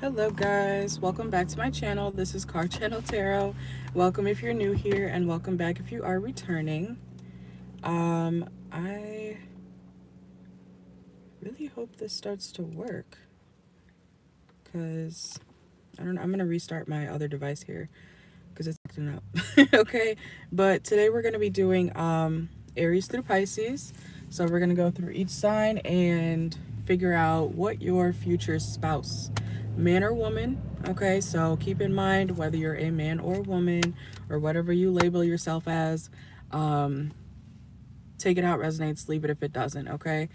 Hello guys, welcome back to my channel. This is CarChanneledTarot. Welcome if you're new here, and welcome back if you are returning. I really hope this starts to work, because I don't know, I'm gonna restart my other device here because it's acting up. Okay, but today we're gonna be doing Aries through Pisces. So we're gonna go through each sign and figure out what your future spouse, man or woman, okay? So keep in mind whether you're a man or a woman or whatever you label yourself as. Take it how it resonates, leave it if it doesn't, okay?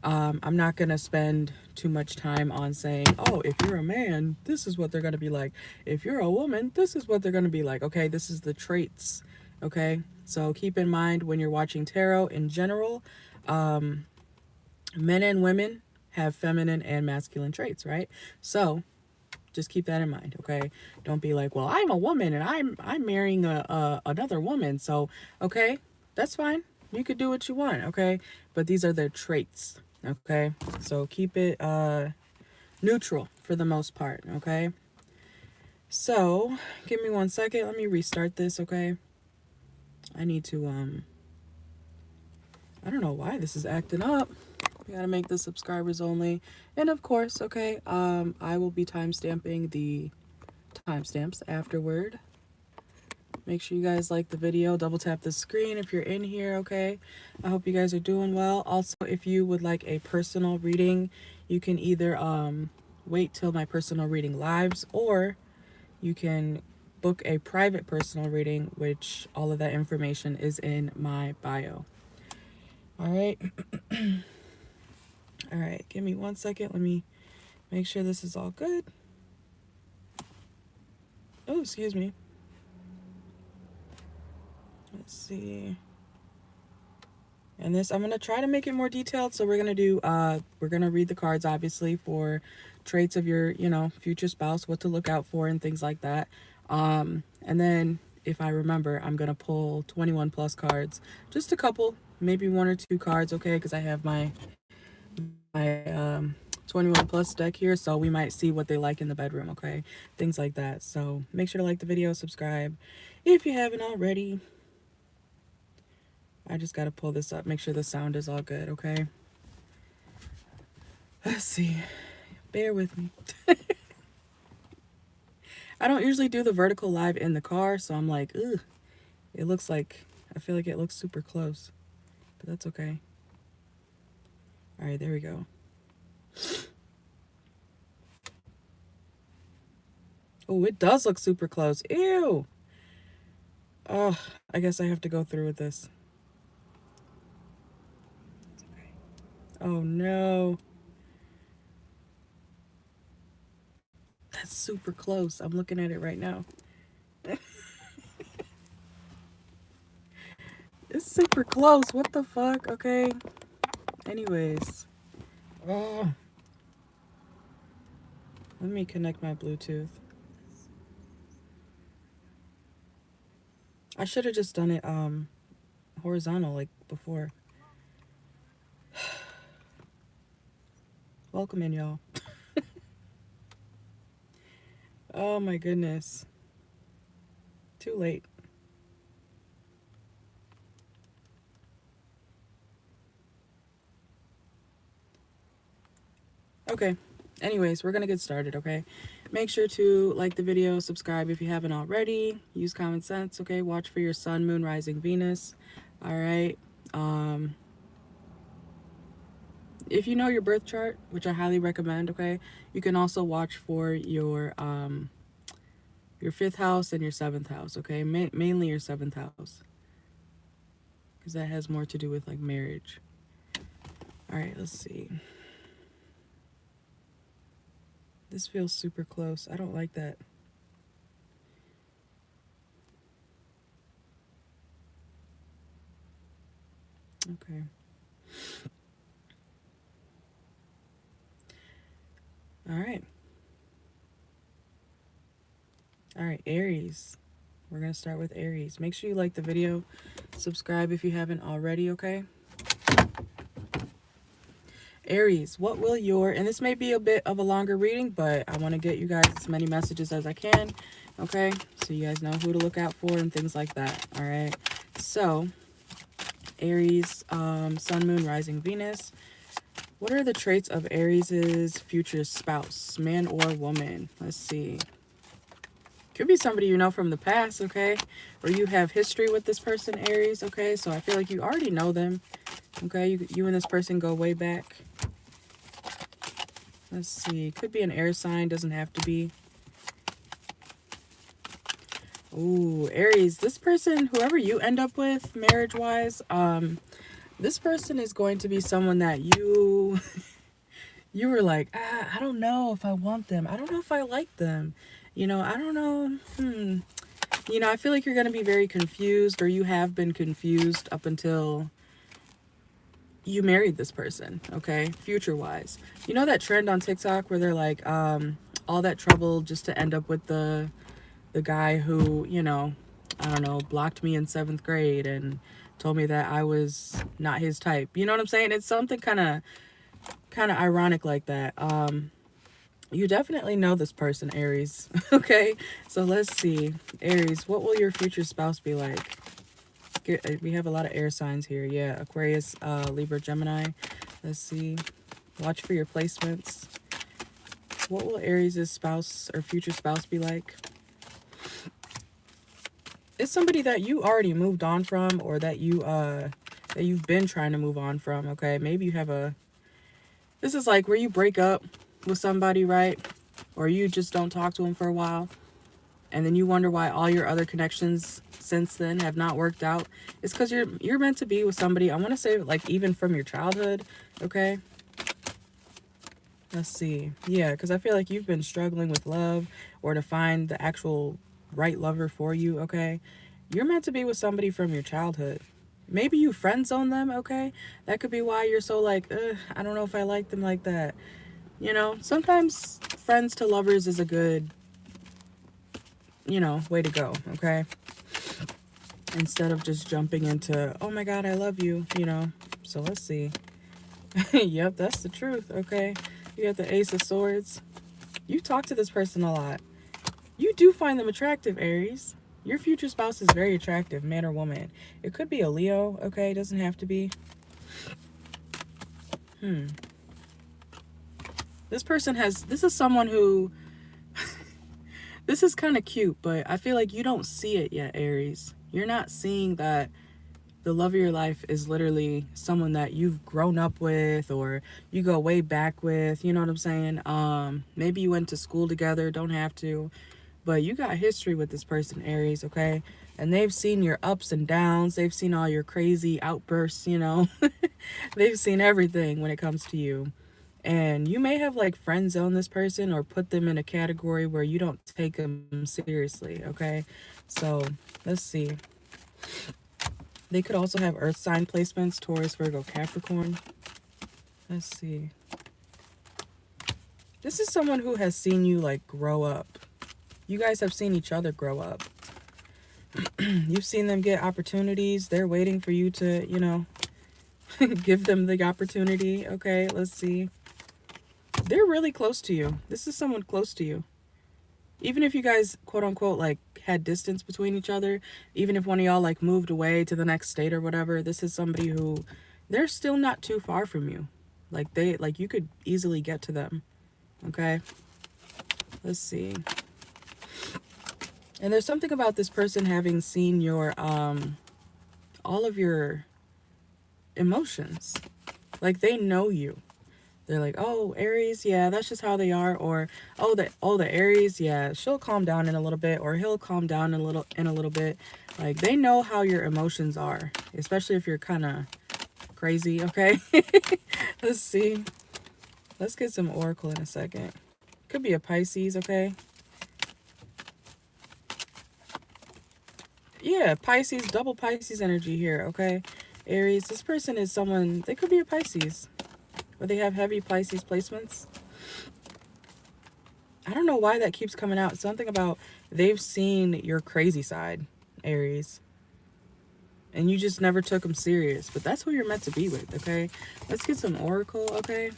I'm not going to spend too much time on saying, oh, if you're a man, this is what they're going to be like. If you're a woman, this is what they're going to be like, okay? This is the traits, okay? So keep in mind when you're watching tarot in general, men and women have feminine and masculine traits, right? So just keep that in mind, okay? Don't be like, well, I'm a woman and I'm marrying another woman, so okay, that's fine. You could do what you want, okay? But these are their traits, okay? So keep it neutral for the most part, okay? So give me 1 second. Let me restart this, okay? I need to I don't know why this is acting up. We gotta make this subscribers only, and of course, okay, I will be timestamping the timestamps afterward. Make sure you guys like the video, double tap the screen if you're in here, okay? I hope you guys are doing well. Also, if you would like a personal reading, you can either wait till my personal reading lives, or you can book a private personal reading, which all of that information is in my bio. All right. All right, give me 1 second. Let me make sure this is all good. Oh, excuse me. Let's see. And this, I'm going to try to make it more detailed. So we're going to do, we're going to read the cards, obviously, for traits of your, future spouse, what to look out for and things like that. And then if I remember, I'm going to pull 21 plus cards, just a couple, maybe 1 or 2 cards. Okay. Because I have my 21 plus deck here, so we might see what they like in the bedroom, okay? Things like that. So make sure to like the video, subscribe if you haven't already. I just got to pull this up, make sure the sound is all good, okay? Let's see. Bear with me. I don't usually do the vertical live in the car, so I'm like, ugh. It looks like, I feel like it looks super close, but that's okay. All right, there we go. Oh, it does look super close. Ew. Oh, I guess I have to go through with this. Oh no. That's super close. I'm looking at it right now. It's super close. What the fuck? Okay. Anyways. Oh. Let me connect my Bluetooth. I should have just done it horizontal like before. Welcome in, y'all. Oh my goodness. Too late. Okay. Anyways, we're going to get started, okay? Make sure to like the video, subscribe if you haven't already. Use common sense, okay? Watch for your sun, moon, rising, Venus. All right. If you know your birth chart, which I highly recommend, okay? You can also watch for your 5th house and your 7th house, okay? Mainly your 7th house, because that has more to do with like marriage. All right, let's see. This feels super close. I don't like that. Okay. All right. All right, Aries. We're going to start with Aries. Make sure you like the video. Subscribe if you haven't already, okay? Aries, what will your, and this may be a bit of a longer reading, but I want to get you guys as many messages as I can, okay? So you guys know who to look out for and things like that, all right? So, Aries, Sun, Moon, Rising, Venus. What are the traits of Aries' future spouse, man or woman? Let's see. Could be somebody you know from the past, okay? Or you have history with this person, Aries, okay? So I feel like you already know them, okay? You and this person go way back. Let's see. Could be an air sign. Doesn't have to be. Ooh, Aries. This person, whoever you end up with marriage-wise, this person is going to be someone that you... you were like, I don't know if I want them. I don't know if I like them. You know, I don't know. You know, I feel like you're going to be very confused, or you have been confused up until you married this person, okay? Future-wise. You know that trend on TikTok where they're like, all that trouble just to end up with the guy who, you know, I don't know, blocked me in 7th grade and told me that I was not his type. You know what I'm saying? It's something kind of ironic like that. You definitely know this person, Aries. Okay, so let's see. Aries, what will your future spouse be like? We have a lot of air signs here. Yeah, Aquarius, Libra, Gemini. Let's see. Watch for your placements. What will Aries' spouse or future spouse be like? It's somebody that you already moved on from, or that you've been trying to move on from, okay? Maybe you have a... This is like where you break up with somebody, right? Or you just don't talk to them for a while, and then you wonder why all your other connections since then have not worked out. It's because you're meant to be with somebody, I want to say, like, even from your childhood, okay? Let's see. Yeah, because I feel like you've been struggling with love, or to find the actual right lover for you, okay? You're meant to be with somebody from your childhood. Maybe you friend zone them, okay? That could be why you're so like, I don't know if I like them like that. You know, sometimes friends to lovers is a good, you know, way to go, okay? Instead of just jumping into, oh my God, I love you, you know? So let's see. Yep, that's the truth, okay? You got the Ace of Swords. You talk to this person a lot. You do find them attractive, Aries. Your future spouse is very attractive, man or woman. It could be a Leo, okay? It doesn't have to be. This person has... This is someone who... This is kind of cute, but I feel like you don't see it yet, Aries. You're not seeing that the love of your life is literally someone that you've grown up with, or you go way back with, you know what I'm saying? Maybe you went to school together, don't have to, but you got history with this person, Aries, okay? And they've seen your ups and downs. They've seen all your crazy outbursts, you know? They've seen everything when it comes to you. And you may have, like, friend zoned this person, or put them in a category where you don't take them seriously, okay? So, let's see. They could also have earth sign placements, Taurus, Virgo, Capricorn. Let's see. This is someone who has seen you, like, grow up. You guys have seen each other grow up. You've seen them get opportunities. They're waiting for you to, you know, give them the opportunity. Okay, let's see. They're really close to you. This is someone close to you. Even if you guys, quote unquote, like, had distance between each other, even if one of y'all, like, moved away to the next state or whatever, this is somebody who, they're still not too far from you. Like, you could easily get to them. Okay? Let's see. And there's something about this person having seen your, all of your emotions. Like, they know you. They're like, oh, Aries, yeah, that's just how they are. Or, oh, the Aries, yeah, she'll calm down in a little bit, or he'll calm down in a little bit. Like, they know how your emotions are, especially if you're kind of crazy, okay? Let's see. Let's get some oracle in a second. Could be a Pisces, okay? Yeah, Pisces, double Pisces energy here, okay? Aries, this person is someone, they could be a Pisces. Or they have heavy Pisces placements. I don't know why that keeps coming out. Something about they've seen your crazy side, Aries. and you just never took them serious. But that's who you're meant to be with, okay? Let's get some oracle, okay?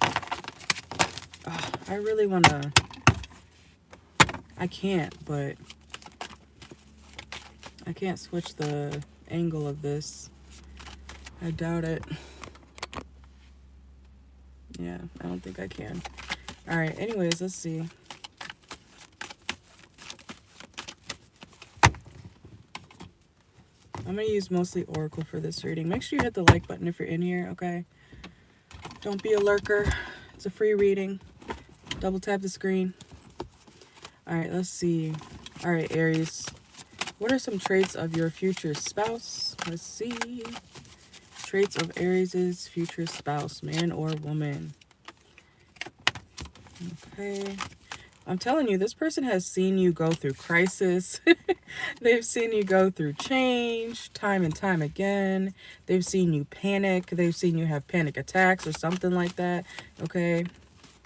Oh, I really want to... I can't, but... I can't switch the angle of this. I doubt it. Yeah, I don't think I can. Alright, anyways, let's see. I'm going to use mostly oracle for this reading. Make sure you hit the like button if you're in here, okay? Don't be a lurker. It's a free reading. Double tap the screen. Alright, let's see. Alright, Aries. What are some traits of your future spouse? Let's see. Traits of Aries' future spouse, man or woman. Okay. I'm telling you, this person has seen you go through crisis. They've seen you go through change time and time again. They've seen you panic. They've seen you have panic attacks or something like that. Okay.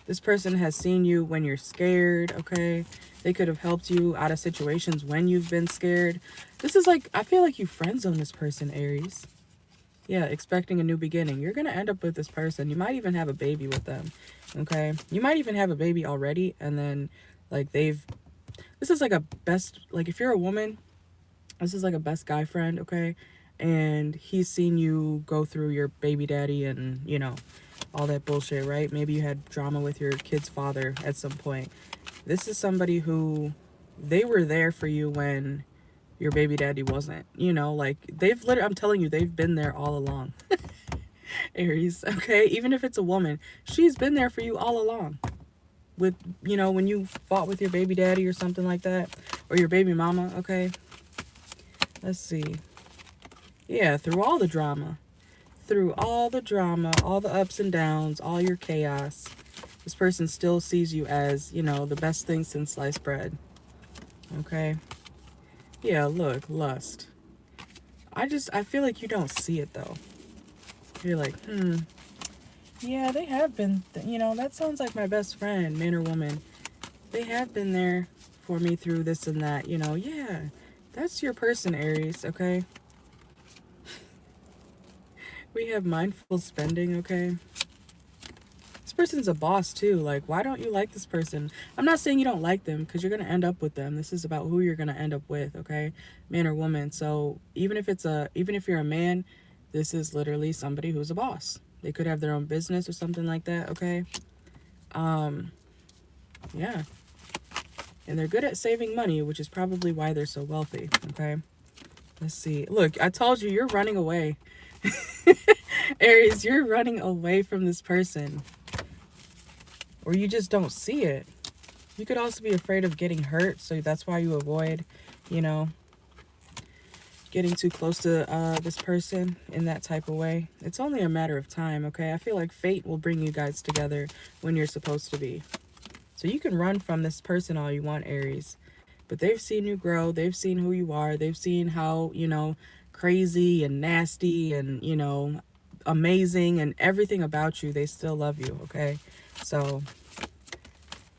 This person has seen you when you're scared. Okay. They could have helped you out of situations when you've been scared. This is like, I feel like you friend zone this person, Aries. Yeah, expecting a new beginning. You're going to end up with this person. You might even have a baby with them. Okay. You might even have a baby already. And then like this is like a best, like if you're a woman, this is like a best guy friend. Okay. And he's seen you go through your baby daddy and, you know, all that bullshit, right? Maybe you had drama with your kid's father at some point. This is somebody who they were there for you when your baby daddy wasn't, you know, like they've literally, I'm telling you, they've been there all along. Aries, okay? Even if it's a woman, she's been there for you all along. With, you know, when you fought with your baby daddy or something like that, or your baby mama, okay? Let's see. Yeah, through all the drama. Through all the drama, all the ups and downs, all your chaos, this person still sees you as, you know, the best thing since sliced bread. Okay? Yeah, look, lust. I feel like you don't see it, though. You're like, yeah, they have been, you know, that sounds like my best friend, man or woman. They have been there for me through this and that, you know. Yeah, that's your person, Aries, okay? We have mindful spending, okay? This person's a boss, too. Like, why don't you like this person? I'm not saying you don't like them, because you're going to end up with them. This is about who you're going to end up with, okay? Man or woman. So even if you're a man, this is literally somebody who's a boss. They could have their own business or something like that, okay? Yeah. And they're good at saving money, which is probably why they're so wealthy, okay? Let's see. Look, I told you, you're running away. Aries, you're running away from this person. Or you just don't see it. You could also be afraid of getting hurt, so that's why you avoid, you know, getting too close to this person in that type of way. It's only a matter of time, okay? I feel like fate will bring you guys together when you're supposed to be. So you can run from this person all you want, Aries. But they've seen you grow. They've seen who you are. They've seen how, you know, crazy and nasty and, you know, amazing and everything about you. They still love you, okay? So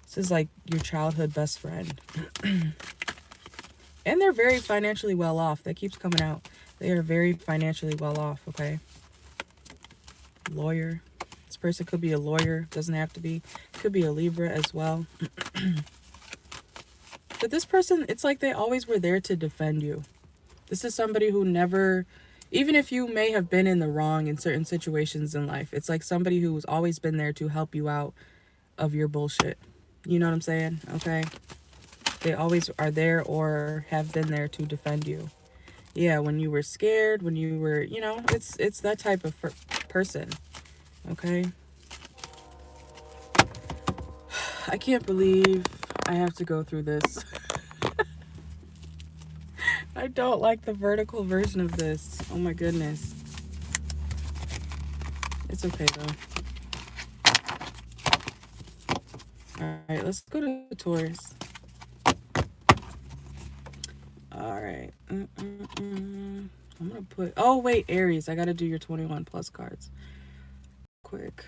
this is like your childhood best friend. And they're very financially well off. That keeps coming out. They are very financially well off, okay? Lawyer. This person could be a lawyer. Doesn't have to be. Could be a Libra as well. But this person, it's like they always were there to defend you. This is somebody who never, even if you may have been in the wrong in certain situations in life, it's like somebody who's always been there to help you out of your bullshit. You know what I'm saying? Okay? They always are there or have been there to defend you. Yeah, when you were scared, when you were, you know, it's that type of person. Okay? I can't believe I have to go through this. I don't like the vertical version of this. Oh my goodness. It's okay though. Alright, let's go to Taurus. Alright. I'm gonna put... Oh wait, Aries. I gotta do your 21 plus cards. Quick.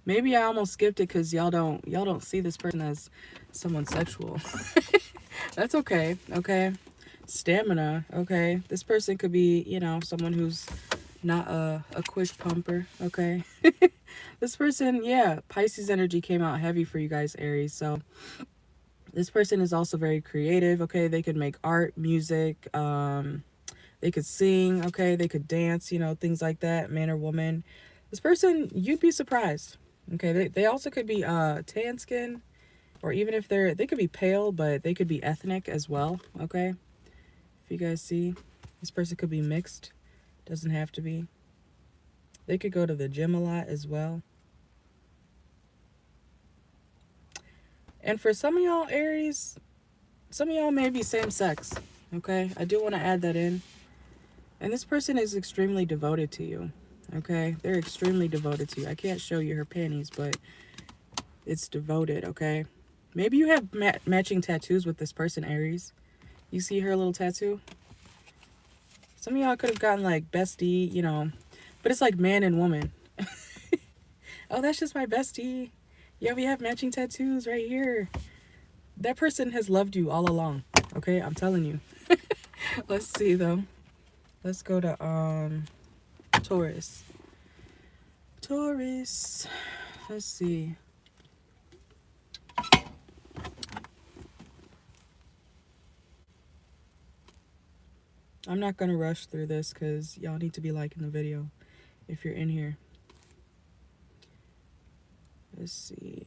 Maybe I almost skipped it because y'all don't see this person as someone sexual. That's okay, okay? Stamina, okay. This person could be, you know, someone who's not a quick pumper, okay. This person, yeah, Pisces energy came out heavy for you guys, Aries. So this person is also very creative, okay. They could make art, music, they could sing, okay. They could dance, you know, things like that, man or woman. This person, you'd be surprised, okay. They also could be tan skin, or even if they could be pale, but they could be ethnic as well, okay. If you guys see, this person could be mixed, doesn't have to be. They could go to the gym a lot as well. And for some of y'all, Aries, some of y'all may be same sex, okay? I do want to add that in. And this person is extremely devoted to you, okay? They're extremely devoted to you. I can't show you her panties, but it's devoted, okay? Maybe you have matching tattoos with this person, Aries. You see her little tattoo? Some of y'all could have gotten like bestie, you know, but it's like man and woman. Oh, that's just my bestie. Yeah, we have matching tattoos right here. That person has loved you all along. Okay, I'm telling you. Let's see though. Let's go to Taurus. Taurus. Let's see. I'm not gonna rush through this because y'all need to be liking the video if you're in here. Let's see.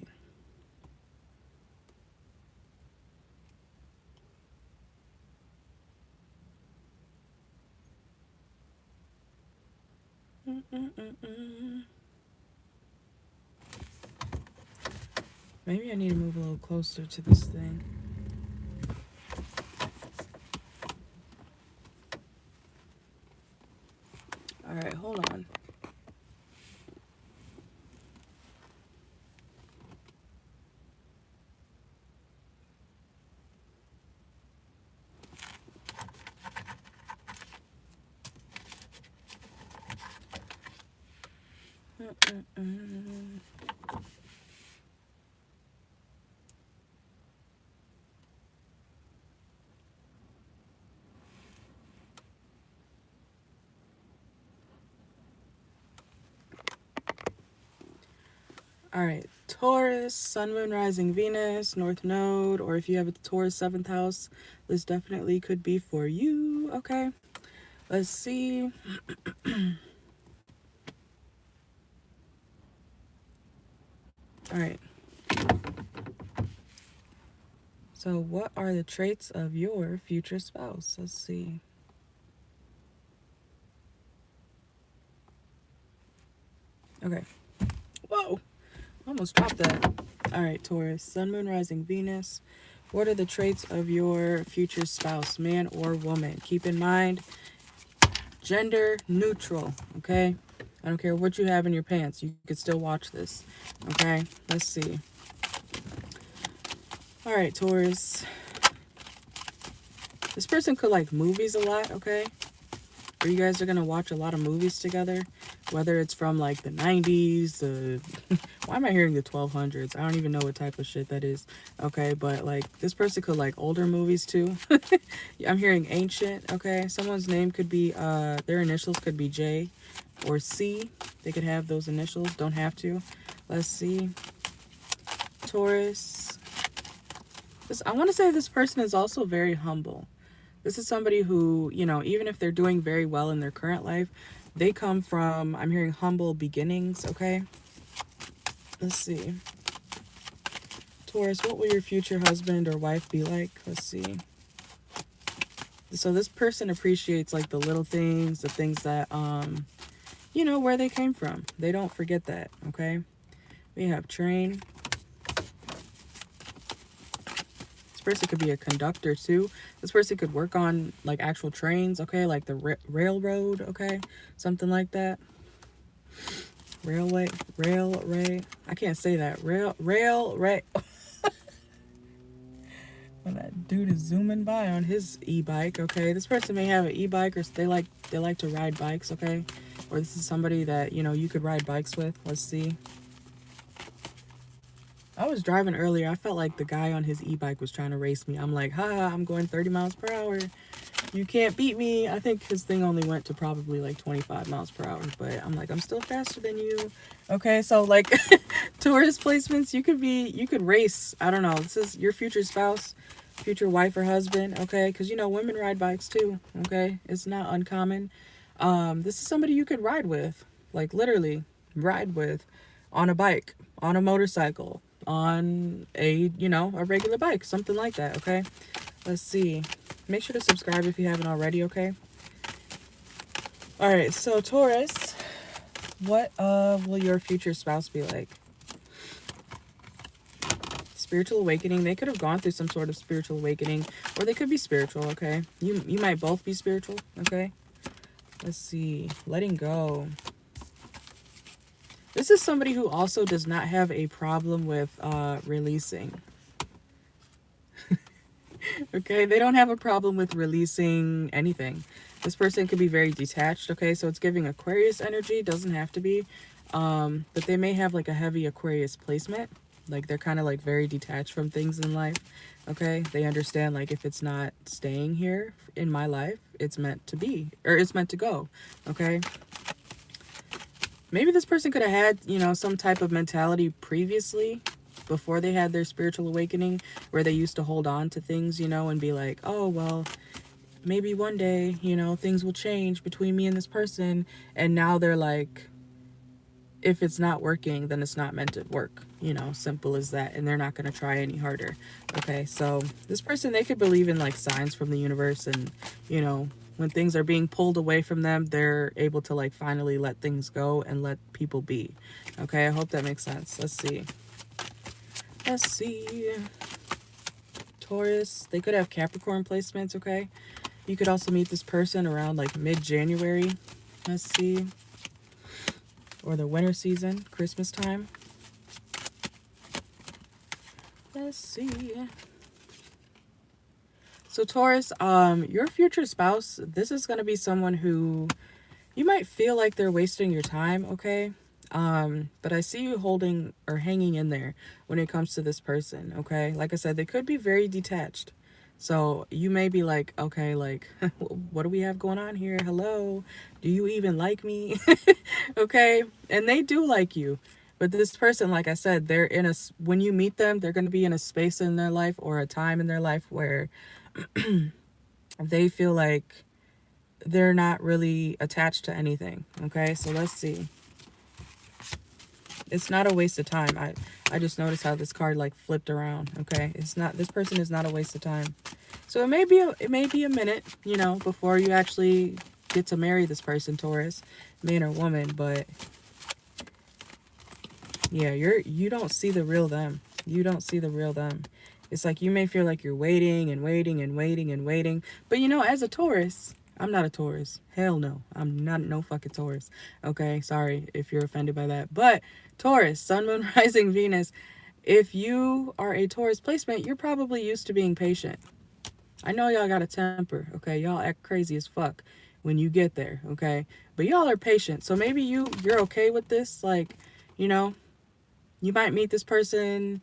Maybe I need to move a little closer to this thing. All right, hold on. All right, Taurus, Sun, Moon, Rising, Venus, North Node, or if you have a Taurus 7th house, this definitely could be for you, okay? Let's see. All right. So what are the traits of your future spouse? Let's see. Okay. Whoa. Almost dropped that. All right, Taurus, Sun, Moon, Rising, Venus. What are the traits of your future spouse, man or woman? Keep in mind, gender neutral, okay? I don't care what you have in your pants. You could still watch this, okay? Let's see. All right, Taurus. This person could like movies a lot, okay? Or you guys are going to watch a lot of movies together. Whether it's from like the 90s, why am I hearing the 1200s? I don't even know what type of shit that is. Okay, but like this person could like older movies too. I'm hearing ancient, okay? Someone's name could be, their initials could be J or C. They could have those initials, don't have to. Let's see. Taurus. I want to say this person is also very humble. This is somebody who, you know, even if they're doing very well in their current life, they come from, I'm hearing humble beginnings, okay? Let's see. Taurus, what will your future husband or wife be like? Let's see. So this person appreciates like the little things, the things that, you know, where they came from. They don't forget that, okay? We have train. This person could be a conductor too. This person could work on like actual trains, okay? Like the railroad, okay? Something like that. Railway. I can't say that. Railway. When that dude is zooming by on his e-bike, okay? This person may have an e-bike, or they like to ride bikes, okay? Or this is somebody that, you know, you could ride bikes with. Let's see. I was driving earlier. I felt like the guy on his e-bike was trying to race me. I'm like, haha, I'm going 30 miles per hour. You can't beat me. I think his thing only went to probably like 25 miles per hour, but I'm like, I'm still faster than you. Okay, so like Taurus placements, you could race. I don't know. This is your future spouse, future wife or husband, okay? Because you know, women ride bikes too, okay? It's not uncommon. This is somebody you could ride with, like literally ride with on a bike, on a motorcycle, on a, you know, a regular bike, something like that, okay? Let's see. Make sure to subscribe if you haven't already, okay? All right, so Taurus, what will your future spouse be like? Spiritual awakening. They could have gone through some sort of spiritual awakening, or they could be spiritual, okay? You might both be spiritual, okay? Let's see. Letting go. This is somebody who also does not have a problem with releasing. Okay, they don't have a problem with releasing anything. This person could be very detached, okay? So it's giving Aquarius energy, doesn't have to be. But they may have like a heavy Aquarius placement. Like they're kind of like very detached from things in life, okay? They understand like if it's not staying here in my life, it's meant to be, or it's meant to go, okay? Maybe this person could have had, you know, some type of mentality previously before they had their spiritual awakening where they used to hold on to things, you know, and be like, oh, well, maybe one day, you know, things will change between me and this person. And now they're like, if it's not working, then it's not meant to work, you know, simple as that. And they're not going to try any harder. Okay, so this person, they could believe in like signs from the universe and, you know, when things are being pulled away from them, they're able to like finally let things go and let people be. Okay, I hope that makes sense. Let's see. Let's see. Taurus, they could have Capricorn placements, okay? You could also meet this person around like mid-January. Let's see. Or the winter season, Christmas time. Let's see. So Taurus, your future spouse, this is going to be someone who you might feel like they're wasting your time, okay? But I see you holding or hanging in there when it comes to this person, okay? Like I said, they could be very detached. So you may be like, okay, like, what do we have going on here? Hello? Do you even like me? Okay? And they do like you. But this person, like I said, they're in a, when you meet them, they're going to be in a space in their life or a time in their life where they feel like they're not really attached to anything. Okay? So let's see. It's not a waste of time. I just noticed how this card like flipped around. Okay, it's not, this person is not a waste of time. So it may be a minute, you know, before you actually get to marry this person, Taurus, man or woman. But yeah, you don't see the real them. You don't see the real them. It's like you may feel like you're waiting and waiting and waiting and waiting. But you know, as a Taurus, I'm not a Taurus. Hell no. I'm not no fucking Taurus. Okay, sorry if you're offended by that. But Taurus, Sun, Moon, Rising, Venus. If you are a Taurus placement, you're probably used to being patient. I know y'all got a temper, okay? Y'all act crazy as fuck when you get there, okay? But y'all are patient. So maybe you're okay with this. Like, you know, you might meet this person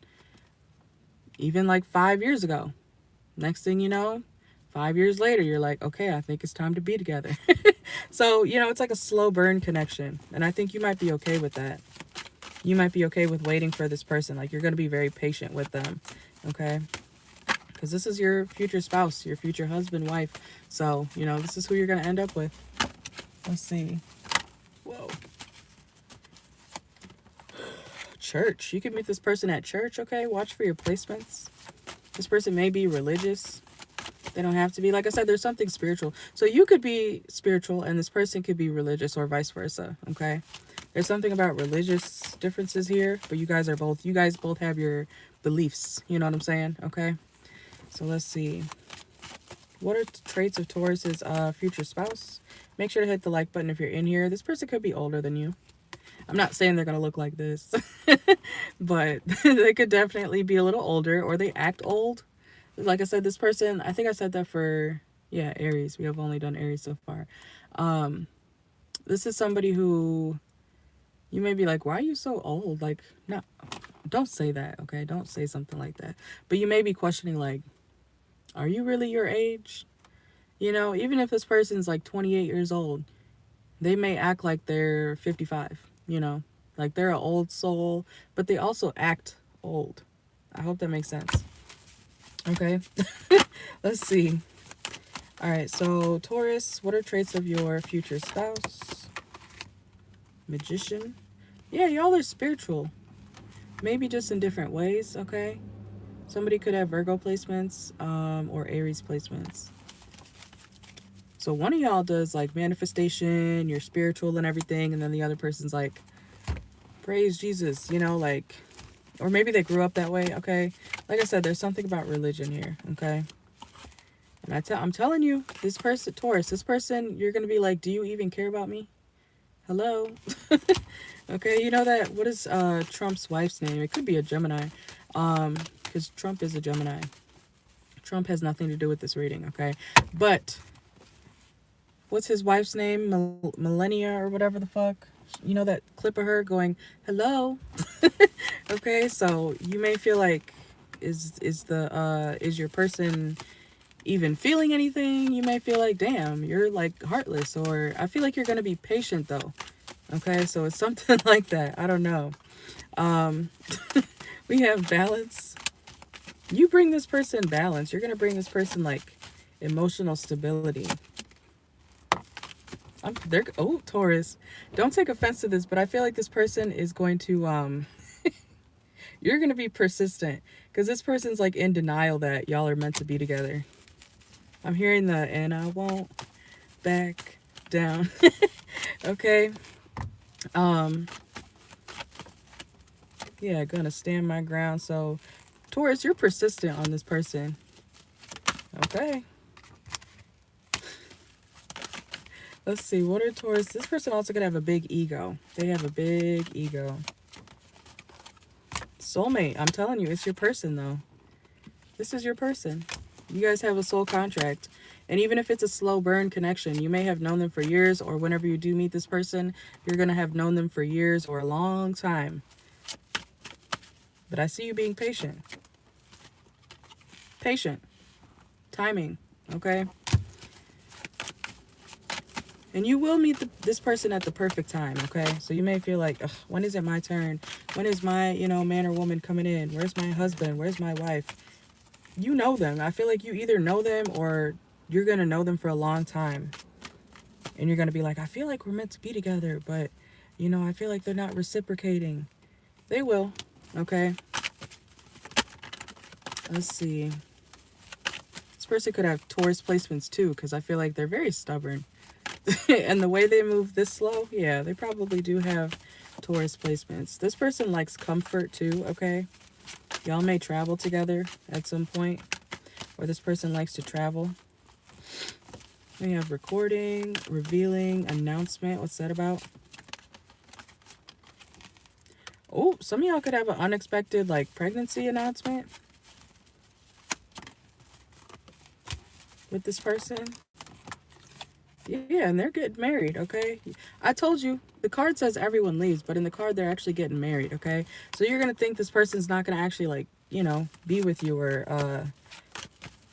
even like 5 years ago. Next thing you know, 5 years later, you're like, okay, I think it's time to be together. So, you know, it's like a slow burn connection. And I think you might be okay with that. You might be okay with waiting for this person. Like, you're going to be very patient with them. Okay? Because this is your future spouse, your future husband, wife. So, you know, this is who you're going to end up with. Let's see. Whoa. Church. You can meet this person at church, okay? Watch for your placements. This person may be religious. They don't have to be. Like I said, there's something spiritual. So you could be spiritual and this person could be religious or vice versa, okay? There's something about religious differences here, but you guys both have your beliefs. You know what I'm saying? Okay? So let's see. What are traits of Taurus's future spouse? Make sure to hit the like button if you're in here. This person could be older than you. I'm not saying they're going to look like this, but they could definitely be a little older or they act old. Like I said, this person, I think I said that for, yeah, Aries. We have only done Aries so far. This is somebody who you may be like, why are you so old? Like, no, don't say that, okay? Don't say something like that. But you may be questioning, like, are you really your age? You know, even if this person's like 28 years old, they may act like they're 55, you know, like they're an old soul, but they also act old. I hope that makes sense. Okay. Let's see. All right. So, Taurus, what are traits of your future spouse? Magician. Yeah, y'all are spiritual. Maybe just in different ways. Okay. Somebody could have Virgo placements or Aries placements. So one of y'all does like manifestation, you're spiritual and everything, and then the other person's like, praise Jesus, you know, like, or maybe they grew up that way, okay? Like I said, there's something about religion here, okay? And I'm telling you, this person, Taurus, this person, you're going to be like, do you even care about me? Hello? Okay, you know that, what is Trump's wife's name? It could be a Gemini, because Trump is a Gemini. Trump has nothing to do with this reading, okay? But what's his wife's name? Millennia or whatever the fuck. You know that clip of her going, hello? Okay, so you may feel like, is your person even feeling anything? You may feel like, damn, you're like heartless, or I feel like you're gonna be patient though. Okay, so it's something like that. I don't know. We have balance. You bring this person balance. You're gonna bring this person like emotional stability. Taurus. Don't take offense to this, but I feel like this person is going to you're going to be persistent because this person's like in denial that y'all are meant to be together. I'm hearing the and I won't back down. Okay. Yeah, gonna stand my ground. So, Taurus, you're persistent on this person. Okay. Let's see, what are Taurus? This person also could have a big ego. They have a big ego. Soulmate, I'm telling you, it's your person though. This is your person. You guys have a soul contract. And even if it's a slow burn connection, you may have known them for years, or whenever you do meet this person, you're going to have known them for years or a long time. But I see you being patient. Patient. Timing. Okay? And you will meet this person at the perfect time, okay? So you may feel like, when is it my turn? When is my, man or woman coming in? Where's my husband? Where's my wife? You know them. I feel like you either know them or you're going to know them for a long time. And you're going to be like, I feel like we're meant to be together, but, I feel like they're not reciprocating. They will, okay? Let's see. This person could have Taurus placements too, because I feel like they're very stubborn. And the way they move this slow, yeah, they probably do have Taurus placements. This person likes comfort too, okay? Y'all may travel together at some point, or this person likes to travel. We have recording, revealing, announcement. What's that about? Oh, some of y'all could have an unexpected, like, pregnancy announcement with this person. Yeah, and they're getting married, okay? I told you, the card says everyone leaves, but in the card, they're actually getting married, okay? So you're going to think this person's not going to actually, like, be with you or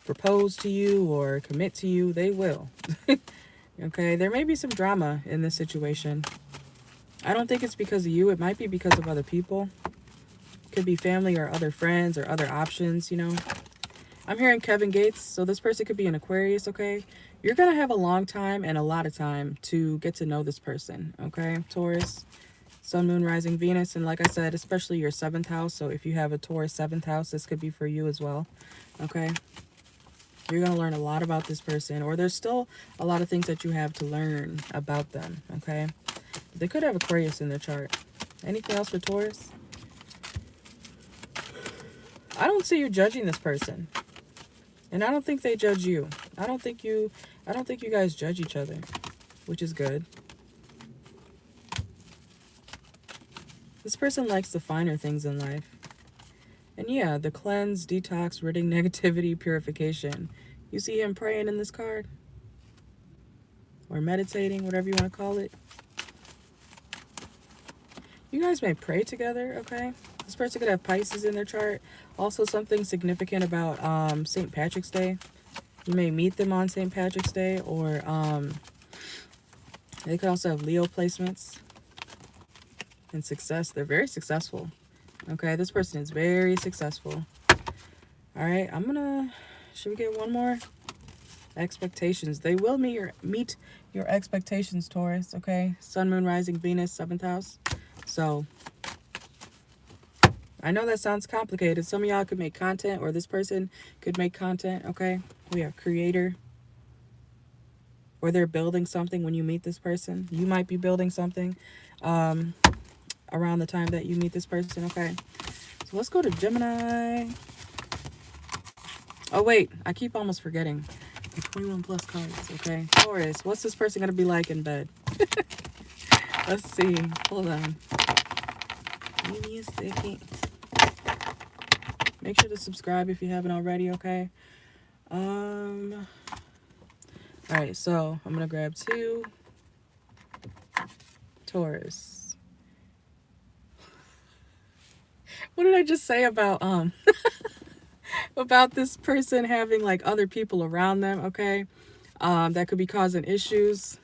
propose to you or commit to you. They will. Okay? There may be some drama in this situation. I don't think it's because of you. It might be because of other people. Could be family or other friends or other options, I'm hearing Kevin Gates, so this person could be an Aquarius, okay? You're going to have a long time and a lot of time to get to know this person, okay? Taurus, Sun, Moon, Rising, Venus, and like I said, especially your 7th house. So if you have a Taurus 7th house, this could be for you as well, okay? You're going to learn a lot about this person, or there's still a lot of things that you have to learn about them, okay? They could have Aquarius in their chart. Anything else for Taurus? I don't see you judging this person. And I don't think they judge you. I don't think you guys judge each other, which is good. This person likes the finer things in life. And yeah, the cleanse, detox, ridding negativity, purification. You see him praying in this card? Or meditating, whatever you want to call it. You guys may pray together, okay? This person could have Pisces in their chart. Also something significant about St. Patrick's Day. You may meet them on St. Patrick's Day, or they could also have Leo placements and success. They're very successful. Okay, this person is very successful. All right, should we get one more? Expectations. They will meet your expectations, Taurus. Okay, Sun, Moon, Rising, Venus, 7th house. So I know that sounds complicated. Some of y'all could make content, or this person could make content. Okay, we have creator, or they're building something when you meet this person. You might be building something around the time that you meet this person. Okay, so let's go to Gemini. Oh wait, I keep almost forgetting the 21 plus cards. Okay, Taurus, what's this person gonna be like in bed? Let's see. Hold on. Give me a second. Make sure to subscribe if you haven't already. Okay. All right, so I'm gonna grab 2. Taurus. What did I just say about about this person having like other people around them? Okay, that could be causing issues.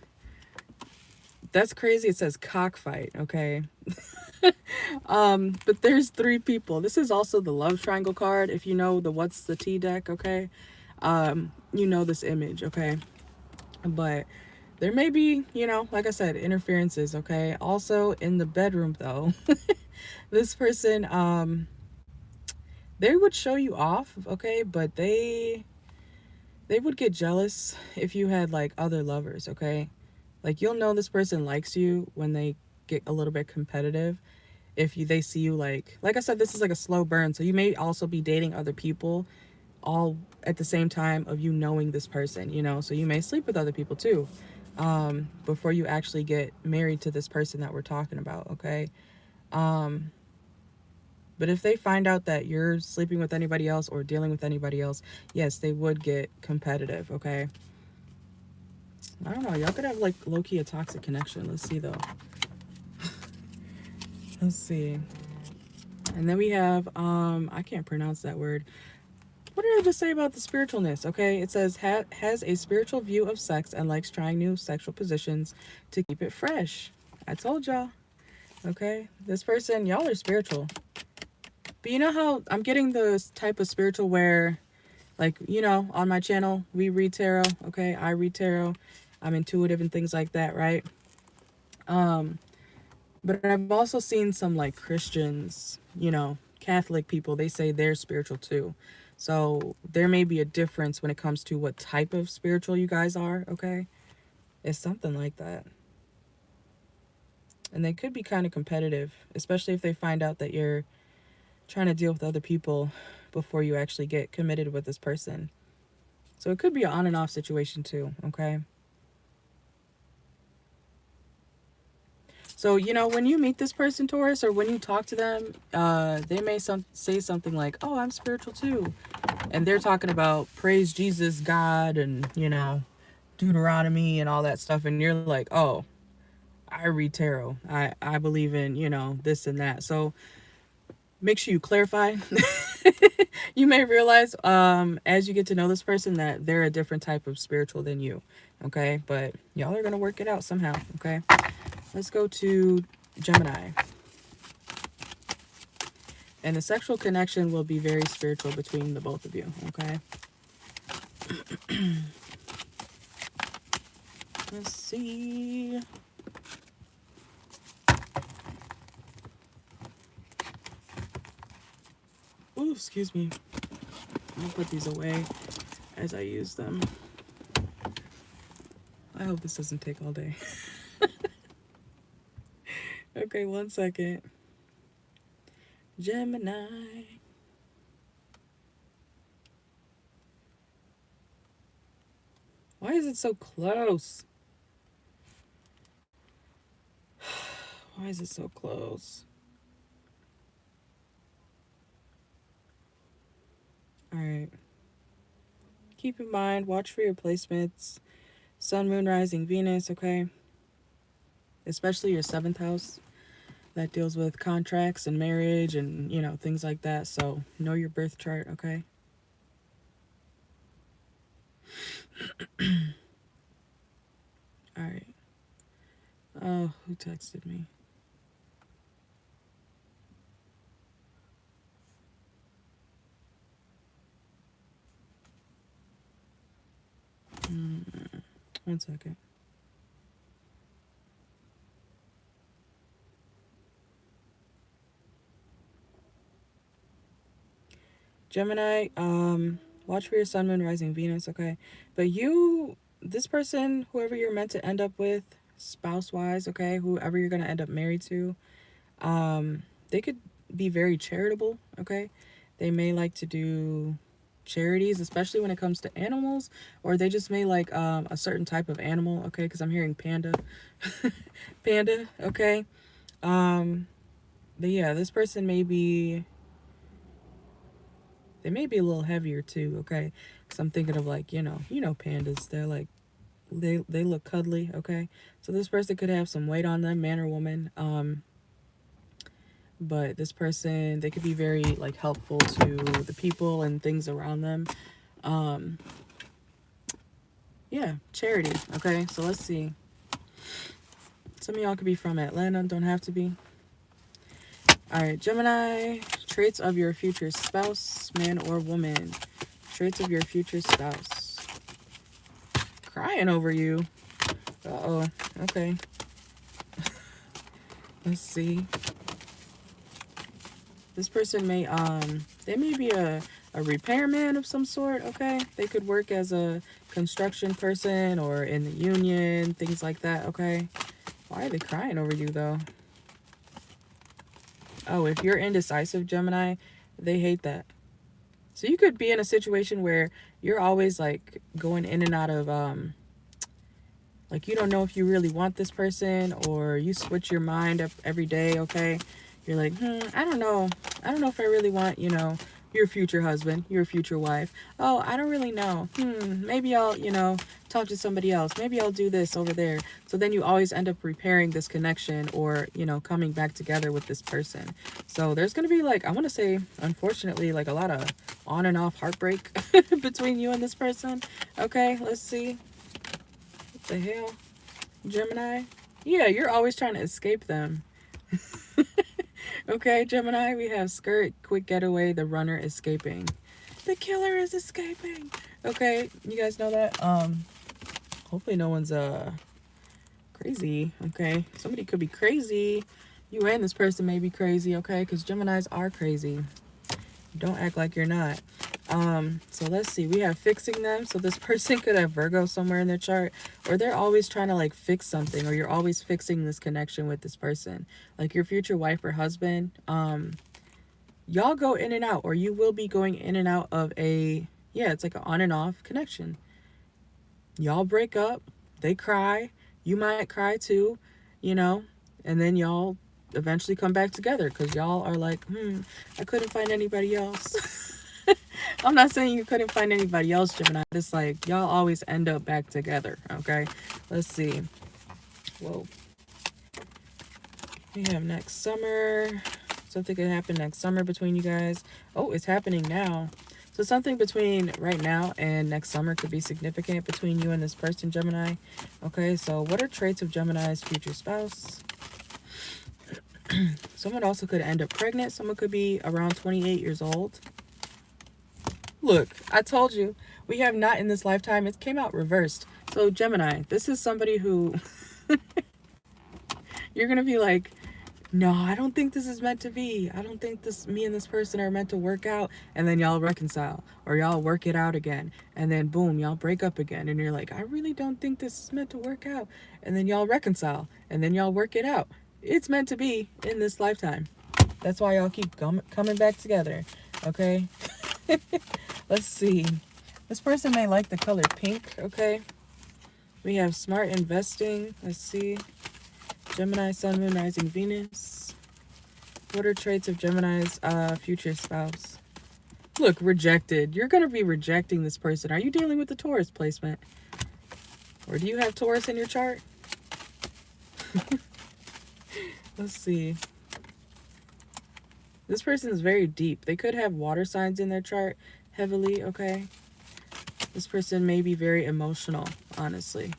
That's crazy. It says cockfight. Okay. But there's 3 people. This is also the love triangle card. If you know the what's the tea deck, okay, you know this image. Okay, but there may be, you know, like I said, interferences. Okay, also in the bedroom though. This person, they would show you off. Okay, but they would get jealous if you had like other lovers. Okay, like you'll know this person likes you when they get a little bit competitive. If they see you, like I said, this is like a slow burn, so you may also be dating other people all at the same time of you knowing this person, you know, so you may sleep with other people too, before you actually get married to this person that we're talking about. Okay, but if they find out that you're sleeping with anybody else or dealing with anybody else, yes, they would get competitive. Okay, I don't know, y'all could have like low-key a toxic connection. Let's see though. Let's see. And then we have, I can't pronounce that word. What did I just say about the spiritualness? Okay, it says, has a spiritual view of sex and likes trying new sexual positions to keep it fresh. I told y'all. Okay, this person, y'all are spiritual. But you know how I'm getting this type of spiritual where, like, you know, on my channel, we read tarot. Okay, I read tarot. I'm intuitive and things like that, right? But I've also seen some like Christians, you know, Catholic people, they say they're spiritual too. So there may be a difference when it comes to what type of spiritual you guys are, okay? It's something like that. And they could be kind of competitive, especially if they find out that you're trying to deal with other people before you actually get committed with this person. So it could be an on and off situation too, okay? So, you know, when you meet this person, Taurus, or when you talk to them, they may say something like, oh, I'm spiritual too. And they're talking about praise Jesus, God, and, you know, Deuteronomy and all that stuff. And you're like, oh, I read tarot. I believe in, you know, this and that. So make sure you clarify. You may realize as you get to know this person that they're a different type of spiritual than you. Okay, but y'all are going to work it out somehow. Okay. Let's go to Gemini. And the sexual connection will be very spiritual between the both of you, okay? Let's see. Ooh, excuse me. I'll put these away as I use them. I hope this doesn't take all day. Okay, one second. Gemini. Why is it so close? Why is it so close? All right. Keep in mind, watch for your placements. Sun, Moon, Rising, Venus, okay? Especially your 7th house. That deals with contracts and marriage and, you know, things like that. So know your birth chart, okay? Who texted me? One second. Gemini, watch for your sun, moon, rising, Venus, okay? But this person, whoever you're meant to end up with, spouse-wise, okay, whoever you're going to end up married to, they could be very charitable, okay? They may like to do charities, especially when it comes to animals, or they just may like a certain type of animal, okay? Because I'm hearing panda. Panda, okay? But yeah, this person may be... They may be a little heavier too, okay? Because I'm thinking of like, you know pandas. They're like, they look cuddly, okay? So this person could have some weight on them, man or woman. But this person, they could be very like helpful to the people and things around them. Yeah, charity, okay? So let's see. Some of y'all could be from Atlanta, don't have to be. All right, Gemini, traits of your future spouse, man or woman. Traits of your future spouse. Crying over you. Uh-oh, okay. Let's see. This person may, they may be a repairman of some sort, okay? They could work as a construction person or in the union, things like that, okay? Why are they crying over you, though? Oh, if you're indecisive, Gemini, they hate that. So you could be in a situation where you're always, like, going in and out of, like, you don't know if you really want this person, or you switch your mind up every day, okay? You're like, I don't know. I don't know if I really want, your future husband, your future wife. Oh, I don't really know. Maybe I'll, talk to somebody else. Maybe I'll do this over there. So then you always end up repairing this connection or, coming back together with this person. So there's going to be like, I want to say, unfortunately, like a lot of on and off heartbreak between you and this person. Okay, let's see. What the hell? Gemini? Yeah, you're always trying to escape them. Okay, Gemini, we have skirt, quick getaway, the runner escaping. The killer is escaping. Okay, you guys know that? Hopefully no one's crazy, okay? Somebody could be crazy. You and this person may be crazy, okay? Because Geminis are crazy. Don't act like you're not. So let's see. We have fixing them. So this person could have Virgo somewhere in their chart, or they're always trying to like fix something, or you're always fixing this connection with this person, like your future wife or husband. Y'all go in and out, or you will be going in and out of it's like an on and off connection. Y'all break up, they cry, you might cry too, and then y'all eventually come back together because y'all are like, I couldn't find anybody else. I'm not saying you couldn't find anybody else, Gemini. It's like y'all always end up back together, okay? Let's see. Whoa. We have next summer. Something could happen next summer between you guys. Oh, it's happening now. So something between right now and next summer could be significant between you and this person, Gemini. Okay, so what are traits of Gemini's future spouse? Someone also could end up pregnant. Someone could be around 28 years old. Look, I told you, we have not in this lifetime. It came out reversed. So Gemini, this is somebody who you're going to be like, no, I don't think this is meant to be. I don't think me and this person are meant to work out. And then y'all reconcile, or y'all work it out again. And then boom, y'all break up again. And you're like, I really don't think this is meant to work out. And then y'all reconcile, and then y'all work it out. It's meant to be in this lifetime. That's why y'all keep coming back together. Okay? Let's see. This person may like the color pink. Okay? We have smart investing. Let's see. Gemini, Sun, Moon, Rising, Venus. What are traits of Gemini's future spouse? Look, rejected. You're going to be rejecting this person. Are you dealing with the Taurus placement? Or do you have Taurus in your chart? Let's see. This person is very deep. They could have water signs in their chart heavily, okay? This person may be very emotional, honestly.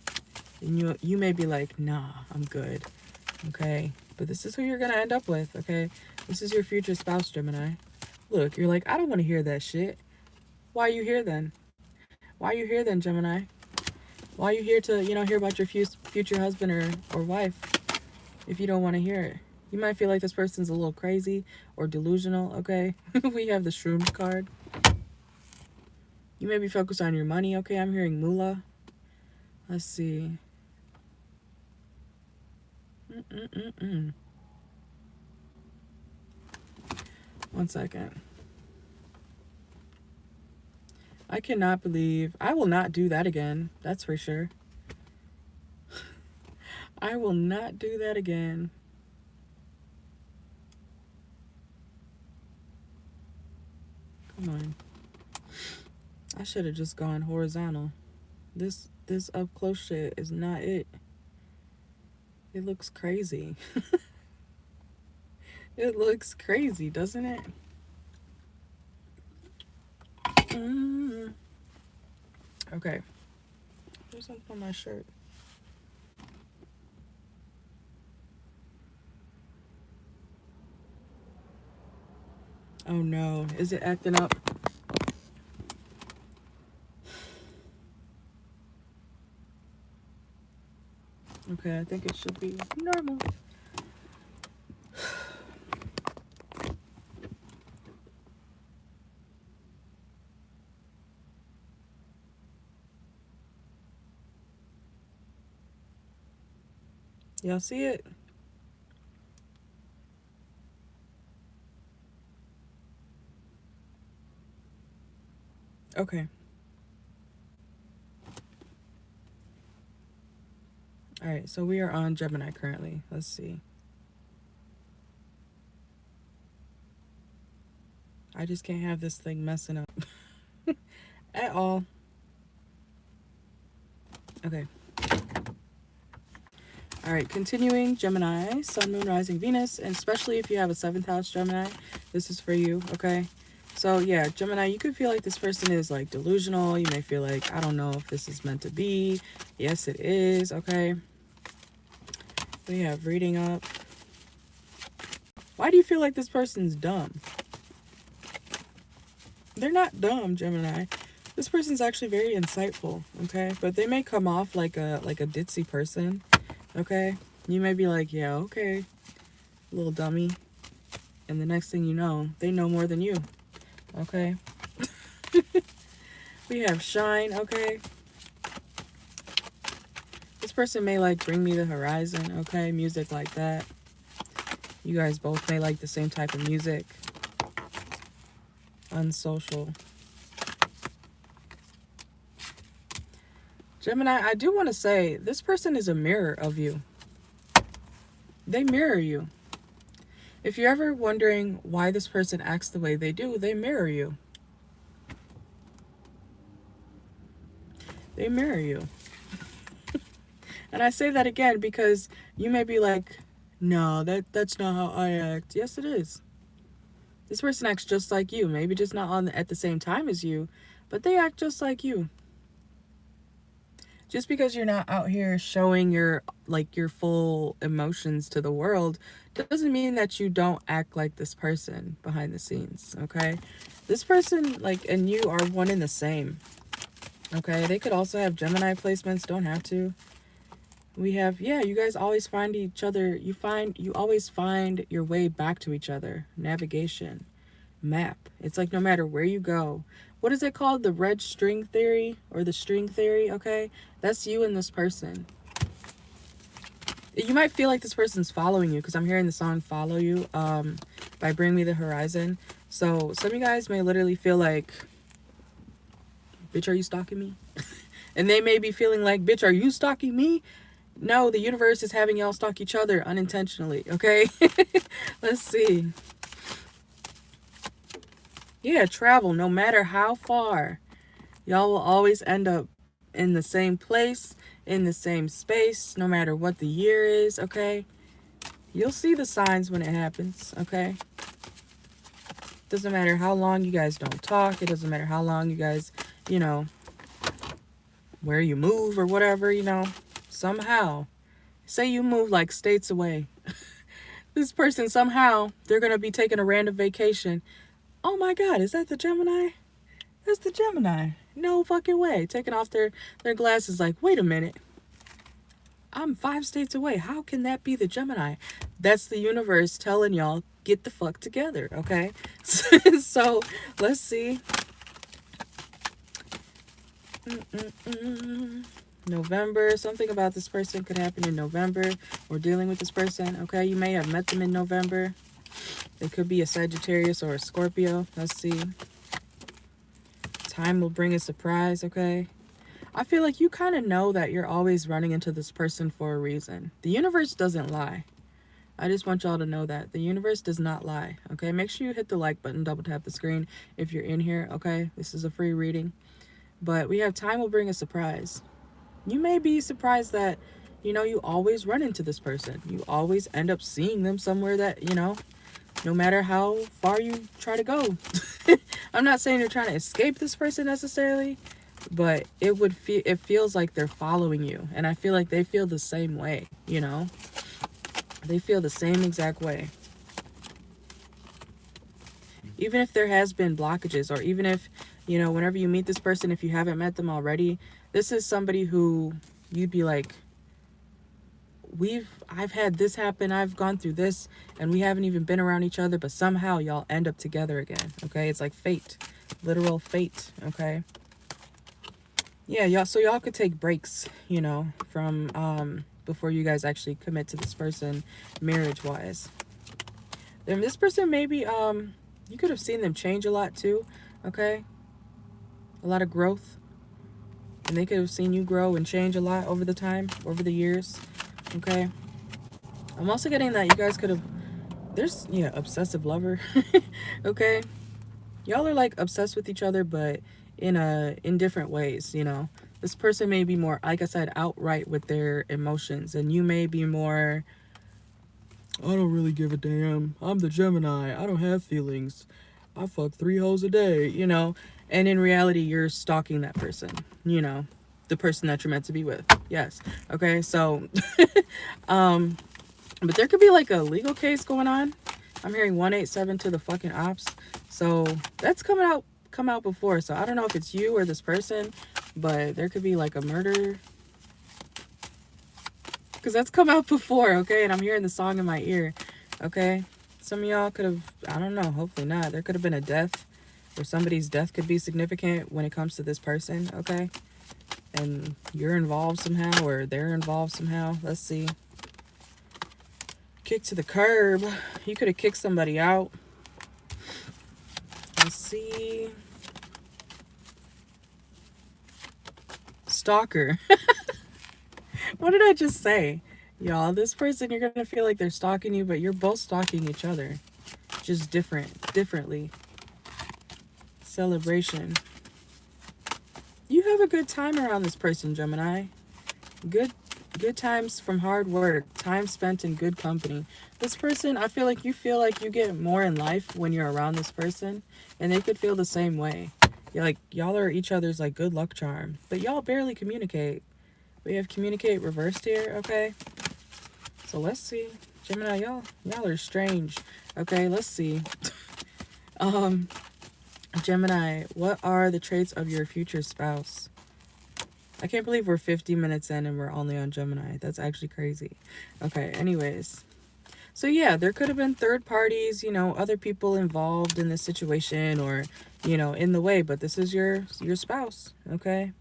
And you may be like, nah, I'm good. Okay, but this is who you're gonna end up with, okay? This is your future spouse, Gemini. Look, you're like, I don't want to hear that shit. Why are you here then? Why are you here then, Gemini? Why are you here to, hear about your future husband or wife if you don't want to hear it? You might feel like this person's a little crazy or delusional, okay? We have the shrooms card. You may be focused on your money, okay? I'm hearing moolah. Let's see. One second. I cannot believe... I will not do that again. That's for sure. I will not do that again. Come on. I should have just gone horizontal. This up close shit is not it. It looks crazy. It looks crazy, doesn't it? Okay. There's something on my shirt. Oh no, is it acting up? Okay, I think it should be normal. Y'all see it? Okay. All right, so we are on Gemini currently. Let's see. I just can't have this thing messing up at all. Okay. All right, continuing, Gemini, Sun, Moon, Rising, Venus, and especially if you have a 7th house Gemini, this is for you, okay? So, yeah, Gemini, you could feel like this person is, like, delusional. You may feel like, I don't know if this is meant to be. Yes, it is, okay? We have reading up. Why do you feel like this person's dumb? They're not dumb, Gemini. This person's actually very insightful, okay? But they may come off like a ditzy person, okay? You may be like, yeah, okay, little dummy. And the next thing you know, they know more than you, okay? We have shine, okay? This person may like Bring Me the Horizon, okay? Music like that. You guys both may like the same type of music. Unsocial. Gemini, I do want to say, this person is a mirror of you. They mirror you. If you're ever wondering why this person acts the way they do, they mirror you. They mirror you. And I say that again because you may be like, no, that's not how I act. Yes, it is. This person acts just like you. Maybe just not at the same time as you, but they act just like you. Just because you're not out here showing your full emotions to the world doesn't mean that you don't act like this person behind the scenes, okay? This person, and you are one and the same, okay? They could also have Gemini placements, don't have to. We have, yeah, you guys always find each other. You always find your way back to each other. Navigation, map. It's like no matter where you go. What is it called? The red string theory or the string theory, okay? That's you and this person. You might feel like this person's following you because I'm hearing the song Follow You by Bring Me the Horizon. So some of you guys may literally feel like, bitch, are you stalking me? And they may be feeling like, bitch, are you stalking me? No, the universe is having y'all stalk each other unintentionally, okay? Let's see. Yeah, travel, no matter how far. Y'all will always end up in the same place, in the same space, no matter what the year is, okay? You'll see the signs when it happens, okay? Doesn't matter how long you guys don't talk. It doesn't matter how long you guys, where you move or whatever, somehow. Say you move like states away, This person, somehow, they're going to be taking a random vacation. Oh my God, is that the Gemini? That's the Gemini. No fucking way. Taking off their glasses like, wait a minute. I'm 5 states away. How can that be the Gemini? That's the universe telling y'all, get the fuck together, okay? So, let's see. November. Something about this person could happen in November. We're dealing with this person, okay? You may have met them in November. They could be a Sagittarius or a Scorpio. Let's see. Time will bring a surprise, okay? I feel like you kind of know that you're always running into this person for a reason. The universe doesn't lie. I just want y'all to know that. The universe does not lie, okay? Make sure you hit the like button, double tap the screen if you're in here, okay? This is a free reading. But we have time will bring a surprise. You may be surprised that, you know, you always run into this person. You always end up seeing them somewhere that, you know, no matter how far you try to go. I'm not saying you're trying to escape this person necessarily, but it feels like they're following you. And I feel like they feel the same way, you know? They feel the same exact way. Even if there has been blockages, or even if, you know, whenever you meet this person, if you haven't met them already, this is somebody who you'd be like, I've had this happen, I've gone through this, and we haven't even been around each other, but somehow y'all end up together again, okay? It's like fate, literal fate, okay? Yeah, y'all could take breaks, you know, from before you guys actually commit to this person marriage-wise. Then this person maybe you could have seen them change a lot too, okay? A lot of growth. And they could have seen you grow and change a lot over the years, okay? I'm also getting that you guys could have, obsessive lover, okay? Y'all are like obsessed with each other, but in different ways, you know? This person may be more, like I said, outright with their emotions, and you may be more, I don't really give a damn. I'm the Gemini. I don't have feelings. I fuck 3 hoes a day, you know? And in reality, you're stalking that person, you know? The person that you're meant to be with. Yes. Okay, so, but there could be like a legal case going on. I'm hearing 187 to the fucking ops. So that's come out before. So I don't know if it's you or this person, but there could be like a murder. Because that's come out before, okay? And I'm hearing the song in my ear, okay? Some of y'all could have, I don't know, hopefully not. There could have been a death, or somebody's death could be significant when it comes to this person, okay? And you're involved somehow, or they're involved somehow. Let's see. Kick to the curb. You could have kicked somebody out. Let's see. Stalker. What did I just say? Y'all, this person, you're going to feel like they're stalking you, but you're both stalking each other. Just differently. Celebration. You have a good time around this person, Gemini. Good times from hard work. Time spent in good company. This person, I feel like you get more in life when you're around this person. And they could feel the same way. Y'all are each other's like good luck charm. But y'all barely communicate. We have communicate reversed here, okay? So let's see. Gemini, y'all are strange. Okay, let's see. Gemini, what are the traits of your future spouse? I can't believe we're 50 minutes in and we're only on Gemini. That's actually crazy. Okay, anyways. So yeah, there could have been third parties, you know, other people involved in this situation, or, you know, in the way, but this is your spouse, okay?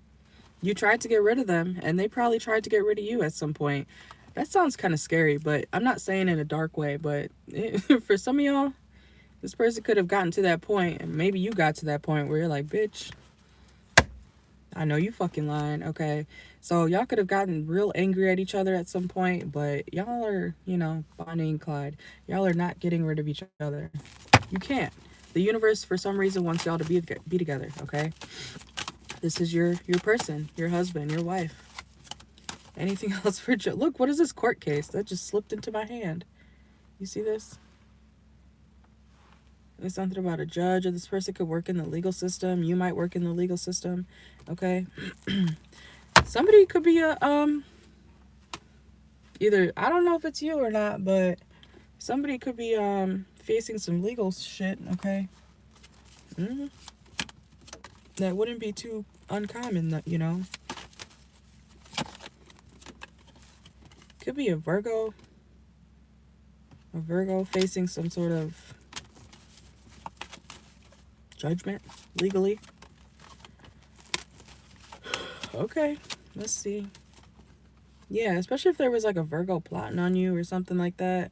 You tried to get rid of them, and they probably tried to get rid of you at some point. That sounds kind of scary, but I'm not saying in a dark way, but for some of y'all, this person could have gotten to that point, and maybe you got to that point where you're like, bitch, I know you fucking lying, okay? So y'all could have gotten real angry at each other at some point, but y'all are, you know, Bonnie and Clyde. Y'all are not getting rid of each other. You can't. The universe, for some reason, wants y'all to be together, okay? This is your person, your husband, your wife. Anything else for look, what is this court case? That just slipped into my hand. You see this? There's something about a judge, or this person could work in the legal system. You might work in the legal system. Okay. Somebody could be a Either, I don't know if it's you or not, but somebody could be facing some legal shit, okay? That wouldn't be too uncommon, you know? Could be a Virgo facing some sort of judgment legally. Okay, let's see. Yeah, especially if there was like a Virgo plotting on you or something like that,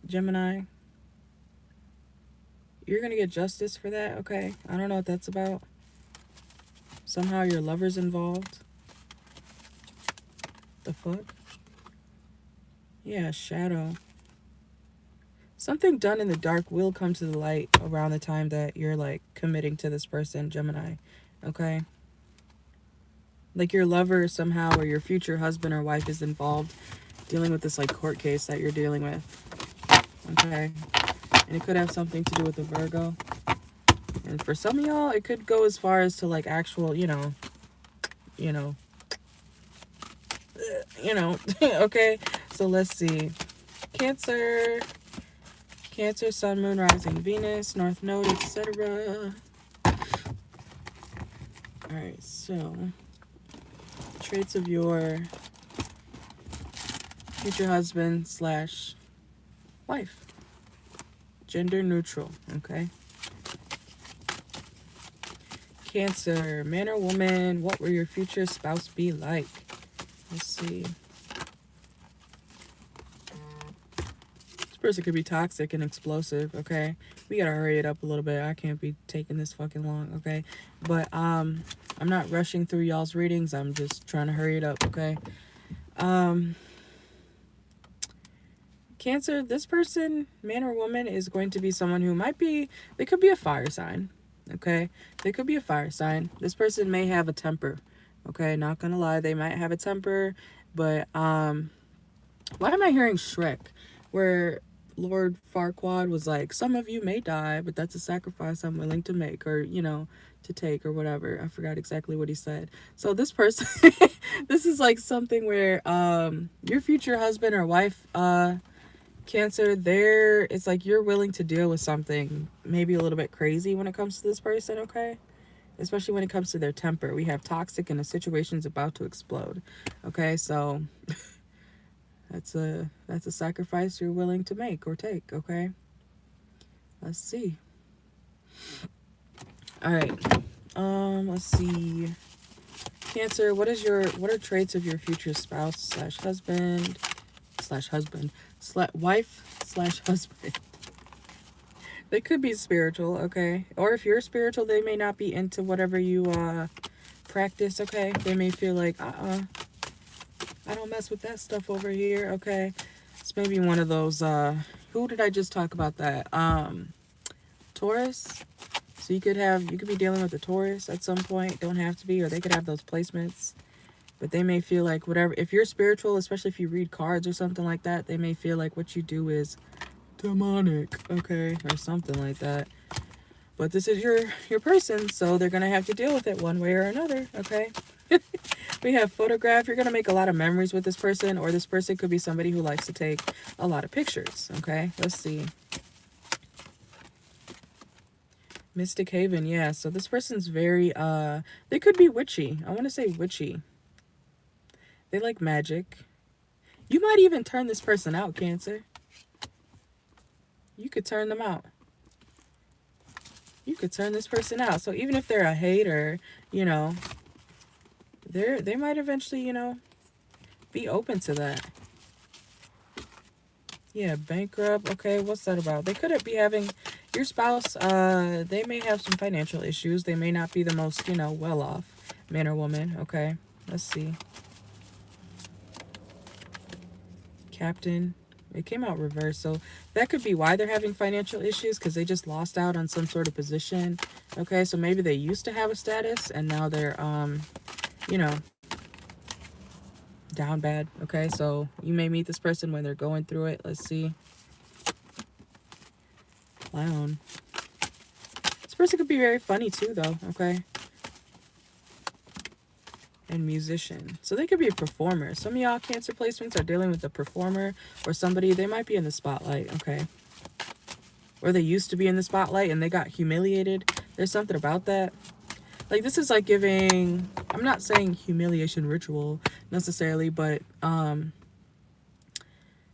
Gemini. You're gonna get justice for that, okay? I don't know what that's about. Somehow your lover's involved. The fuck? Yeah, shadow. Something done in the dark will come to the light around the time that you're like committing to this person, Gemini, okay? Like your lover somehow, or your future husband or wife is involved dealing with this like court case that you're dealing with, okay? And it could have something to do with the Virgo. And for some of y'all, it could go as far as to like actual, you know, okay? So let's see. Cancer, Sun, Moon, Rising, Venus, North Node, etc. Alright, so traits of your future husband / wife. Gender neutral, okay? Cancer, man or woman, what will your future spouse be like? Let's see. This person could be toxic and explosive, okay? We gotta hurry it up a little bit. I can't be taking this fucking long, okay? But I'm not rushing through y'all's readings. I'm just trying to hurry it up, okay? Cancer, this person, man or woman, is going to be someone who they could be a fire sign, okay? They could be a fire sign. This person may have a temper, okay? Not gonna lie, they might have a temper, but, why am I hearing Shrek? Where Lord Farquaad was like, some of you may die, but that's a sacrifice I'm willing to make, or, you know, to take, or whatever. I forgot exactly what he said. So this person, this is like something where, your future husband or wife, Cancer, it's like you're willing to deal with something maybe a little bit crazy when it comes to this person, okay? Especially when it comes to their temper. We have toxic and the situation's about to explode, okay? So that's a sacrifice you're willing to make or take, okay? Let's see. All right. Let's see. Cancer, what are traits of your future spouse / husband / wife / husband? They could be spiritual, okay? Or if you're spiritual, they may not be into whatever you practice, okay? They may feel like, I don't mess with that stuff over here, okay? It's maybe one of those, who did I just talk about that? Taurus. So you could be dealing with a Taurus at some point. Don't have to be, or they could have those placements. But they may feel like whatever, if you're spiritual, especially if you read cards or something like that, they may feel like what you do is demonic, okay, or something like that. But this is your person, so they're gonna have to deal with it one way or another, okay? We have photograph. You're gonna make a lot of memories with this person, or this person could be somebody who likes to take a lot of pictures, okay? Let's see. Mystic Haven, yeah. So this person's very they could be witchy. I want to say witchy. They like magic. You might even turn this person out, Cancer. You could turn them out. You could turn this person out. So even if they're a hater, you know, they might eventually, you know, be open to that. Yeah, bankrupt. Okay, what's that about? They could be having, your spouse, they may have some financial issues. They may not be the most, you know, well off man or woman. Okay, let's see. Captain. It came out reversed, so that could be why they're having financial issues, because they just lost out on some sort of position. Okay, so maybe they used to have a status and now they're you know, down bad. Okay, so you may meet this person when they're going through it. Let's see. Clown. This person could be very funny too, though. Okay, and musician. So they could be a performer. Some of y'all Cancer placements are dealing with a performer or somebody. They might be in the spotlight, okay? Or they used to be in the spotlight and they got humiliated. There's something about that. Like, this is like giving, I'm not saying humiliation ritual necessarily, but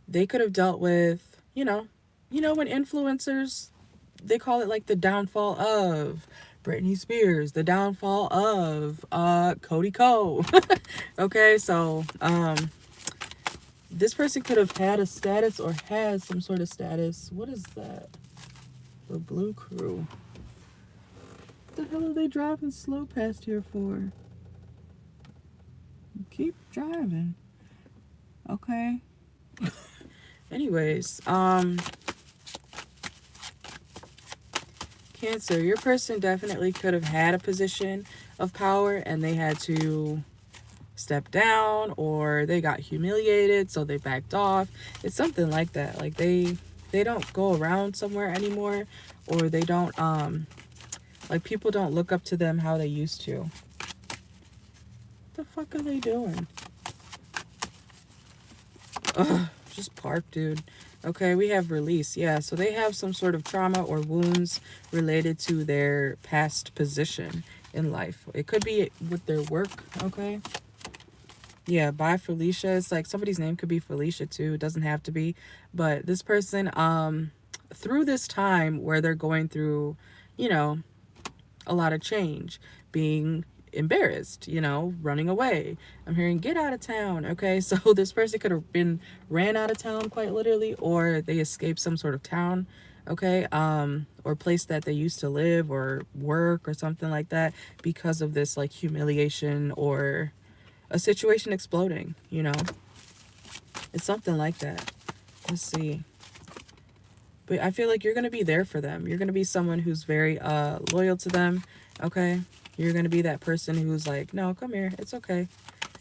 they could have dealt with, you know when influencers, they call it like the downfall of Britney Spears, the downfall of Cody Ko. Okay, so this person could have had a status or has some sort of status. What is that? The Blue Crew. What the hell are they driving slow past here for? Keep driving. Okay. Anyways, Cancer, your person definitely could have had a position of power and they had to step down, or they got humiliated so they backed off. It's something like that. Like they don't go around somewhere anymore, or they don't like, people don't look up to them how they used to. What the fuck are they doing? Ugh, just park, dude. Okay, we have release. Yeah, so they have some sort of trauma or wounds related to their past position in life. It could be with their work, okay? Yeah, by Felicia. It's like somebody's name could be Felicia too. It doesn't have to be. But this person, through this time where they're going through, a lot of change, being embarrassed, running away. I'm hearing get out of town. Okay, so this person could have been ran out of town quite literally, or they escaped some sort of town, okay, or place that they used to live or work or something like that because of this like humiliation or a situation exploding, It's something like that. Let's see. But I feel like you're going to be there for them. You're going to be someone who's very loyal to them, okay? You're going to be that person who's like, no, come here. It's okay.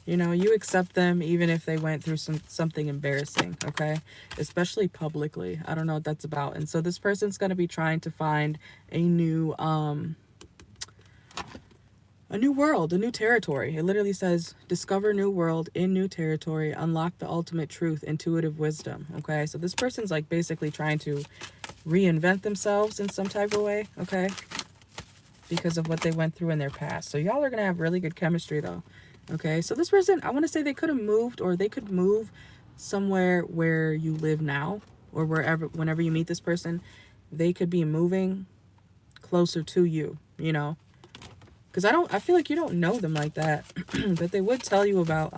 You accept them even if they went through something embarrassing, okay? Especially publicly. I don't know what that's about. And so this person's going to be trying to find a new world, a new territory. It literally says, discover new world in new territory, unlock the ultimate truth, intuitive wisdom. Okay, so this person's like basically trying to reinvent themselves in some type of way, okay, because of what they went through in their past. So y'all are gonna have really good chemistry though. Okay, so this person, I want to say they could have moved, or they could move somewhere where you live now, or whenever you meet this person, they could be moving closer to you, because I feel like you don't know them like that. But they would tell you about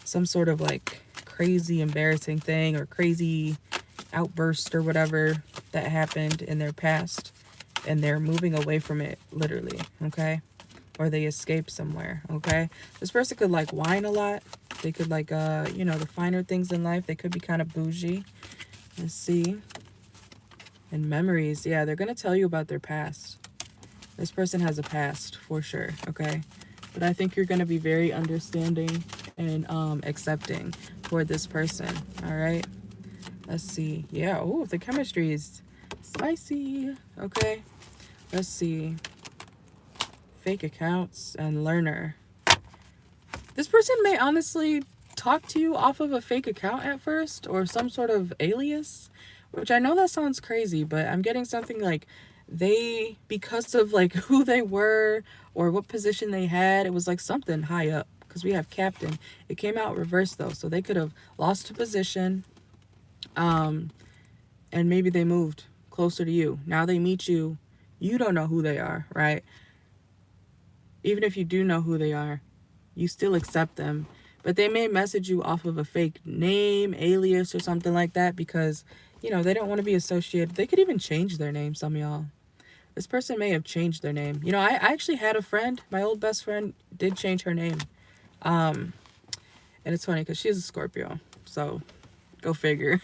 some sort of like crazy embarrassing thing or crazy outburst or whatever that happened in their past, and they're moving away from it literally, okay? Or they escaped somewhere, okay? This person could like whine a lot. They could like the finer things in life. They could be kind of bougie. Let's see. And memories. Yeah, they're going to tell you about their past. This person has a past for sure, okay? But I think you're going to be very understanding and accepting for this person, all right? Let's see. Yeah, oh, the chemistry is spicy, okay? Let's see. Fake accounts and learner. This person may honestly talk to you off of a fake account at first, or some sort of alias, which I know that sounds crazy, but I'm getting something like they, because of like who they were or what position they had, it was like something high up, because we have captain. It came out reversed though, so they could have lost a position, and maybe they moved closer to you. Now they meet you, you don't know who they are, right? Even if you do know who they are, you still accept them, but they may message you off of a fake name, alias, or something like that, because they don't want to be associated. They could even change their name, some of y'all. This person may have changed their name. I actually had a friend, my old best friend did change her name. And it's funny because she's a Scorpio. So go figure.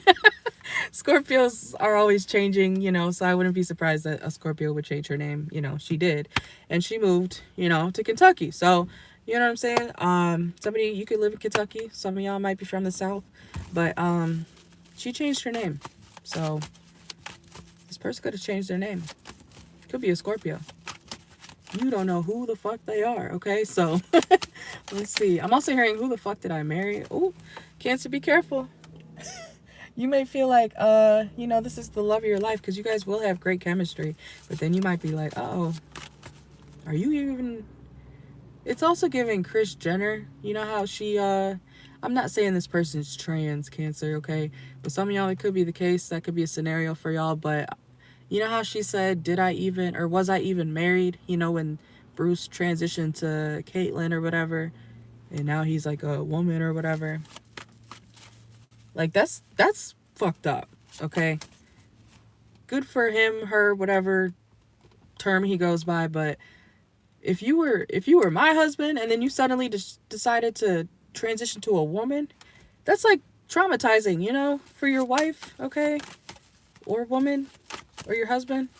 Scorpios are always changing, so I wouldn't be surprised that a Scorpio would change her name. She did. And she moved, to Kentucky. So, you know what I'm saying? Somebody, you could live in Kentucky. Some of y'all might be from the South. But she changed her name. So this person could have changed their name. Could be a Scorpio. You don't know who the fuck they are, okay? So, let's see. I'm also hearing, who the fuck did I marry? Oh, Cancer, be careful. You may feel like, this is the love of your life because you guys will have great chemistry. But then you might be like, uh-oh, are you even... It's also giving Kris Jenner. You know how she, I'm not saying this person's trans, Cancer, okay? But some of y'all, it could be the case. That could be a scenario for y'all. But you know how she said, was I even married? You know, when Bruce transitioned to Caitlyn or whatever. And now he's like a woman or whatever. Like, that's fucked up, okay? Good for him, her, whatever term he goes by, but if you were my husband and then you suddenly decided to transition to a woman, that's like traumatizing, you know, for your wife, okay? Or woman, or your husband.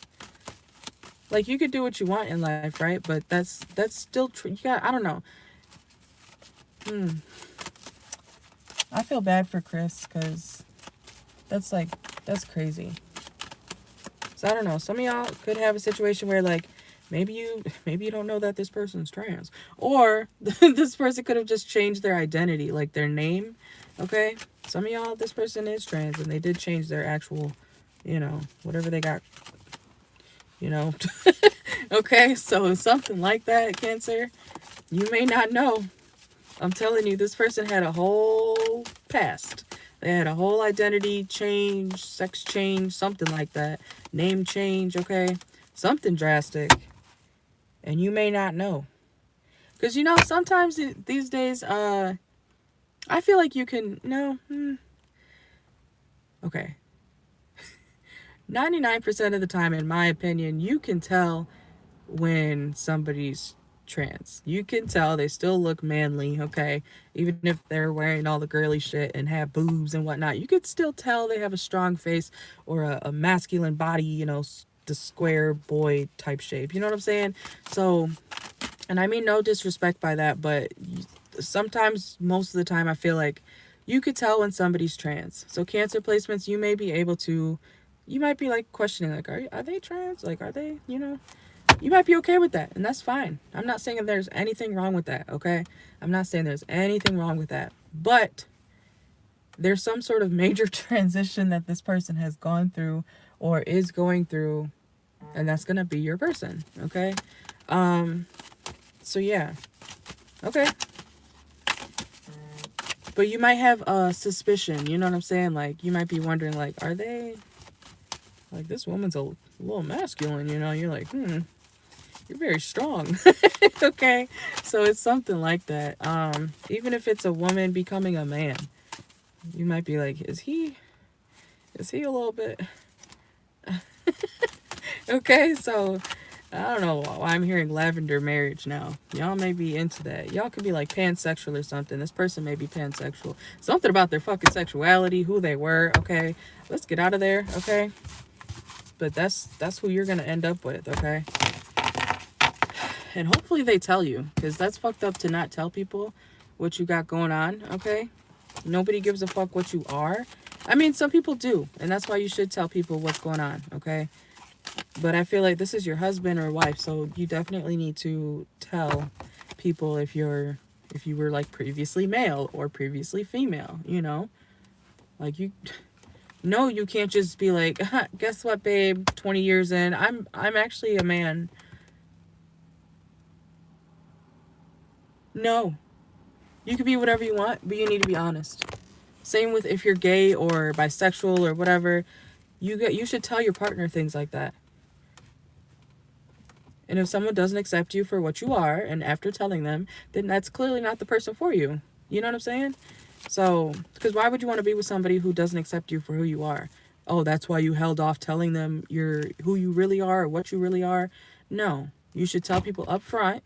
Like, you could do what you want in life, right? But that's still you got, I don't know. I feel bad for Kris because that's crazy. So I don't know. Some of y'all could have a situation where, like, maybe you don't know that this person's trans, or this person could have just changed their identity, like their name. Okay, some of y'all, this person is trans and they did change their actual, whatever they got. Okay, so something like that, Cancer. You may not know. I'm telling you, this person had a whole past. They had a whole identity change, sex change, something like that. Name change, okay? Something drastic. And you may not know. Because, sometimes these days, I feel like you can, okay. 99% of the time, in my opinion, you can tell when somebody's trans. You can tell they still look manly, okay? Even if they're wearing all the girly shit and have boobs and whatnot, you could still tell they have a strong face or a masculine body, the square boy type shape. You know what I'm saying? So, and I mean no disrespect by that, but sometimes, most of the time, I feel like you could tell when somebody's trans. So Cancer placements, you may be able to, you might be like questioning, like, are they trans? Like, are they, you might be okay with that, and that's fine. I'm not saying that there's anything wrong with that, okay? I'm not saying there's anything wrong with that. But there's some sort of major transition that this person has gone through or is going through, and that's going to be your person, okay? So yeah. Okay. But you might have a suspicion, you know what I'm saying? Like, you might be wondering, like, are they... Like, this woman's a little masculine, You're like, you're very strong. Okay, so it's something like that. Even if it's a woman becoming a man, you might be like, is he a little bit... Okay, so I don't know why I'm hearing lavender marriage now. Y'all may be into that. Y'all could be like pansexual or something. This person may be pansexual. Something about their fucking sexuality, who they were, okay? Let's get out of there, okay? But that's who you're gonna end up with, okay? And hopefully they tell you, because that's fucked up to not tell people what you got going on, okay? Nobody gives a fuck what you are. I mean, some people do, and that's why you should tell people what's going on, okay? But I feel like this is your husband or wife, so you definitely need to tell people if you were like previously male or previously female, Like, no, you can't just be like, guess what, babe, 20 years in, I'm actually a man. No. You can be whatever you want, but you need to be honest. Same with if you're gay or bisexual or whatever. You should tell your partner things like that. And if someone doesn't accept you for what you are, and after telling them, then that's clearly not the person for you. You know what I'm saying? So, because why would you want to be with somebody who doesn't accept you for who you are? Oh, that's why you held off telling them who you really are or what you really are? No. You should tell people up front,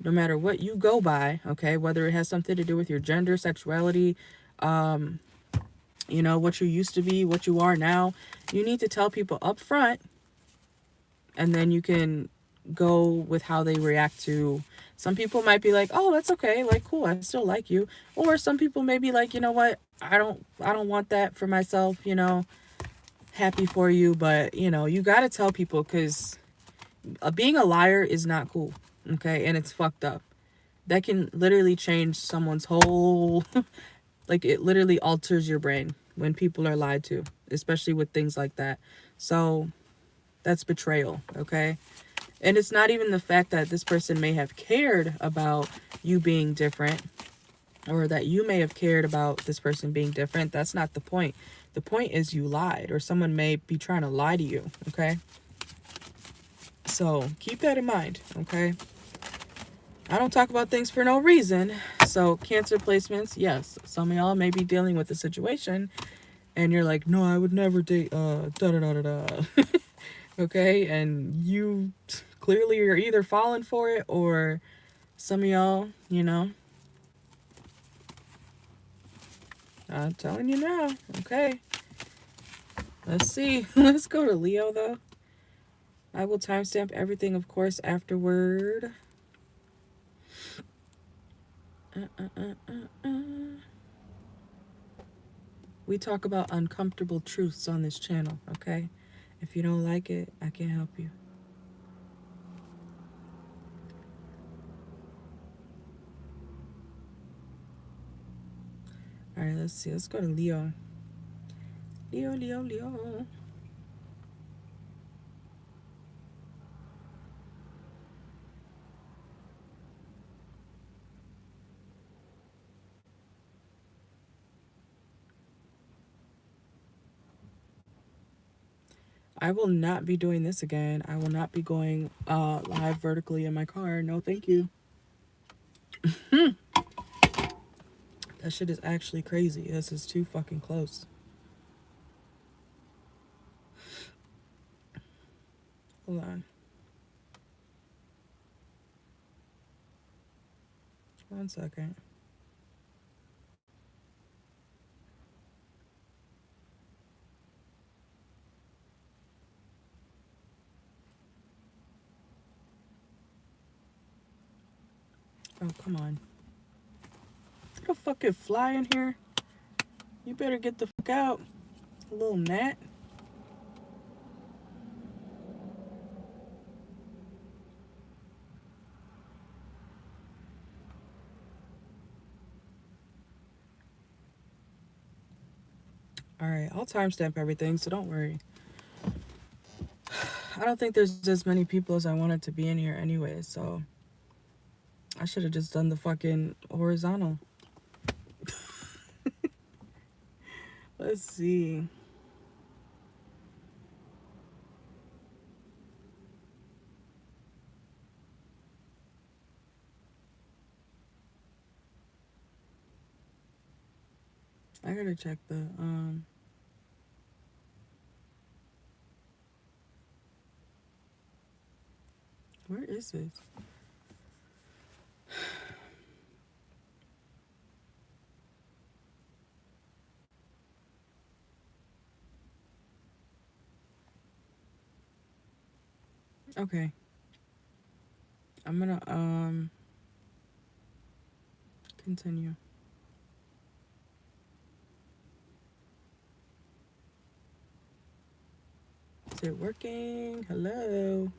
no matter what you go by, okay? Whether it has something to do with your gender, sexuality, what you used to be, what you are now. You need to tell people up front, and then you can go with how they react to. Some people might be like, oh, that's okay, like, cool, I still like you. Or some people may be like, you know what, I don't want that for myself, happy for you. But you got to tell people, because being a liar is not cool, okay? And it's fucked up. That can literally change someone's whole, like, it literally alters your brain when people are lied to, especially with things like that. So that's betrayal, okay? And it's not even the fact that this person may have cared about you being different, or that you may have cared about this person being different. That's not the point. The point is you lied, or someone may be trying to lie to you, okay? So keep that in mind, okay? I don't talk about things for no reason. So Cancer placements, yes, some of y'all may be dealing with a situation and you're like, no, I would never date da-da-da-da-da. Okay, and you clearly are either falling for it, or some of y'all, you know, I'm telling you now. Okay, let's see. Let's go to Leo, though. I will timestamp everything, of course, afterward. We talk about uncomfortable truths on this channel, okay? If you don't like it, I can't help you. All right, let's see. Let's go to Leo. Leo. I will not be doing this again. I will not be going live vertically in my car. No, thank you. That shit is actually crazy. This is too fucking close. Hold on. One second. Oh, come on. Is there a fucking fly in here? You better get the fuck out. A little gnat. Alright, I'll timestamp everything, so don't worry. I don't think there's as many people as I wanted to be in here anyway, so I should have just done the fucking horizontal. Let's see. I gotta check the where is it? Okay. I'm gonna continue. Is it working? Hello?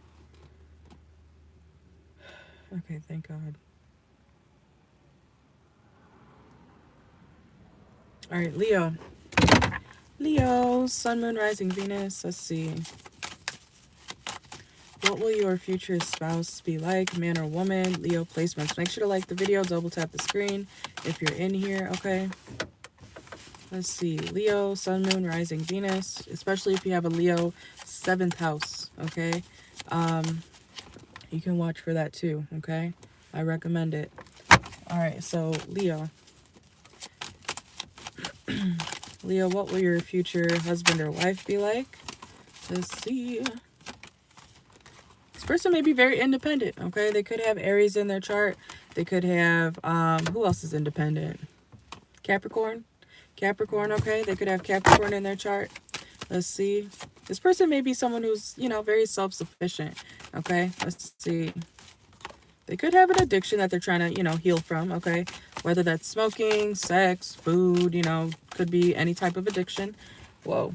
Okay, thank God. All right, Leo. Leo, Sun, Moon, Rising, Venus. Let's see. What will your future spouse be like, man or woman? Leo placements. Make sure to like the video, double tap the screen if you're in here, okay? Let's see. Leo, Sun, Moon, Rising, Venus. Especially if you have a Leo 7th house, okay? You can watch for that too, okay? I recommend it. All right, so Leo. Leo, what will your future husband or wife be like? Let's see. This person may be very independent, okay? They could have Aries in their chart. They could have, who else is independent? Capricorn, okay? They could have Capricorn in their chart. Let's see. This person may be someone who's, you know, very self-sufficient, okay? Let's see. They could have an addiction that they're trying to, you know, heal from, okay? Whether that's smoking, sex, food, you know, could be any type of addiction. Whoa.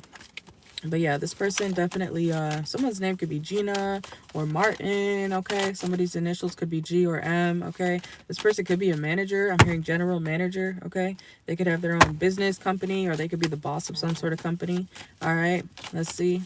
But yeah, this person definitely, someone's name could be Gina or Martin, okay? Somebody's initials could be G or M, okay? This person could be a manager. I'm hearing general manager, okay? They could have their own business company, or they could be the boss of some sort of company. All right, let's see.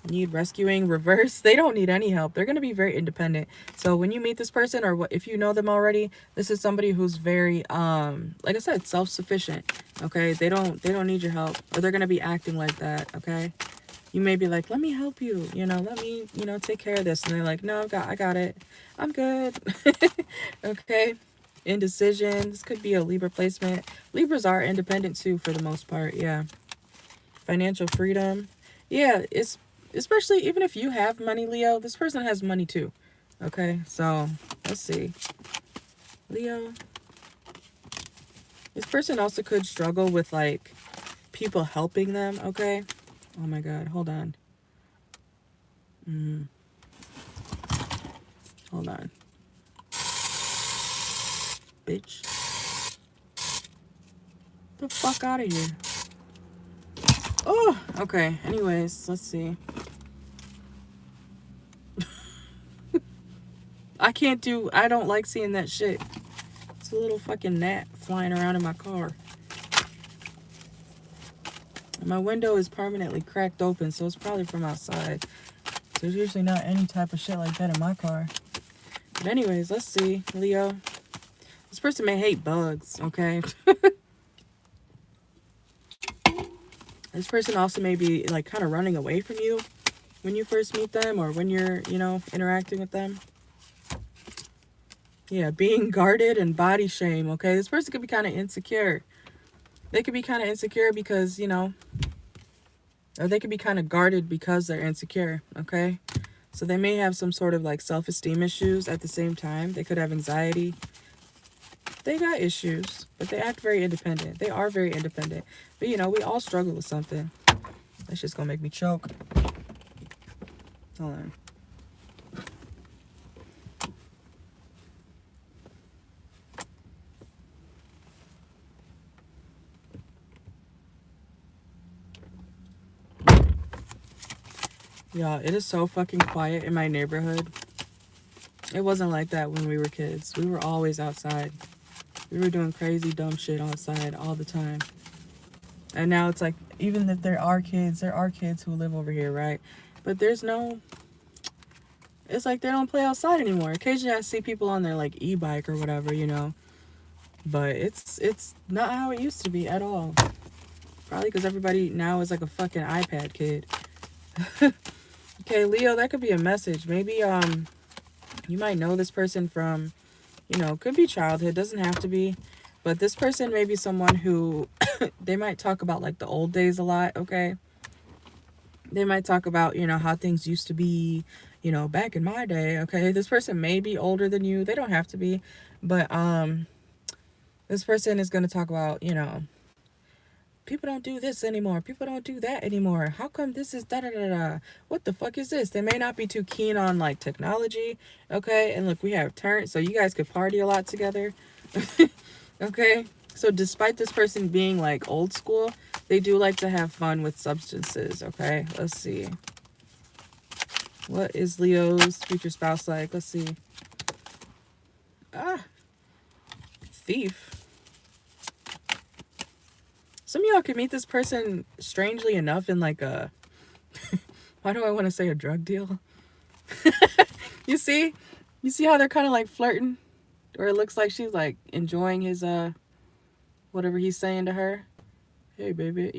Need rescuing, reverse. They don't need any help. They're going to be very independent. So when you meet this person, or what, if you know them already, this is somebody who's very like I said, self-sufficient. Okay, they don't need your help, or they're going to be acting like that. Okay, you may be like, let me help you, let me take care of this, and they're like, no, I got it, I'm good. Okay, indecision. This could be a Libra placement. Libras are independent too, for the most part. Yeah. Financial freedom. Yeah, it's especially even if you have money, Leo, this person has money too. Okay, so let's see. Leo. This person also could struggle with like people helping them, okay? Oh my god, hold on. Hold on. Bitch. Get the fuck out of here. Oh, okay. Anyways, let's see. I don't like seeing that shit. It's a little fucking gnat flying around in my car. My window is permanently cracked open, so it's probably from outside. So there's usually not any type of shit like that in my car. But anyways, let's see, Leo. This person may hate bugs, okay? This person also may be like kind of running away from you when you first meet them, or when you're, interacting with them. Yeah, being guarded and body shame, okay? This person could be kind of insecure. They could be kind of insecure because, or they could be kind of guarded because they're insecure, okay? So they may have some sort of like self-esteem issues at the same time. They could have anxiety. They got issues, but they act very independent. They are very independent. But, we all struggle with something. That's just gonna make me choke. Hold on. Y'all, it is so fucking quiet in my neighborhood. It wasn't like that when we were kids. We were always outside. We were doing crazy dumb shit outside all the time. And now it's like, even if there are kids who live over here, right? But it's like they don't play outside anymore. Occasionally I see people on their like e-bike or whatever, but it's not how it used to be at all. Probably because everybody now is like a fucking iPad kid. Okay, Leo, that could be a message. Maybe you might know this person from, could be childhood, doesn't have to be. But this person may be someone who, they might talk about like the old days a lot, okay? They might talk about, how things used to be, back in my day, okay? This person may be older than you. They don't have to be. But this person is going to talk about, people don't do this anymore. People don't do that anymore. How come this is da-da-da-da? What the fuck is this? They may not be too keen on, like, technology, okay? And look, we have turns, so you guys could party a lot together, okay? So despite this person being, like, old school, they do like to have fun with substances, okay? Let's see. What is Leo's future spouse like? Let's see. Thief. Some of y'all could meet this person, strangely enough, in like a, why do I want to say a drug deal? You see how they're kind of like flirting, or it looks like she's like enjoying his whatever he's saying to her. Hey baby,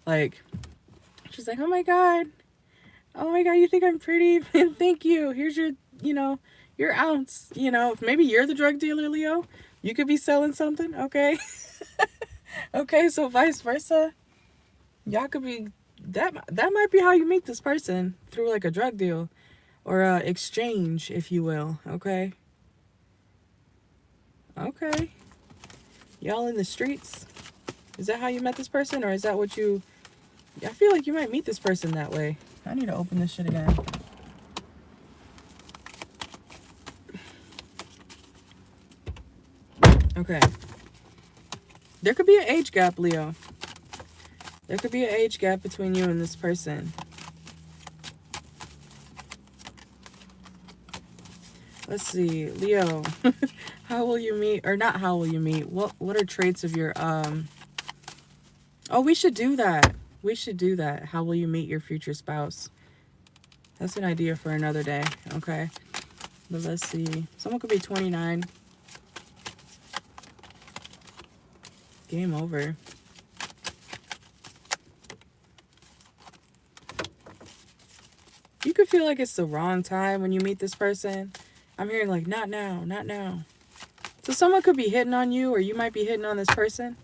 like she's like, oh my god, you think I'm pretty? Thank you. Here's your your ounce. Maybe you're the drug dealer, Leo. You could be selling something, okay? Okay, so vice versa. Y'all could be, that might be how you meet this person, through like a drug deal or exchange, if you will, okay? Okay. Y'all in the streets? Is that how you met this person, or is that what you, I feel like you might meet this person that way. I need to open this shit again. Okay. There could be an age gap, Leo. There could be an age gap between you and this person. Let's see, Leo. How will you meet, or not how will you meet? What are traits of your Oh, we should do that. We should do that. How will you meet your future spouse? That's an idea for another day, okay? But let's see. Someone could be 29. Game over. You could feel like it's the wrong time when you meet this person. I'm hearing like, not now, not now. So someone could be hitting on you, or you might be hitting on this person.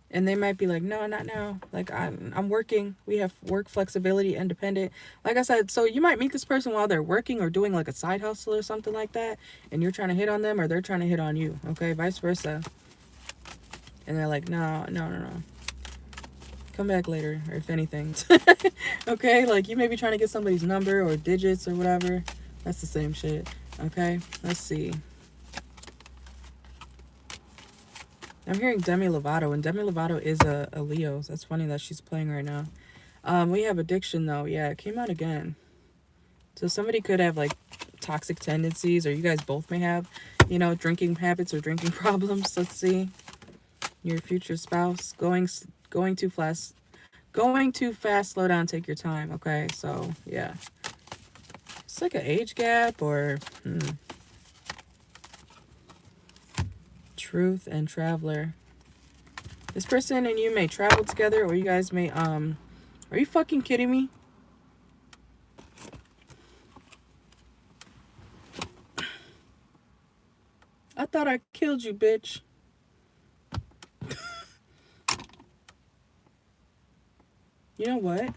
And they might be like, no, not now. Like, I'm working. We have work flexibility, independent. Like I said, so you might meet this person while they're working or doing like a side hustle or something like that. And you're trying to hit on them, or they're trying to hit on you. Okay, vice versa. And they're like, no. Come back later, or if anything. Okay, like you may be trying to get somebody's number or digits or whatever. That's the same shit. Okay, let's see. I'm hearing Demi Lovato, and Demi Lovato is a Leo. So that's funny that she's playing right now. We have addiction, though. Yeah, it came out again. So somebody could have, like, toxic tendencies, or you guys both may have, you know, drinking habits or drinking problems. Let's see. Your future spouse. Going too fast. Going too fast, slow down, take your time. Okay, so, yeah. It's like an age gap, or... Truth and Traveler. This person and you may travel together, or you guys may are you fucking kidding me? I thought I killed you, bitch. You know what?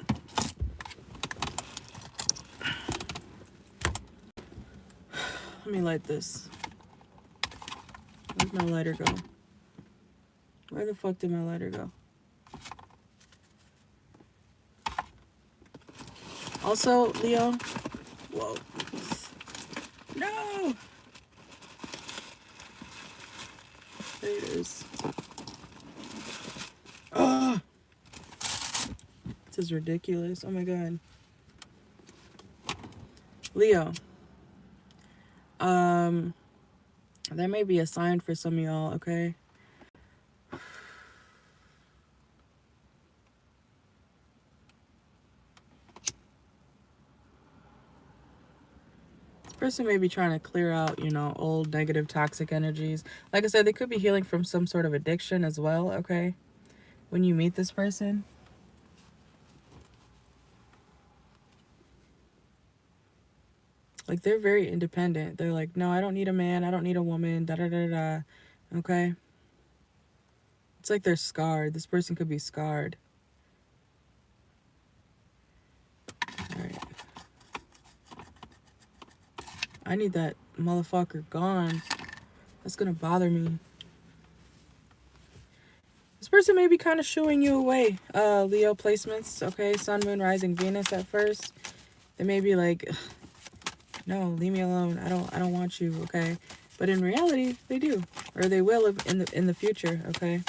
Let me light this. Where'd my lighter go? Where the fuck did my lighter go? Also, Leo. Whoa. No! There it is. Ah! This is ridiculous. Oh my god. Leo. That may be a sign for some of y'all, okay? This person may be trying to clear out, you know, old negative toxic energies. Like I said, they could be healing from some sort of addiction as well, okay? When you meet this person. Like, they're very independent. They're like, no, I don't need a man. I don't need a woman. Da-da-da-da. Okay? It's like they're scarred. This person could be scarred. Alright. I need that motherfucker gone. That's gonna bother me. This person may be kind of shooing you away. Leo placements. Okay? Sun, Moon, Rising, Venus at first. They may be like... No, leave me alone. I don't want you, okay? But in reality, they do, or they will in the future, okay?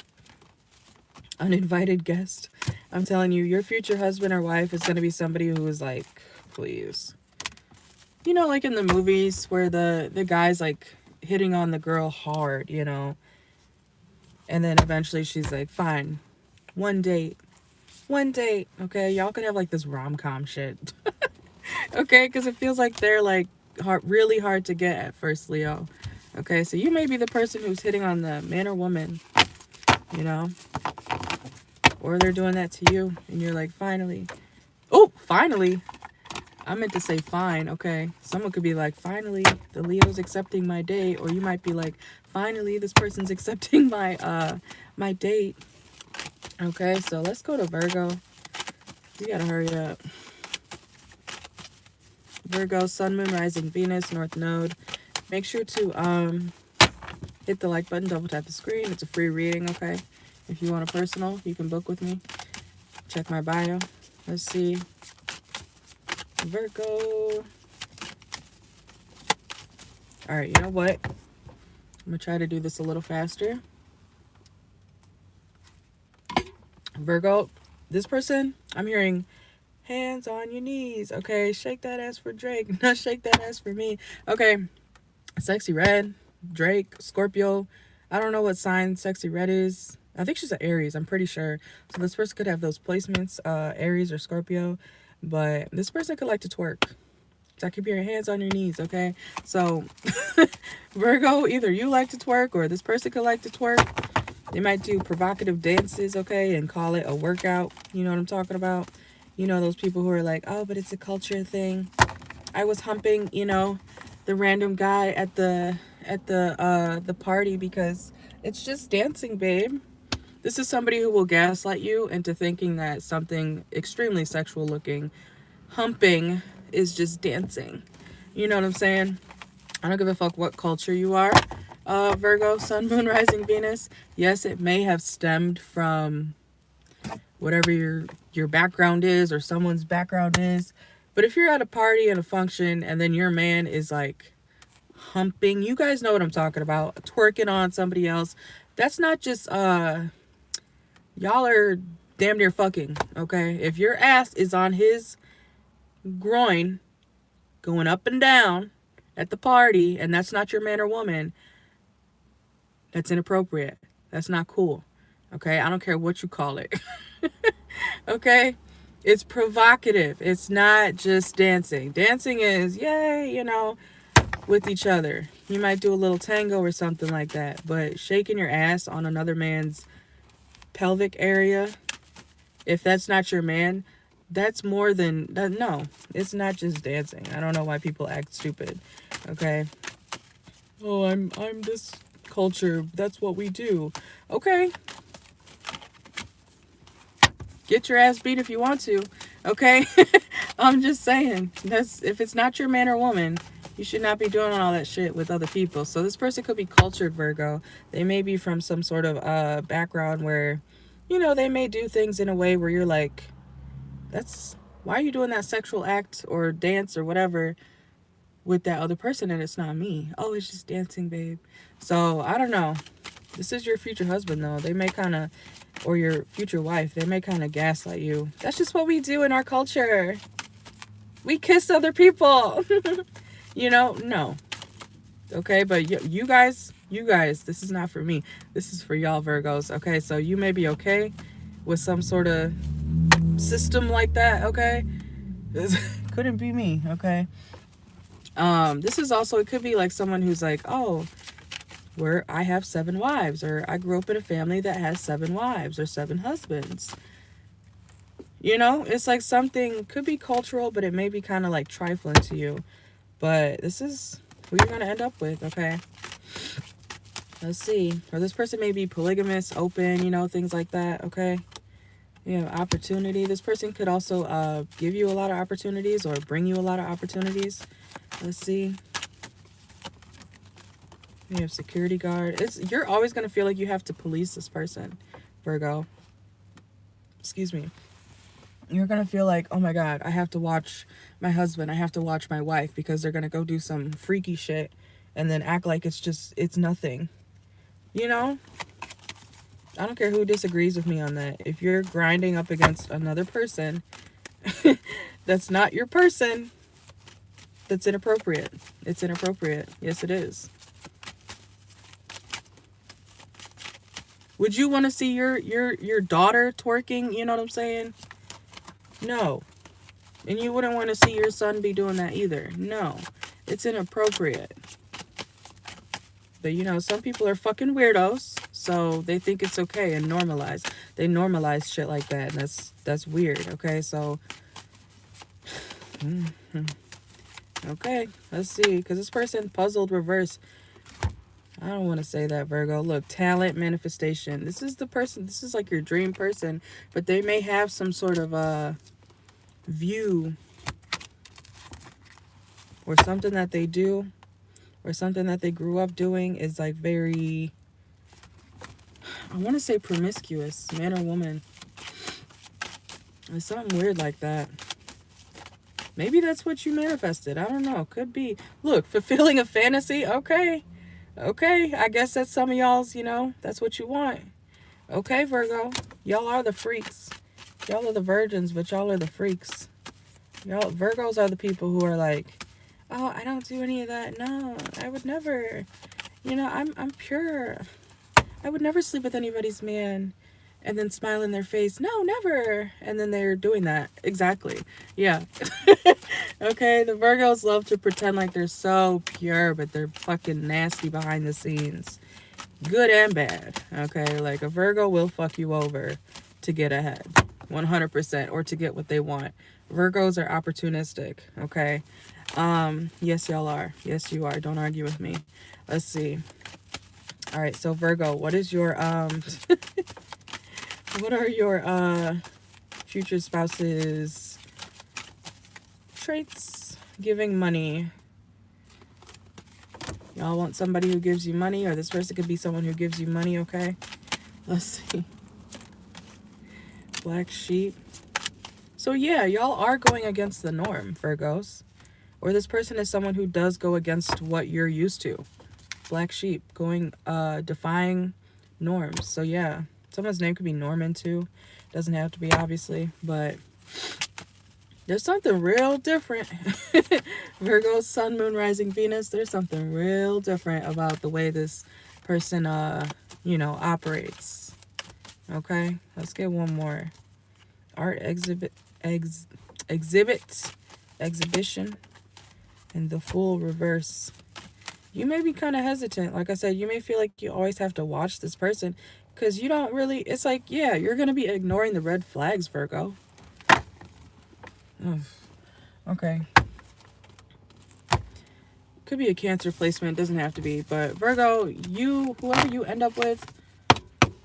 Uninvited guest. I'm telling you, your future husband or wife is gonna be somebody who is like, please. You know, like in the movies where the guy's like hitting on the girl hard, you know, and then eventually she's like, fine, one date, okay? Y'all could have like this rom-com shit. Okay, because it feels like they're like really hard to get at first, Leo. Okay, so you may be the person who's hitting on the man or woman, you know, or they're doing that to you, and you're like, finally. Oh, finally. I meant to say fine. Okay, someone could be like, finally, the Leo's accepting my date, or you might be like, finally, this person's accepting my my date. Okay, so let's go to Virgo. You gotta hurry up. Virgo, Sun, Moon, Rising, Venus, North Node. Make sure to hit the like button, double tap the screen. It's a free reading, okay? If you want a personal, you can book with me. Check my bio. Let's see. Virgo. All right, you know what? I'm gonna try to do this a little faster. Virgo, This person, I'm hearing hands on your knees. Okay, shake that ass for Drake. Not shake that ass for me. Okay, Sexy Red, Drake, Scorpio. I don't know what sign Sexy Red is. I think she's an Aries, I'm pretty sure. So this person could have those placements, Aries or Scorpio. But this person could like to twerk. That could be your hands on your knees, okay? So, Virgo, either you like to twerk or this person could like to twerk. They might do provocative dances, okay, and call it a workout. You know what I'm talking about? You know those people who are like, oh, but it's a culture thing. I was humping, you know, the random guy at the party because it's just dancing, babe. This is somebody who will gaslight you into thinking that something extremely sexual looking, humping, is just dancing. You know what I'm saying? I don't give a fuck what culture you are. Virgo, Sun, Moon, Rising, Venus. Yes, it may have stemmed from whatever your background is or someone's background is. But if you're at a party and a function and then your man is like humping, you guys know what I'm talking about, twerking on somebody else, that's not just y'all are damn near fucking, okay? If your ass is on his groin going up and down at the party and that's not your man or woman, that's inappropriate. That's not cool. Okay? I don't care what you call it. Okay? It's provocative. It's not just dancing. Dancing is, yay, you know, with each other. You might do a little tango or something like that. But shaking your ass on another man's pelvic area, if that's not your man, that's more than that. No, it's not just dancing. I don't know why people act stupid. Okay? Oh, I'm this culture. That's what we do. Okay. Get your ass beat if you want to. Okay? I'm just saying. That's if it's not your man or woman, you should not be doing all that shit with other people. So this person could be cultured, Virgo. They may be from some sort of background where, you know, they may do things in a way where you're like, that's why are you doing that sexual act or dance or whatever with that other person and it's not me? Oh, it's just dancing, babe. So I don't know. This is your future husband though. They may kind of, or your future wife, they may kind of gaslight you. That's just what we do in our culture. We kiss other people. You know, no. Okay, but you guys, this is not for me. This is for y'all Virgos. Okay, so you may be okay with some sort of system like that, okay? This couldn't be me, okay? This is also, it could be like someone who's like, oh, where I have 7 wives, or I grew up in a family that has 7 wives or 7 husbands. You know, it's like something could be cultural, but it may be kind of like trifling to you. But this is who you're going to end up with, okay? Let's see. Or this person may be polygamous, open, you know, things like that, okay? You have opportunity. This person could also give you a lot of opportunities or bring you a lot of opportunities. Let's see. You have security guard. You're always going to feel like you have to police this person, Virgo. Excuse me. You're going to feel like, oh my God, I have to watch my husband. I have to watch my wife because they're going to go do some freaky shit and then act like it's nothing. You know? I don't care who disagrees with me on that. If you're grinding up against another person that's not your person, that's inappropriate. It's inappropriate. Yes, it is. Would you want to see your daughter twerking? You know what I'm saying? No. And you wouldn't want to see your son be doing that either. No. It's inappropriate. But, you know, some people are fucking weirdos, so they think it's okay and normalize. They normalize shit like that, and that's weird, okay? So, okay, let's see. Because this person puzzled reverse. I don't want to say that, Virgo. Look, talent, manifestation. This is the person, this is like your dream person, but they may have some sort of view or something that they do or something that they grew up doing is like very, I want to say promiscuous, man or woman. It's something weird like that. Maybe that's what you manifested. I don't know. Could be. Look, fulfilling a fantasy. Okay. Okay. I guess that's some of y'all's, you know, that's what you want. Okay, Virgo. Y'all are the freaks. Y'all are the virgins, but y'all are the freaks. Y'all, Virgos are the people who are like, oh, I don't do any of that. No, I would never. You know, I'm pure. I would never sleep with anybody's man. And then smile in their face. No, never. And then they're doing that. Exactly. Yeah. Okay, the Virgos love to pretend like they're so pure, but they're fucking nasty behind the scenes. Good and bad. Okay, like a Virgo will fuck you over to get ahead. 100%. Or to get what they want. Virgos are opportunistic. Okay. Yes, y'all are. Yes, you are. Don't argue with me. Let's see. All right, so Virgo, what is your what are your future spouse's traits? Giving money. Y'all want somebody who gives you money, or this person could be someone who gives you money, okay? Let's see. Black sheep. So yeah, y'all are going against the norm, Virgos. Or this person is someone who does go against what you're used to. Black sheep, going, defying norms. So yeah, someone's name could be Norman too. Doesn't have to be, obviously, but there's something real different. Virgo, Sun, Moon, Rising, Venus. There's something real different about the way this person, you know, operates. Okay, let's get one more. Art exhibition, and the Fool reverse. You may be kind of hesitant. Like I said, you may feel like you always have to watch this person because you don't really, it's like, yeah, you're going to be ignoring the red flags, Virgo. Ugh. Okay. Could be a Cancer placement. Doesn't have to be. But Virgo, whoever you end up with,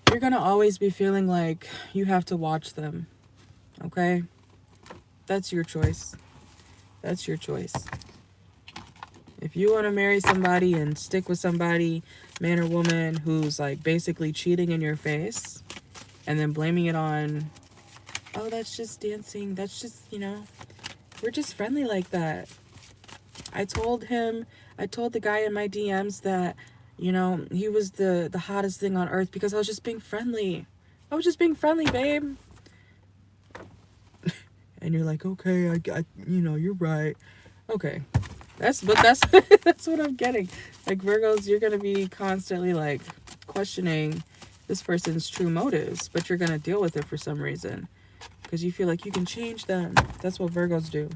you're going to always be feeling like you have to watch them. Okay? That's your choice. That's your choice. If you want to marry somebody and stick with somebody, man or woman, who's like basically cheating in your face and then blaming it on, oh, that's just dancing. That's just, you know, we're just friendly like that. I told the guy in my DMs that, you know, he was the hottest thing on earth because I was just being friendly. I was just being friendly, babe. And you're like, okay, I you know, you're right. Okay. That's that's what I'm getting. Like, Virgos, you're gonna be constantly like questioning this person's true motives, but you're gonna deal with it for some reason because you feel like you can change them. That's what Virgos do.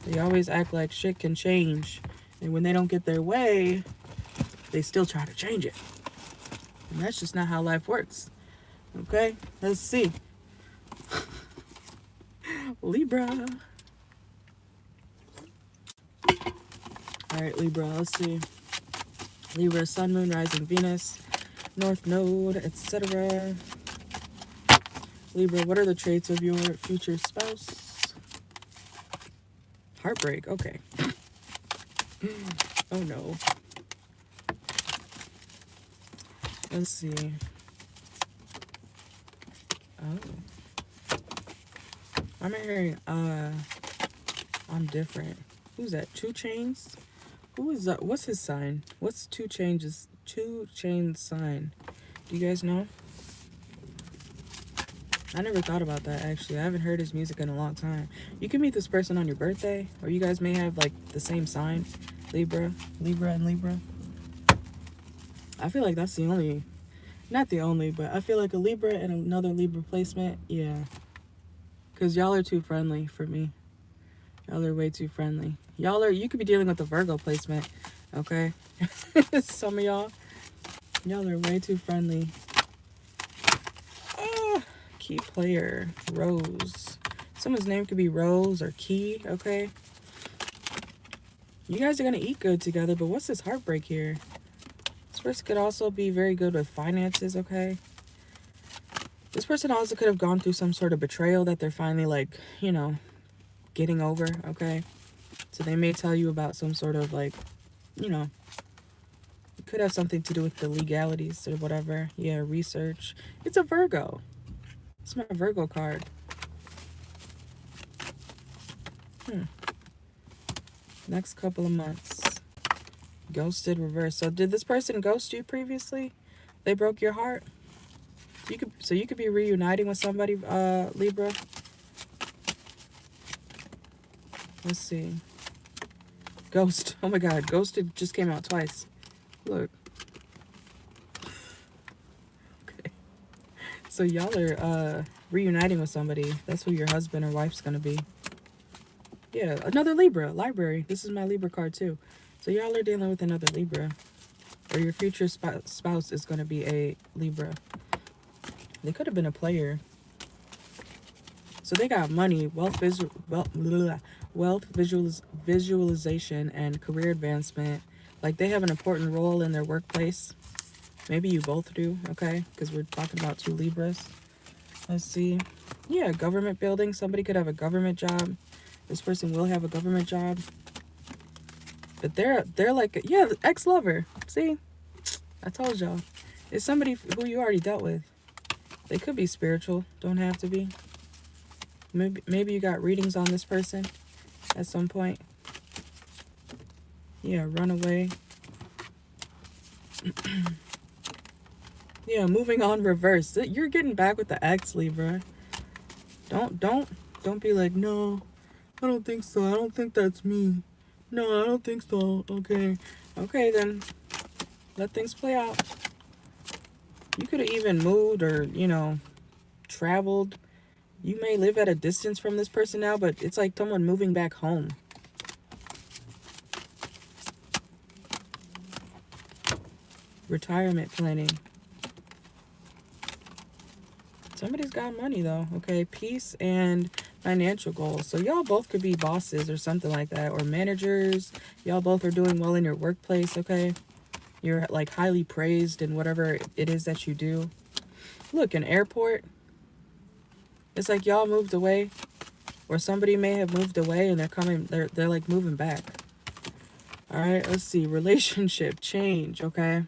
They always act like shit can change, and when they don't get their way, they still try to change it. And that's just not how life works. Okay, let's see. Libra. All right, Libra, let's see. Libra, Sun, Moon, Rising, Venus, North Node, etc. Libra, what are the traits of your future spouse? Heartbreak, okay. Oh no. Let's see. Oh. I'm hearing, I'm different. Who's that? 2 Chainz? Who is that? What's his sign? What's 2 Chainz sign? Do you guys know? I never thought about that, actually. I haven't heard his music in a long time. You can meet this person on your birthday, or you guys may have like the same sign. Libra and Libra. I feel like that's the only, not the only, but I feel like a Libra and another Libra placement, yeah. Because y'all are too friendly for me. Y'all are way too friendly. You could be dealing with a Virgo placement, okay? Some of y'all are way too friendly. Key player, Rose. Someone's name could be Rose or Key, okay? You guys are going to eat good together, but what's this heartbreak here? This person could also be very good with finances, okay? This person also could have gone through some sort of betrayal that they're finally, like, you know, getting over, okay? So they may tell you about some sort of, like, you know, it could have something to do with the legalities or whatever. Yeah, research. It's a Virgo. It's my Virgo card. Next couple of months. Ghosted reverse. So did this person ghost you previously? They broke your heart? You could be reuniting with somebody, Libra. Let's see. Ghost. Oh my god, Ghosted just came out twice. Look. Okay. So y'all are reuniting with somebody. That's who your husband or wife's gonna be. Yeah, another Libra. Library. This is my Libra card too. So y'all are dealing with another Libra. Or your future spouse is gonna be a Libra. They could have been a player. So they got money, visualization, and career advancement. Like they have an important role in their workplace. Maybe you both do, okay? Because we're talking about two Libras. Let's see. Yeah, government building. Somebody could have a government job. This person will have a government job. But they're like, yeah, ex-lover. See? I told y'all. It's somebody who you already dealt with. They could be spiritual. Don't have to be. Maybe you got readings on this person at some point. Yeah, runaway. Yeah, moving on reverse. You're getting back with the ex, Libra. Don't be like, no, I don't think so. I don't think that's me. No, I don't think so. Okay. Okay, then let things play out. You could have even moved or, you know, traveled. You may live at a distance from this person now, but it's like someone moving back home. Retirement planning. Somebody's got money though, okay? Peace and financial goals. So y'all both could be bosses or something like that, or managers. Y'all both are doing well in your workplace, okay? You're like highly praised in whatever it is that you do. Look, an airport. It's like y'all moved away, or somebody may have moved away and they're like moving back. All right, let's see. Relationship change, okay?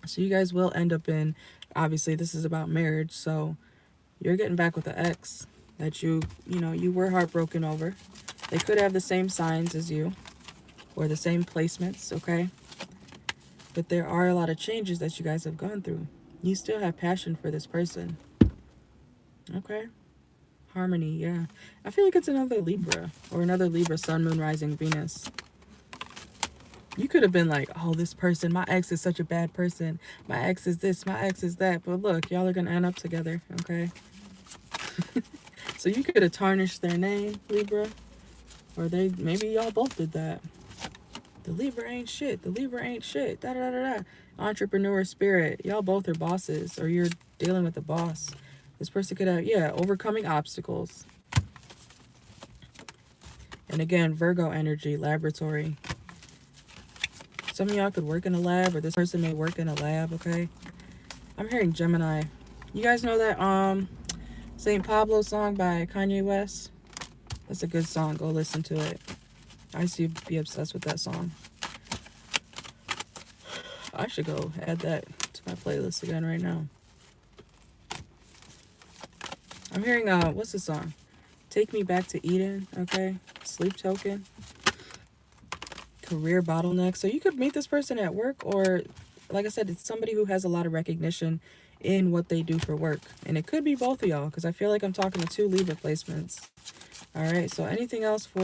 So you guys will end up in, obviously this is about marriage, so you're getting back with the ex that you were heartbroken over. They could have the same signs as you or the same placements, okay? But there are a lot of changes that you guys have gone through. You still have passion for this person. Okay. Harmony, yeah. I feel like it's another Libra or another Libra, Sun, Moon, Rising, Venus. You could have been like, oh, this person, my ex is such a bad person. My ex is this, my ex is that. But look, y'all are going to end up together, okay? So you could have tarnished their name, Libra. Or maybe y'all both did that. The Libra ain't shit. The Libra ain't shit. Da da da da. Entrepreneur spirit. Y'all both are bosses, or you're dealing with a boss. This person could have, yeah, overcoming obstacles. And again, Virgo energy, laboratory. Some of y'all could work in a lab, or this person may work in a lab, okay? I'm hearing Gemini. You guys know that St. Pablo song by Kanye West? That's a good song. Go listen to it. I used to be obsessed with that song. I should go add that to my playlist again right now. I'm hearing, what's the song? Take Me Back to Eden, okay? Sleep Token. Career bottleneck. So you could meet this person at work, or, like I said, it's somebody who has a lot of recognition in what they do for work. And it could be both of y'all, because I feel like I'm talking to two Libra placements. All right, so anything else for,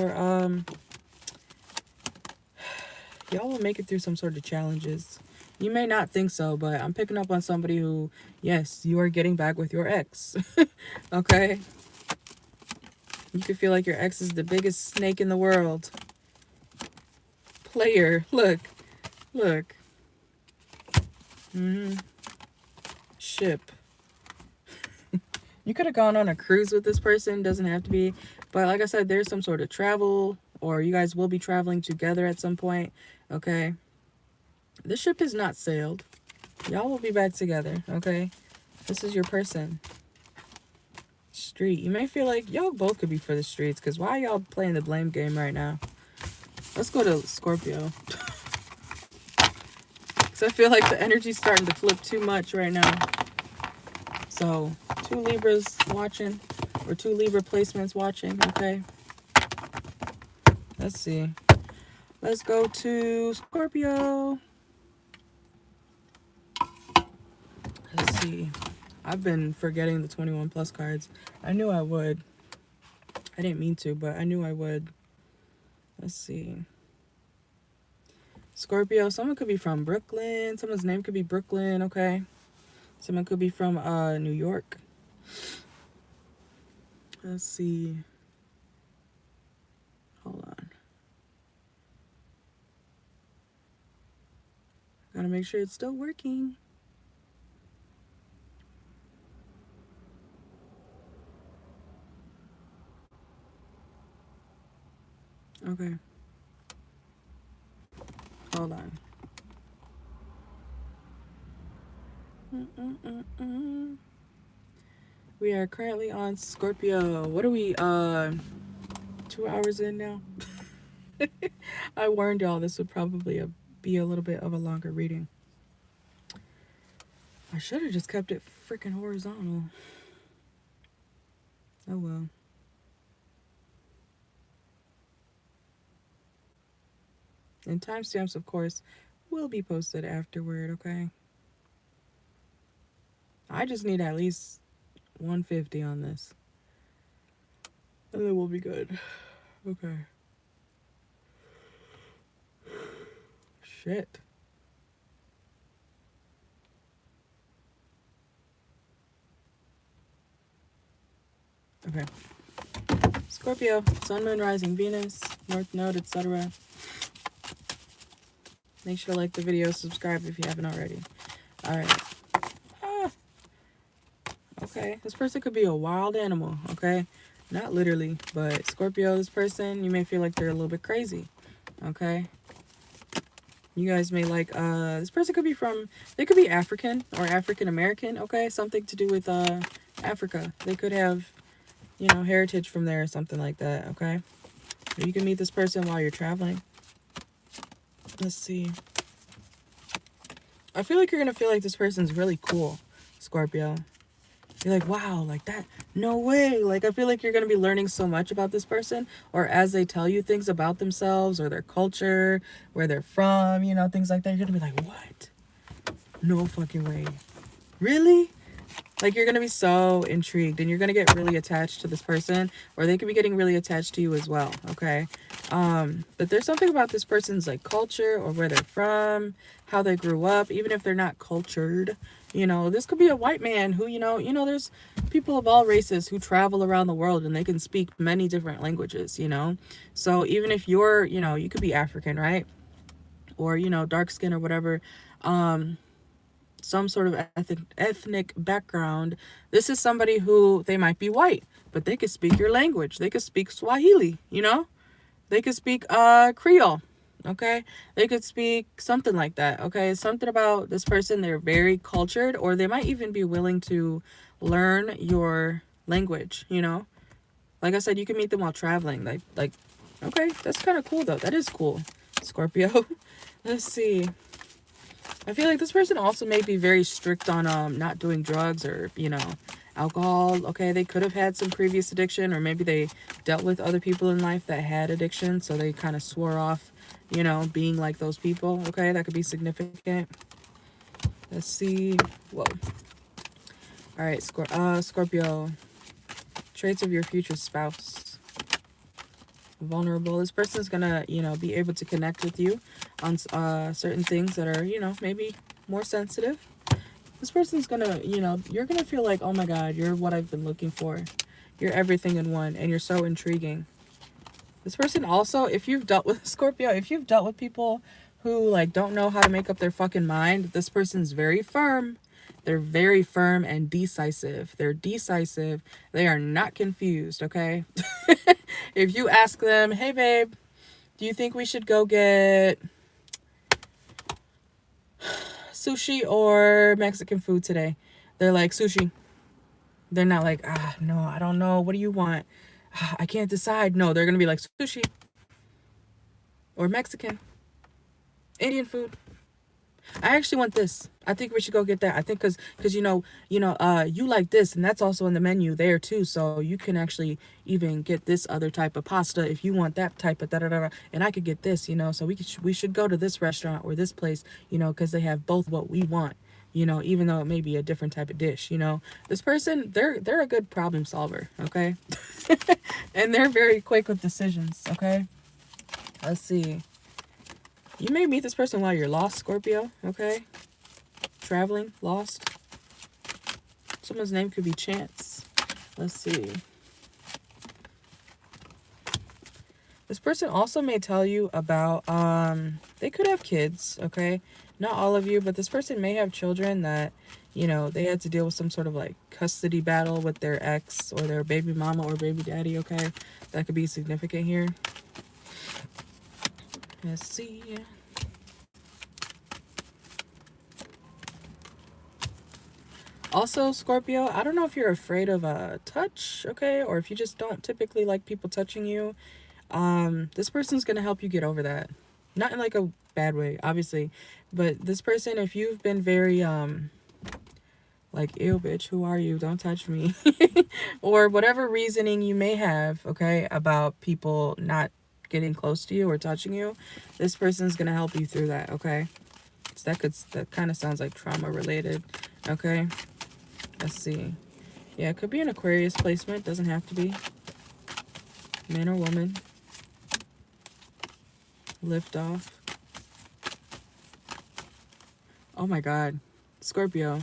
y'all will make it through some sort of challenges. You may not think so, but I'm picking up on somebody who, yes, you are getting back with your ex. Okay? You could feel like your ex is the biggest snake in the world. Player. Look. Look. Ship. You could have gone on a cruise with this person. Doesn't have to be. But like I said, there's some sort of travel, or you guys will be traveling together at some point. Okay? The ship is not sailed. Y'all will be back together, okay? This is your person. Street. You may feel like y'all both could be for the streets, because why are y'all playing the blame game right now? Let's go to Scorpio. Because I feel like the energy's starting to flip too much right now. So, two Libras watching, or two Libra placements watching, okay? Let's see. Let's go to Scorpio. Let's see. I've been forgetting the 21 plus cards. I knew I would. I didn't mean to, but I knew I would. Let's see. Scorpio, someone could be from Brooklyn. Someone's name could be Brooklyn, okay? Someone could be from New York. Let's see. Hold on. Gotta make sure it's still working. Okay. Hold on. We are currently on Scorpio. What are we, 2 hours in now? I warned y'all this would probably be a little bit of a longer reading. I should have just kept it freaking horizontal. Oh well. And timestamps, of course, will be posted afterward, okay? I just need at least 150 on this. And then we'll be good. Okay. Shit. Okay. Scorpio, Sun, Moon, Rising, Venus, North Node, etc. Make sure to like the video, subscribe if you haven't already. Alright. Okay, this person could be a wild animal, okay? Not literally, but Scorpio, this person, you may feel like they're a little bit crazy, okay? You guys may like, this person could be from, they could be African or African American, okay? Something to do with Africa. They could have, you know, heritage from there or something like that, okay? You can meet this person while you're traveling. Let's see. I feel like you're going to feel like this person's really cool, Scorpio. You're like, wow, like that, no way. Like, I feel like you're going to be learning so much about this person, or as they tell you things about themselves or their culture, where they're from, you know, things like that. You're going to be like, what? No fucking way. Really? Like, you're going to be so intrigued and you're going to get really attached to this person, or they could be getting really attached to you as well, okay? But there's something about this person's, like, culture or where they're from, how they grew up, even if they're not cultured. You know, this could be a white man who, you know, there's people of all races who travel around the world and they can speak many different languages, you know? So even if you're, you know, you could be African, right? Or, you know, dark skin or whatever, some sort of ethnic background. This is somebody who, they might be white, but they could speak your language. They could speak Swahili, you know? They could speak Creole. Okay, they could speak something like that. Okay, something about this person, they're very cultured, or they might even be willing to learn your language, you know? Like I said, you can meet them while traveling. Like okay, that's kind of cool though. That is cool, Scorpio. Let's see. I feel like this person also may be very strict on not doing drugs or, you know, alcohol. Okay, they could have had some previous addiction, or maybe they dealt with other people in life that had addiction, so they kind of swore off, you know, being like those people. Okay, that could be significant. Let's see. Whoa. All right, Scorpio. Traits of your future spouse. Vulnerable. This person's gonna, you know, be able to connect with you on certain things that are, you know, maybe more sensitive. This person's gonna, you know, you're gonna feel like, oh my god, you're what I've been looking for. You're everything in one, and you're so intriguing. This person also, if you've dealt with Scorpio, if you've dealt with people who, like, don't know how to make up their fucking mind, this person's very firm. They're very firm and decisive. They're decisive. They are not confused, okay? If you ask them, hey babe, do you think we should go get sushi or Mexican food today? They're like, sushi. They're not like, no, I don't know. What do you want? I can't decide. No, they're going to be like, sushi or Mexican, Indian food. I actually want this. I think we should go get that. I think because you like this, and that's also in the menu there too. So you can actually even get this other type of pasta if you want that type of da-da-da-da. And I could get this, you know. So we should go to this restaurant or this place, you know, because they have both what we want, you know, even though it may be a different type of dish, you know. This person, they're a good problem solver, okay? And they're very quick with decisions, okay? Let's see. You may meet this person while you're lost, Scorpio, okay? Traveling, lost. Someone's name could be Chance. Let's see. This person also may tell you about, they could have kids, okay? Not all of you, but this person may have children that, you know, they had to deal with some sort of like custody battle with their ex or their baby mama or baby daddy, okay? That could be significant here. Let's see. Also, Scorpio, I don't know if you're afraid of touch, okay? Or if you just don't typically like people touching you. This person's gonna help you get over that. Not in like a bad way, obviously. But this person, if you've been very, like, ew, bitch, who are you? Don't touch me. Or whatever reasoning you may have, okay, about people not getting close to you or touching you, this person's gonna help you through that, okay? So that kind of sounds like trauma related, okay? Let's see. Yeah, it could be an Aquarius placement. Doesn't have to be. Man or woman. Lift off. Oh my God. Scorpio.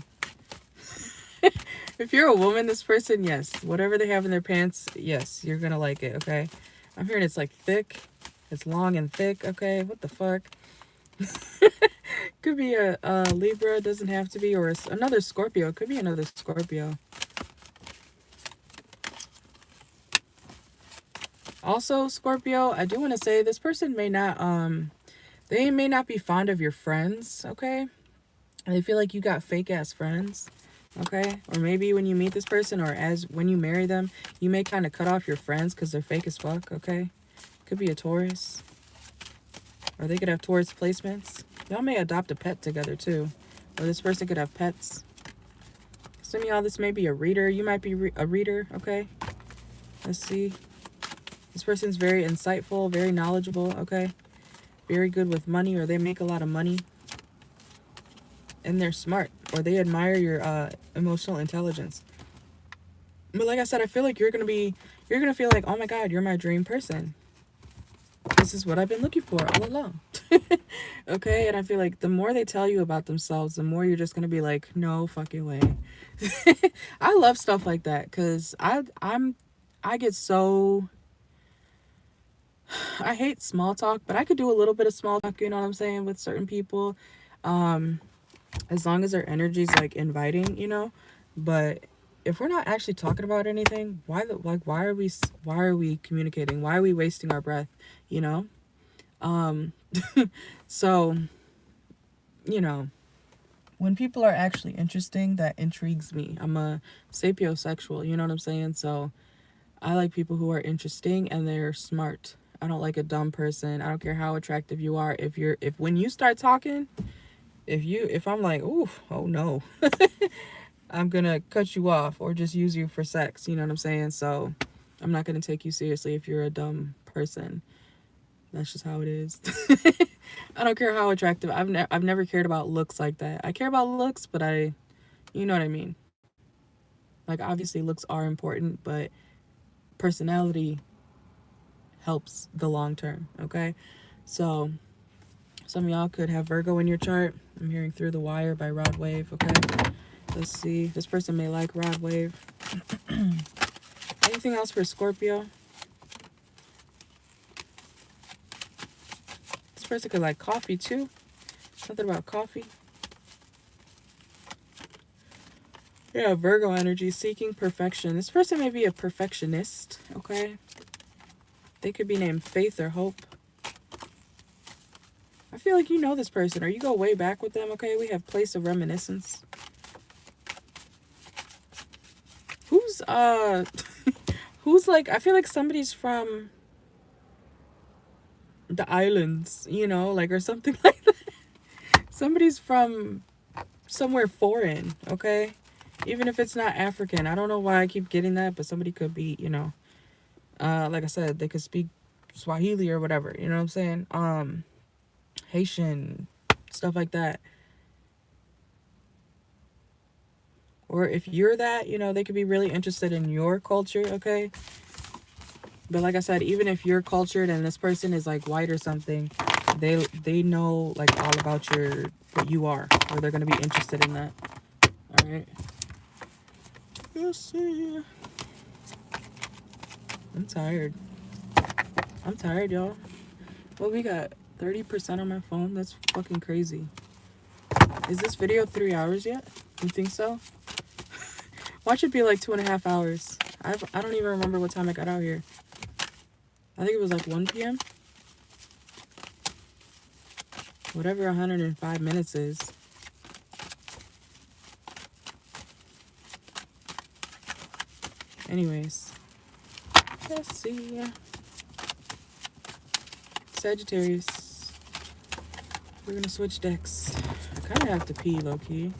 If you're a woman, this person, yes. Whatever they have in their pants, yes, you're going to like it, okay? I'm hearing it's like thick. It's long and thick, okay? What the fuck? Could be a Libra, doesn't have to be, or another Scorpio. It could be another Scorpio. Also, Scorpio, I do want to say this person may not, they may not be fond of your friends, okay? They feel like you got fake ass friends, okay? Or maybe when you meet this person or when you marry them, you may kind of cut off your friends because they're fake as fuck, okay? Could be a Taurus. Or they could have Taurus placements. Y'all may adopt a pet together too. Or this person could have pets. Some of y'all, this may be a reader. You might be a reader, okay? Let's see. This person's very insightful, very knowledgeable, okay? Very good with money, or they make a lot of money. And they're smart, or they admire your emotional intelligence. But like I said, I feel like you're going to feel like, oh my God, you're my dream person. This is what I've been looking for all along. Okay, and I feel like the more they tell you about themselves, the more you're just gonna be like, no fucking way. I love stuff like that because I get so, I hate small talk, but I could do a little bit of small talk, you know what I'm saying, with certain people, as long as their energy's like inviting, you know. But if we're not actually talking about anything, why are we communicating? Why are we wasting our breath, you know? So, you know, when people are actually interesting, that intrigues me. I'm a sapiosexual, you know what I'm saying? So I like people who are interesting and they're smart. I don't like a dumb person. I don't care how attractive you are. If when you start talking, if I'm like, ooh, oh no, I'm gonna cut you off or just use you for sex, you know what I'm saying? So I'm not gonna take you seriously if you're a dumb person. That's just how it is. I don't care how attractive. I've never cared about looks like that. I care about looks, but you know what I mean. Like, obviously looks are important, but personality helps the long term, okay? So some of y'all could have Virgo in your chart. I'm hearing Through the Wire by Rod Wave, okay? Let's see. This person may like Rod Wave. Anything else for Scorpio? This person could like coffee too. Something about coffee. Yeah, Virgo energy, seeking perfection. This person may be a perfectionist, okay? They could be named Faith or Hope. I feel like you know this person or you go way back with them, okay? We have Place of Reminiscence. Who's, who's like, I feel like somebody's from the islands, you know, like, or something like that. Somebody's from somewhere foreign, okay? Even if it's not African. I don't know why I keep getting that, but somebody could be, you know, like I said, they could speak Swahili or whatever, you know what I'm saying? Haitian, stuff like that. Or if you're that, you know, they could be really interested in your culture, okay? But like I said, even if you're cultured and this person is like white or something, they know like all about what you are, or they're gonna be interested in that. All right. Let's see. I'm tired. I'm tired, y'all. Well, we got 30% on my phone. That's fucking crazy. Is this video 3 hours yet? You think so? Watch it be like 2.5 hours. I don't even remember what time I got out here. I think it was like 1 p.m. Whatever 105 minutes is. Anyways. Let's see. Sagittarius. We're gonna switch decks. I kind of have to pee, low-key.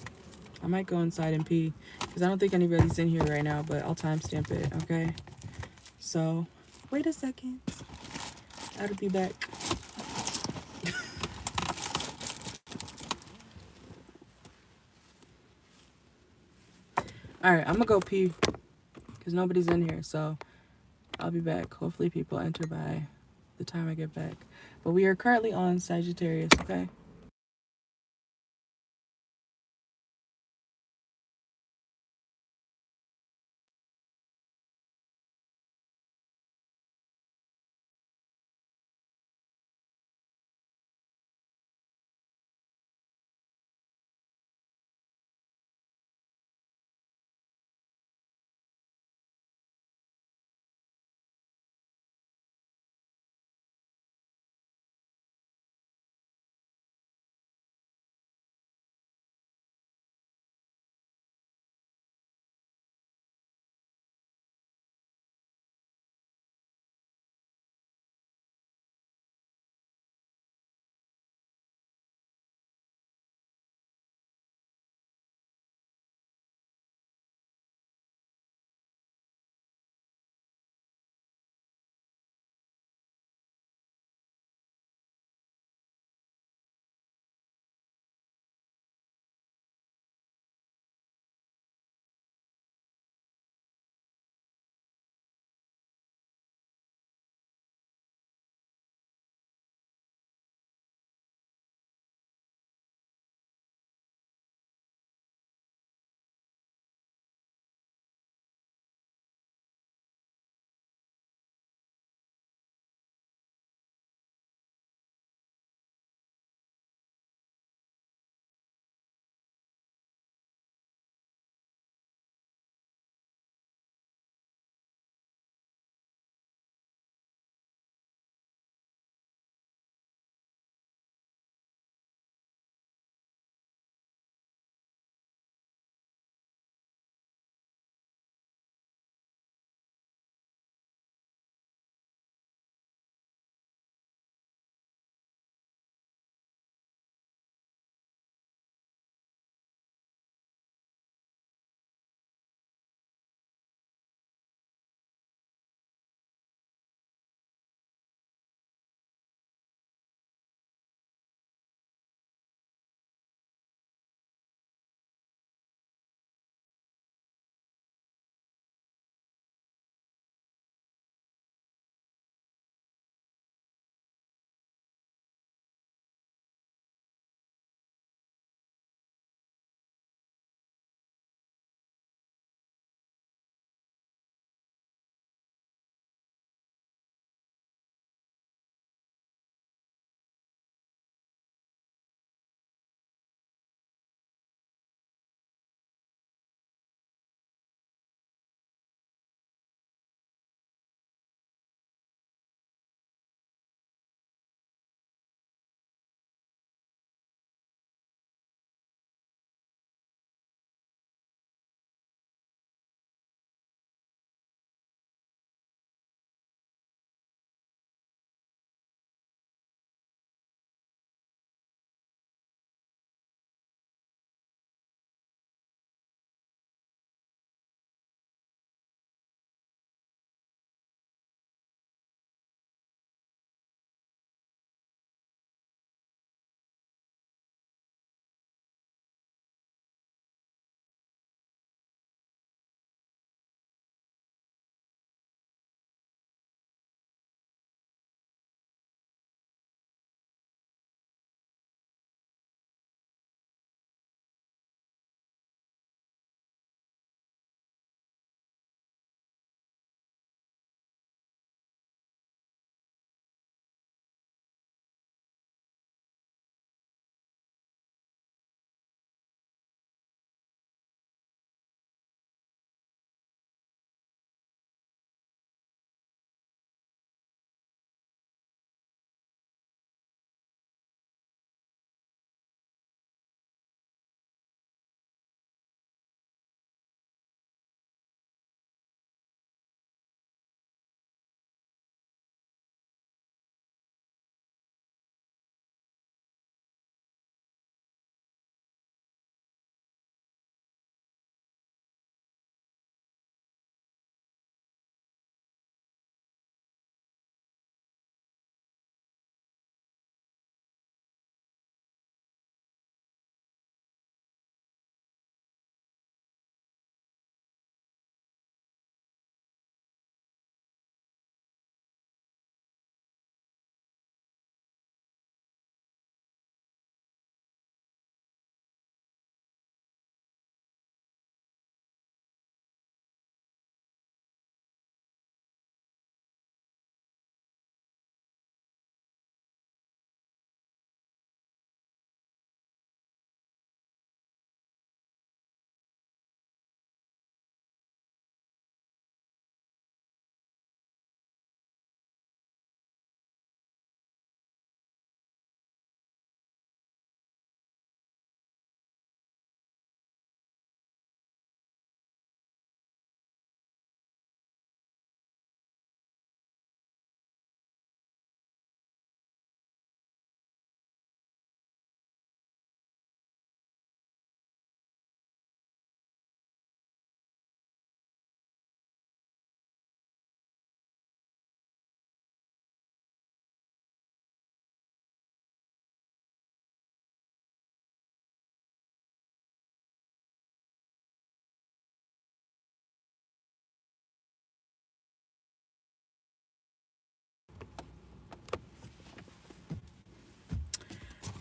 I might go inside and pee. Because I don't think anybody's in here right now. But I'll timestamp it, okay? So, wait a second. I'll be back. Alright, I'm gonna go pee. Because nobody's in here. So, I'll be back. Hopefully people enter by the time I get back. But we are currently on Sagittarius, okay?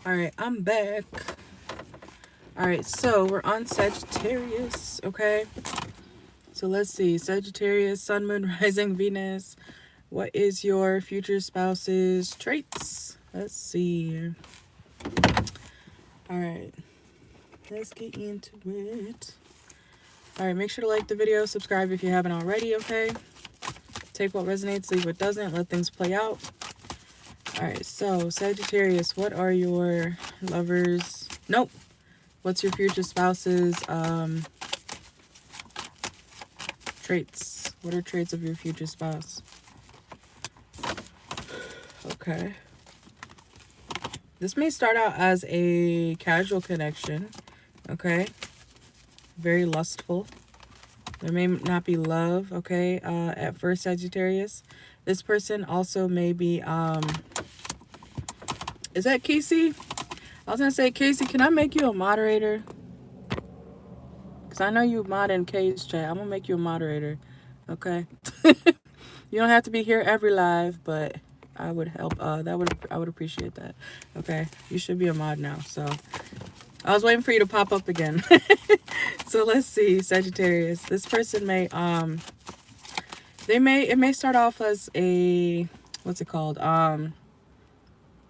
All right, I'm back. All right, so we're on Sagittarius, okay? So let's see, Sagittarius, Sun, Moon, Rising, Venus. What is your future spouse's traits? Let's see. All right, let's get into it. All right, make sure to like the video, subscribe if you haven't already, okay? Take what resonates, leave what doesn't, let things play out. All right, so Sagittarius, what are your lovers? Nope. What's your future spouse's traits? What are traits of your future spouse? Okay. This may start out as a casual connection, okay? Very lustful. There may not be love, okay, at first, Sagittarius. This person also may be, is that Casey? I was going to say, Casey, can I make you a moderator? Because I know you mod in Kay's chat. I'm going to make you a moderator, okay? You don't have to be here every live, but I would help. I would appreciate that, okay? You should be a mod now, so I was waiting for you to pop up again. So let's see, Sagittarius. This person may, it may start off as a, what's it called?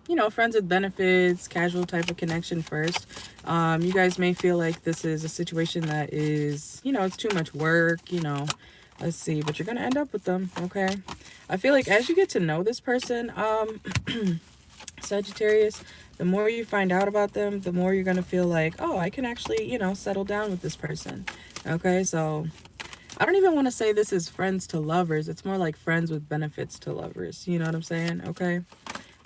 You know, friends with benefits, casual type of connection first. You guys may feel like this is a situation that is, you know, it's too much work, you know. Let's see, but you're going to end up with them, okay? I feel like as you get to know this person, Sagittarius, the more you find out about them, the more you're going to feel like, oh, I can actually, you know, settle down with this person. Okay, so I don't even want to say this is friends to lovers. It's more like friends with benefits to lovers. You know what I'm saying? Okay,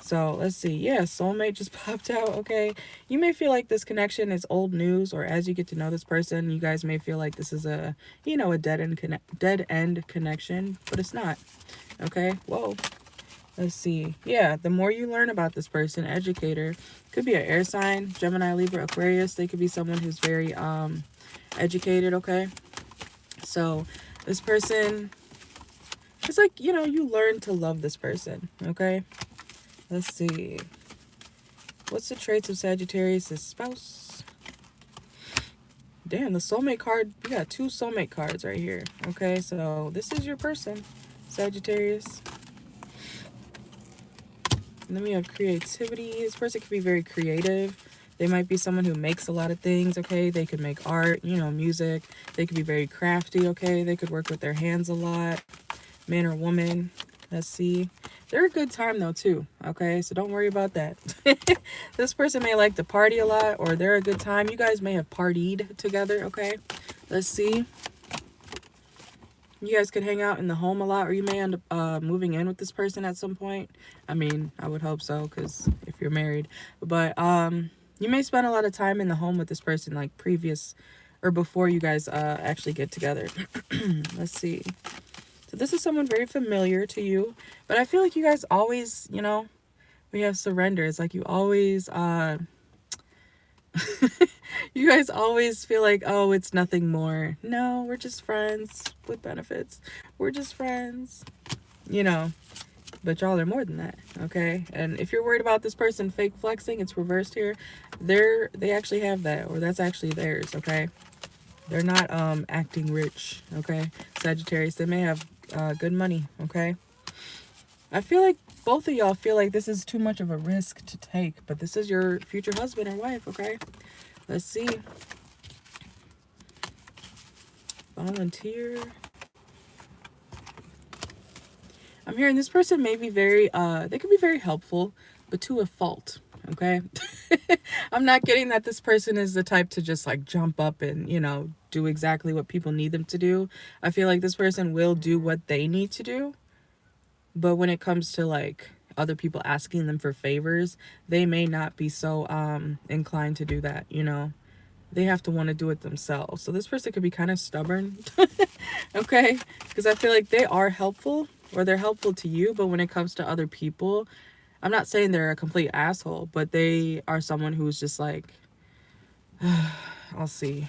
so let's see. Yeah, soulmate just popped out. Okay, you may feel like this connection is old news, or as you get to know this person, you guys may feel like this is a, you know, a dead end connection, but it's not. Okay, whoa. Let's see. Yeah, the more you learn about this person, educator, could be an air sign, Gemini, Libra, Aquarius. They could be someone who's very educated, okay? So this person, it's like, you know, you learn to love this person, okay? Let's see. What's the traits of Sagittarius' spouse? Damn, the soulmate card, you got 2 soulmate cards right here, okay? So this is your person, Sagittarius. And then we have creativity. This person could be very creative. They might be someone who makes a lot of things, okay? They could make art, you know, music. They could be very crafty, okay? They could work with their hands a lot. Man or woman. Let's see. They're a good time, though, too, okay? So don't worry about that. This person may like to party a lot, or they're a good time. You guys may have partied together, okay? Let's see. You guys could hang out in the home a lot, or you may end up moving in with this person at some point. I mean, I would hope so, because if you're married. But you may spend a lot of time in the home with this person, like previous or before you guys actually get together. Let's see. So this is someone very familiar to you. But I feel like you guys always, you know, we have surrender. It's like you always... you guys always feel like, oh, it's nothing more. No, we're just friends with benefits. We're just friends, you know, but y'all are more than that, okay? And if you're worried about this person fake flexing, it's reversed here. They actually have that, or that's actually theirs, okay? They're not acting rich, okay? Sagittarius, they may have good money, okay? I feel like both of y'all feel like this is too much of a risk to take, but this is your future husband or wife, okay? Let's see. Volunteer. I'm hearing this person may be very, they could be very helpful, but to a fault, okay? I'm not getting that this person is the type to just like jump up and, you know, do exactly what people need them to do. I feel like this person will do what they need to do. But when it comes to like other people asking them for favors, they may not be so inclined to do that, you know. They have to want to do it themselves. So this person could be kind of stubborn, okay? Because I feel like they are helpful, or they're helpful to you, but when it comes to other people, I'm not saying they're a complete asshole, but they are someone who's just like, I'll see.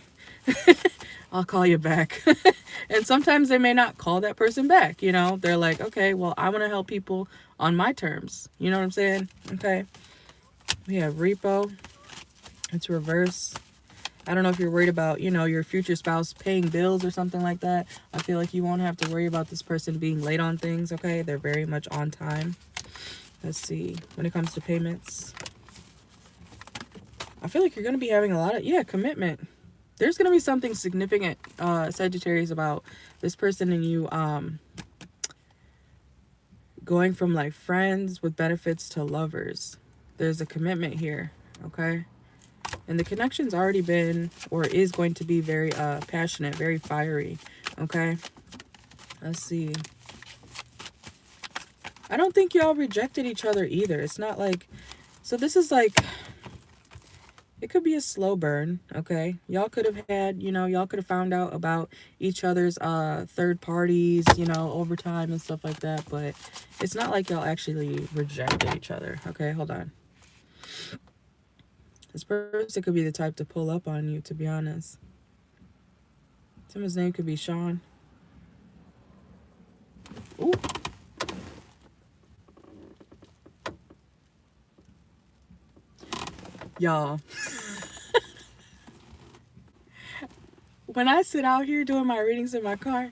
I'll call you back. And sometimes they may not call that person back, you know. They're like, okay, well, I want to help people on my terms. You know what I'm saying? Okay. We have repo. It's reverse. I don't know if you're worried about, you know, your future spouse paying bills or something like that. I feel like you won't have to worry about this person being late on things, okay? They're very much on time. Let's see. When it comes to payments, I feel like you're going to be having a lot of, yeah, commitment. There's going to be something significant, Sagittarius, about this person and you going from like friends with benefits to lovers. There's a commitment here, okay? And the connection's already been or is going to be very passionate, very fiery, okay? Let's see. I don't think y'all rejected each other either. It's not like, so this is like, it could be a slow burn, okay? Y'all could have had, you know, y'all could have found out about each other's third parties, you know, over time and stuff like that. But it's not like y'all actually rejected each other, okay? Hold on. This person could be the type to pull up on you, to be honest. Someone's name could be Sean. Ooh. Y'all. When I sit out here doing my readings in my car,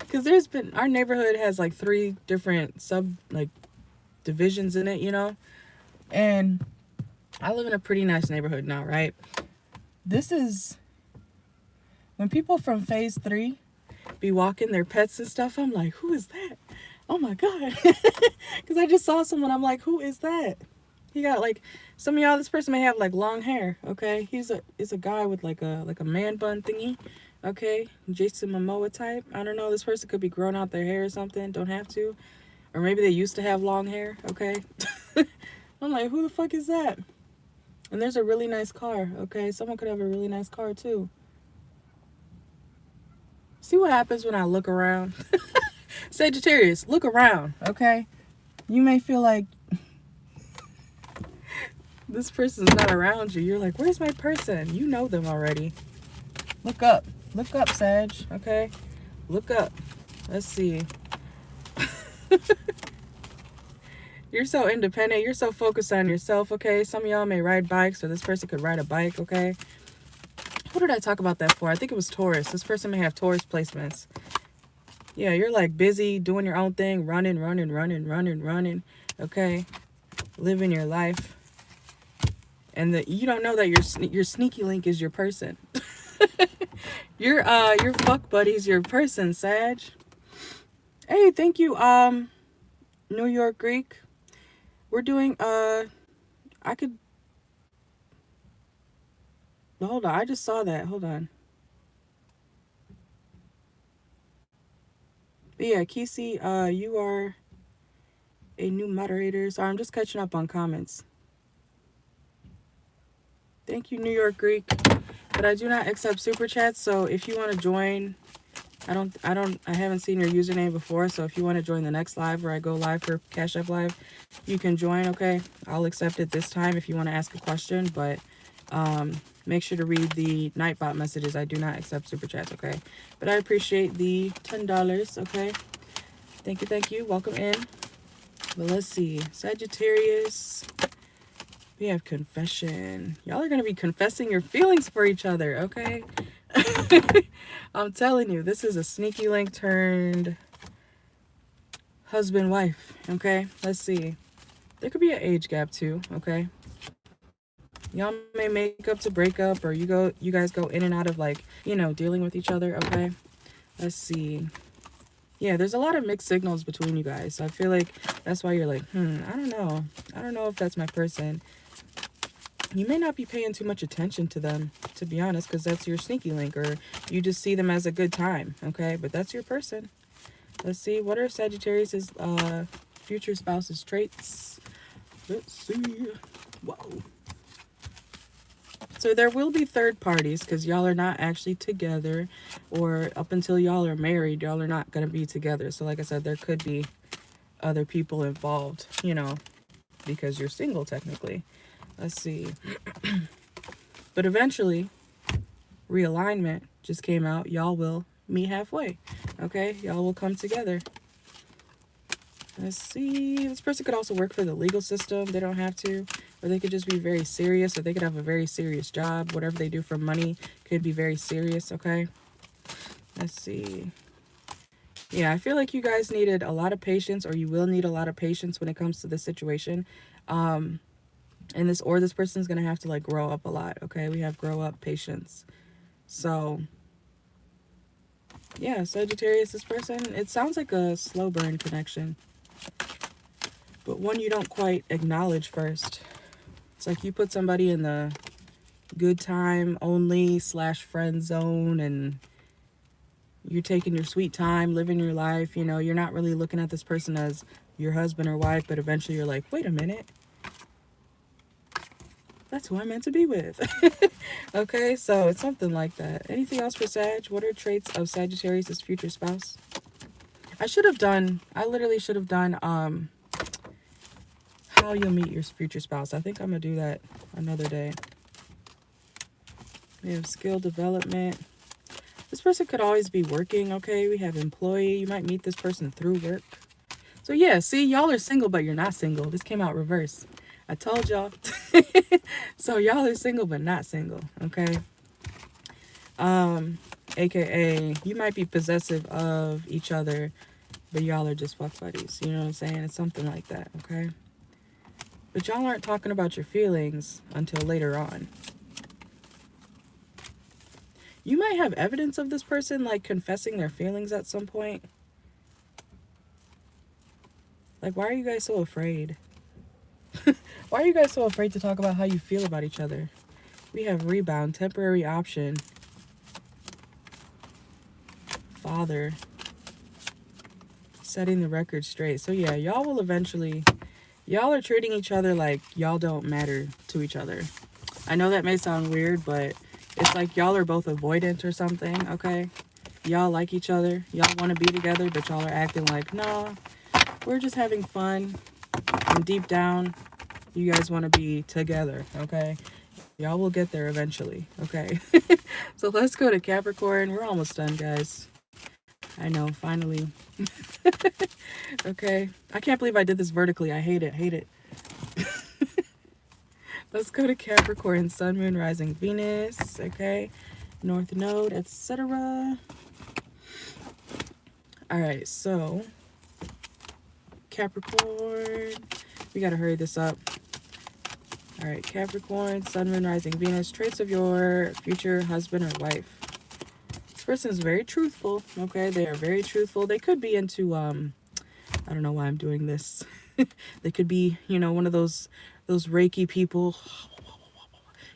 because there's been, our neighborhood has like 3 different divisions in it, you know? And I live in a pretty nice neighborhood now, right? This is, when people from phase 3 be walking their pets and stuff, I'm like, who is that? Oh my God. Because I just saw someone, I'm like, who is that? He got like, some of y'all, this person may have like long hair, okay? He's a guy with like a man bun thingy, okay? Jason Momoa type. I don't know, this person could be growing out their hair or something, don't have to. Or maybe they used to have long hair, okay? I'm like, who the fuck is that? And there's a really nice car, okay? Someone could have a really nice car too. See what happens when I look around? Sagittarius, look around, okay? You may feel like this person's not around you. You're like, where's my person? You know them already. Look up. Look up, Sag, okay? Look up. Let's see. You're so independent. You're so focused on yourself, okay? Some of y'all may ride bikes, or this person could ride a bike, okay? What did I talk about that for? I think it was Taurus. This person may have Taurus placements. Yeah, you're like busy doing your own thing, running, okay? Living your life. And you don't know that your sneaky link is your person. Your fuck buddy's your person, Sag. Hey, thank you, New York Greek. We're doing, hold on, I just saw that. Hold on. But yeah, Kisi, you are a new moderator. Sorry, I'm just catching up on comments. Thank you, New York Greek. But I do not accept super chats, so if you want to join, I haven't seen your username before, so if you want to join the next live where I go live for Cash App Live, you can join, okay? I'll accept it this time if you want to ask a question, but make sure to read the Nightbot messages. I do not accept super chats, okay? But I appreciate the $10, okay? Thank you. Welcome in. But let's see. Sagittarius. We have confession. Y'all are going to be confessing your feelings for each other, okay? I'm telling you, this is a sneaky link turned husband-wife, okay? Let's see. There could be an age gap too, okay? Y'all may make up to break up, or you guys go in and out of, like, you know, dealing with each other, okay? Let's see. Yeah, there's a lot of mixed signals between you guys. So I feel like that's why you're like, I don't know. I don't know if that's my person. You may not be paying too much attention to them, to be honest, because that's your sneaky link, or you just see them as a good time, okay? But that's your person. Let's see. What are Sagittarius's future spouse's traits? Let's see. Whoa. So there will be third parties, because y'all are not actually together, or up until y'all are married, y'all are not going to be together. So like I said, there could be other people involved, you know, because you're single technically. Let's see. But eventually, realignment just came out. Y'all will meet halfway, okay? Y'all will come together. Let's see. This person could also work for the legal system. They don't have to. or they could just be very serious, or they could have a very serious job. Whatever they do for money could be very serious, okay? Let's see. Yeah, I feel like you guys needed a lot of patience, or you will need a lot of patience when it comes to this situation. And this person's going to have to like grow up a lot, okay? We have grow up, patience. So, yeah, Sagittarius, this person, it sounds like a slow burn connection, but one you don't quite acknowledge first. It's like you put somebody in the good time only / friend zone, and you're taking your sweet time, living your life. You know, you're not really looking at this person as your husband or wife, but eventually you're like, wait a minute, that's who I'm meant to be with. Okay, so it's something like that. Anything else for Sag? What are traits of Sagittarius' future spouse? I literally should have done how you'll meet your future spouse. I think I'm gonna do that another day. We have skill development. This person could always be working, okay? We have employee. You might meet this person through work. So yeah, see, y'all are single, but you're not single. This came out reverse. I told y'all. So y'all are single, but not single, okay? AKA, you might be possessive of each other, but y'all are just fuck buddies. You know what I'm saying? It's something like that, okay? But y'all aren't talking about your feelings until later on. You might have evidence of this person like confessing their feelings at some point. Like, why are you guys so afraid? Why are you guys so afraid to talk about how you feel about each other? We have rebound, temporary option, father, setting the record straight. So yeah, y'all will eventually, y'all are treating each other like y'all don't matter to each other. I know that may sound weird, but it's like y'all are both avoidant or something, okay? Y'all like each other. Y'all want to be together, but y'all are acting like, no, we're just having fun. And deep down, you guys want to be together, okay? Y'all will get there eventually, okay? So let's go to Capricorn. We're almost done, guys. I know, finally. Okay. I can't believe I did this vertically. I hate it. Let's go to Capricorn, Sun, Moon, Rising, Venus, okay? North Node, etc. All right, so Capricorn, we got to hurry this up. All right, Capricorn, Sun, Moon, Rising, Venus, traits of your future husband or wife. This person is very truthful, okay? They are very truthful. They could be into, I don't know why I'm doing this. They could be, you know, one of those Reiki people,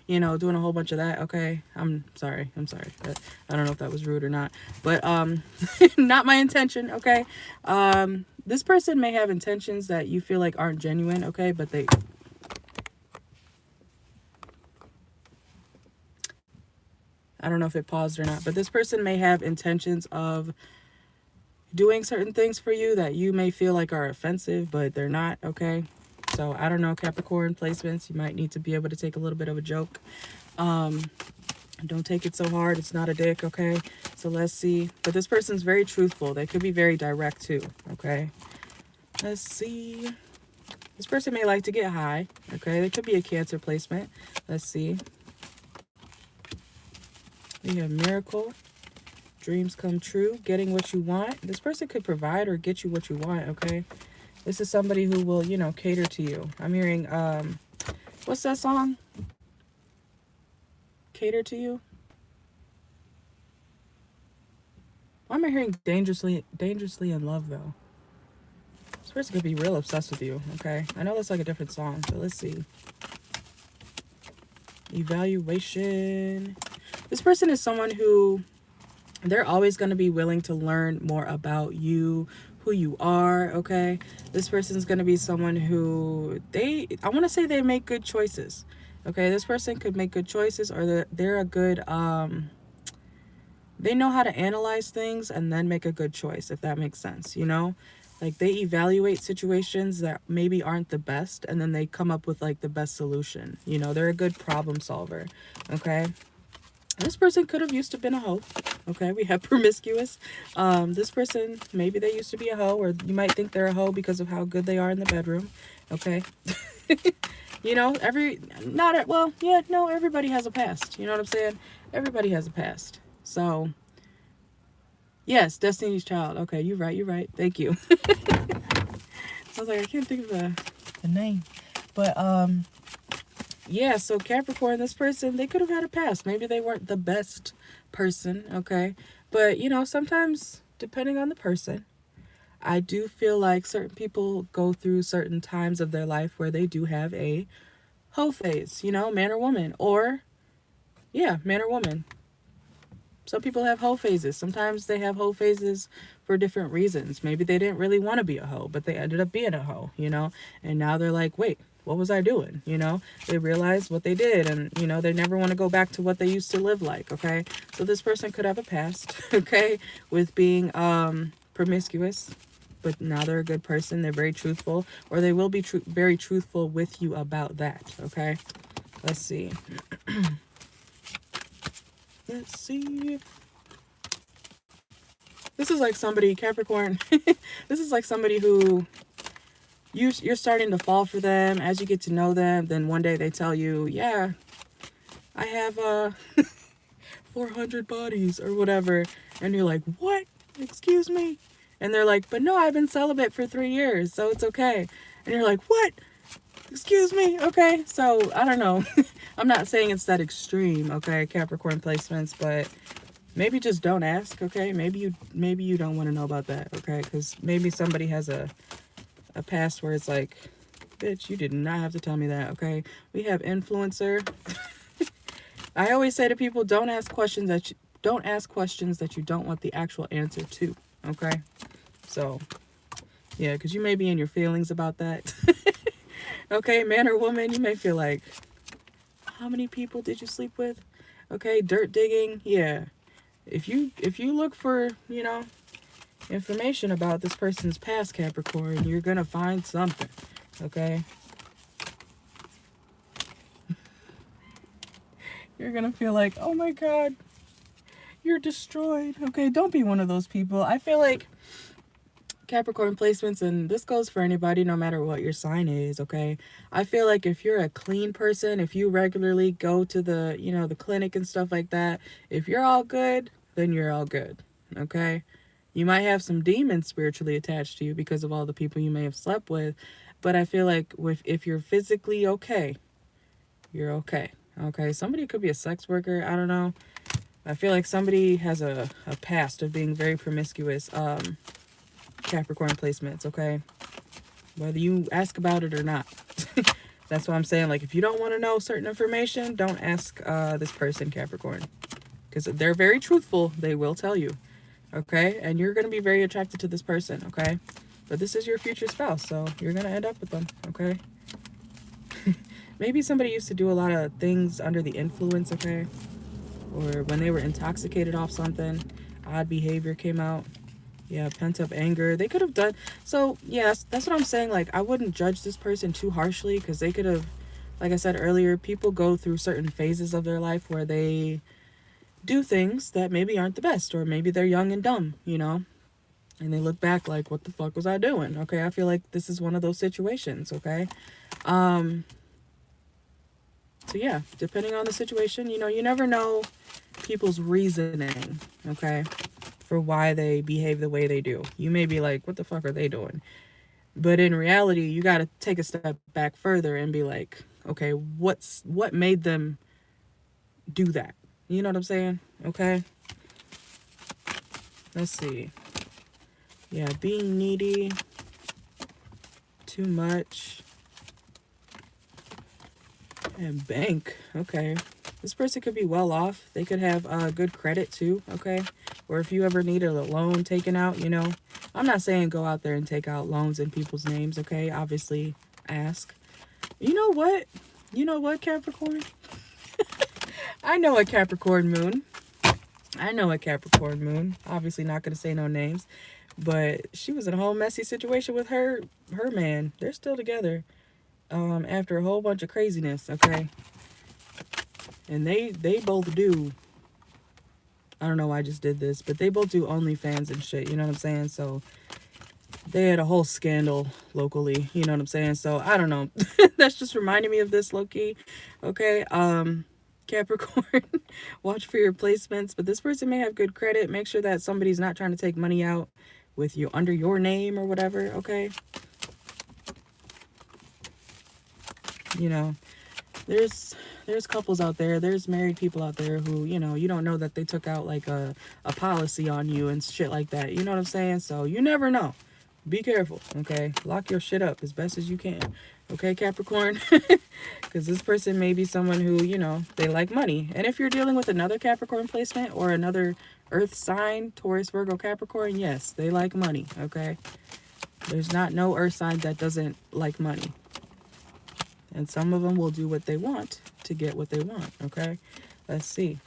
you know, doing a whole bunch of that, okay? I'm sorry. I don't know if that was rude or not, but not my intention, okay? This person may have intentions that you feel like aren't genuine, okay? But I don't know if it paused or not, but this person may have intentions of doing certain things for you that you may feel like are offensive, but they're not, okay? So I don't know, Capricorn placements, you might need to be able to take a little bit of a joke. Don't take it so hard. It's not a dick, okay? So let's see. But this person's very truthful. They could be very direct too, okay? Let's see. This person may like to get high, okay? They could be a Cancer placement. Let's see. We have miracle. Dreams come true. Getting what you want. This person could provide or get you what you want, okay? This is somebody who will, you know, cater to you. I'm hearing, what's that song? Cater to you? Why am I hearing dangerously in love, though? This person could be real obsessed with you, okay? I know that's like a different song, but let's see. Evaluation. This person is someone who, they're always going to be willing to learn more about you, who you are, okay? This person's going to be someone who I want to say they make good choices, okay? This person could make good choices, or they're a good, they know how to analyze things and then make a good choice, if that makes sense, you know? Like, they evaluate situations that maybe aren't the best, and then they come up with, like, the best solution. You know, they're a good problem solver, okay? This person could have used to have been a hoe, okay? We have promiscuous. This person, maybe they used to be a hoe, or you might think they're a hoe because of how good they are in the bedroom, okay? You know, everybody has a past. You know what I'm saying? Everybody has a past. So, yes, Destiny's Child. Okay, you're right. Thank you. I was like, I can't think of the name. But, yeah, so Capricorn, this person, they could have had a past. Maybe they weren't the best person, okay? But, you know, sometimes, depending on the person, I do feel like certain people go through certain times of their life where they do have a hoe phase, you know, man or woman. Or, yeah, man or woman. Some people have hoe phases. Sometimes they have hoe phases for different reasons. Maybe they didn't really want to be a hoe, but they ended up being a hoe, you know? And now they're like, wait, what was I doing? You know, they realize what they did, and, you know, they never want to go back to what they used to live like, okay? So this person could have a past, okay, with being promiscuous, but now they're a good person. They're very truthful, or they will be very truthful with you about that, okay? Let's see. Let's see. This is like somebody, Capricorn, this is like somebody who you're starting to fall for them as you get to know them. Then one day they tell you, yeah, I have 400 bodies or whatever. And you're like, what? Excuse me? And they're like, but no, I've been celibate for 3 years, so it's okay. And you're like, what? Excuse me? Okay. So I don't know. I'm not saying it's that extreme, okay, Capricorn placements, but maybe just don't ask, okay? Maybe you don't want to know about that, okay? Because maybe somebody has a past where it's like, bitch, you did not have to tell me that, okay? We have influencer. I always say to people, don't ask questions that you don't want the actual answer to, okay? So, yeah, because you may be in your feelings about that. Okay, man or woman, you may feel like, how many people did you sleep with? Okay, dirt digging, yeah. If you look for, you know, information about this person's past, Capricorn, you're gonna find something, okay? You're gonna feel like, oh my god, you're destroyed. Okay, don't be one of those people. I feel like Capricorn placements, and this goes for anybody no matter what your sign is, okay? I feel like if you're a clean person, if you regularly go to the, you know, the clinic and stuff like that, if you're all good, then you're all good, okay? You might have some demons spiritually attached to you because of all the people you may have slept with, but I feel like if you're physically okay, you're okay, okay? Somebody could be a sex worker, I don't know. I feel like somebody has a past of being very promiscuous, Capricorn placements, okay? Whether you ask about it or not. That's what I'm saying. Like, if you don't want to know certain information, don't ask this person, Capricorn. Because they're very truthful. They will tell you, okay? And you're going to be very attracted to this person, okay? But this is your future spouse, so you're going to end up with them, okay? Maybe somebody used to do a lot of things under the influence, okay? Or when they were intoxicated off something, odd behavior came out. Yeah, pent-up anger. They could have done... So, yes, that's what I'm saying. Like, I wouldn't judge this person too harshly because they could have... Like I said earlier, people go through certain phases of their life where they do things that maybe aren't the best. Or maybe they're young and dumb, you know? And they look back like, what the fuck was I doing? Okay, I feel like this is one of those situations, okay? So, yeah, depending on the situation, you know, you never know people's reasoning, okay? For why they behave the way they do. You may be like, what the fuck are they doing? But in reality, you got to take a step back further and be like, okay, what made them do that? You know what I'm saying? Okay. Let's see. Yeah, being needy, too much, and bank. Okay. This person could be well off. They could have good credit too, okay? Or if you ever needed a loan taken out, you know. I'm not saying go out there and take out loans in people's names, okay? Obviously, ask. You know what? You know what, Capricorn? I know a Capricorn moon. Obviously not going to say no names. But she was in a whole messy situation with her man. They're still together after a whole bunch of craziness, okay? And they both do, I don't know why I just did this, but they both do OnlyFans and shit, you know what I'm saying? So they had a whole scandal locally, you know what I'm saying? So I don't know. That's just reminding me of this, low-key. Okay, Capricorn, watch for your placements, but this person may have good credit. Make sure that somebody's not trying to take money out with you under your name or whatever. Okay, you know, there's couples out there, there's married people out there who, you know, you don't know that they took out like a policy on you and shit like that, you know what I'm saying? So you never know. Be careful. Okay, lock your shit up as best as you can. Okay, Capricorn, because this person may be someone who, you know, they like money. And if you're dealing with another Capricorn placement or another earth sign, Taurus, Virgo, Capricorn, yes, they like money. Okay, there's not no earth sign that doesn't like money. And some of them will do what they want to get what they want. Okay, let's see.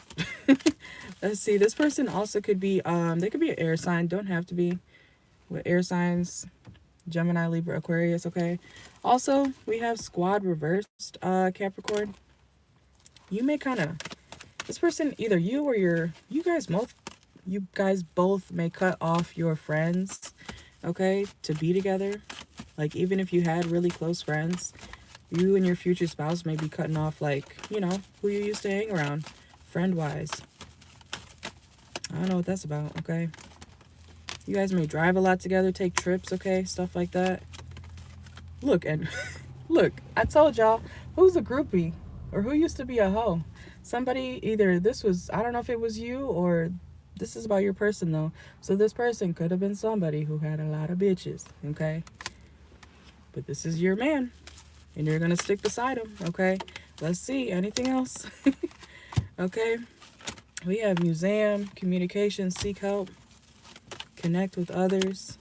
Let's see. This person also could be, they could be an air sign. Don't have to be. With air signs, Gemini, Libra, Aquarius. Okay. Also, we have squad reversed, Capricorn. You may kind of, this person, either you or you guys both may cut off your friends, okay, to be together. Like, even if you had really close friends, you and your future spouse may be cutting off, like, you know, who you used to hang around, friend-wise. I don't know what that's about, okay? You guys may drive a lot together, take trips, okay? Stuff like that. Look, and look, I told y'all, who's a groupie? Or who used to be a hoe? Somebody, either this was, I don't know if it was you, or this is about your person, though. So this person could have been somebody who had a lot of bitches, okay? But this is your man, and you're going to stick beside him, okay? Let's see, anything else? Okay, we have museum, communication, seek help, connect with others.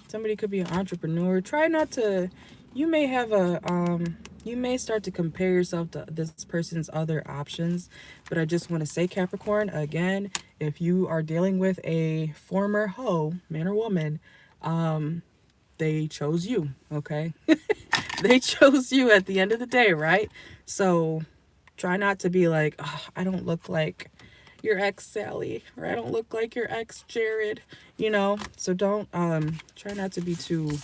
Somebody could be an entrepreneur. Try not to, you may have you may start to compare yourself to this person's other options. But I just want to say, Capricorn, again, if you are dealing with a former hoe, man or woman, they chose you, okay? They chose you at the end of the day, right? So try not to be like, oh, I don't look like your ex Sally, or I don't look like your ex Jared, you know? So don't, try not to be too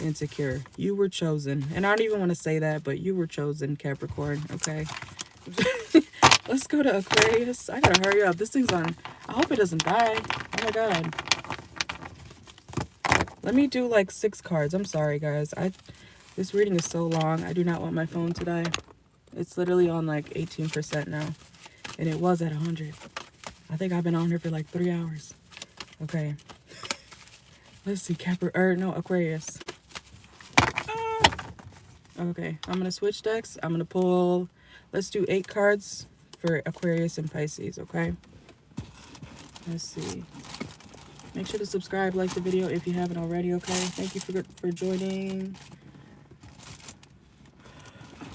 insecure. You were chosen. And I don't even want to say that, but you were chosen, Capricorn, okay? Let's go to Aquarius. I gotta hurry up. This thing's on, I hope it doesn't die. Oh my God. Let me do like 6 cards. I'm sorry, guys. This reading is so long. I do not want my phone to die. It's literally on like 18% now. And it was at 100. I think I've been on here for like 3 hours. Okay. Let's see, Aquarius. Okay, I'm going to switch decks. I'm going to pull, let's do 8 cards for Aquarius and Pisces, okay? Let's see. Make sure to subscribe, like the video if you haven't already, okay? Thank you for joining.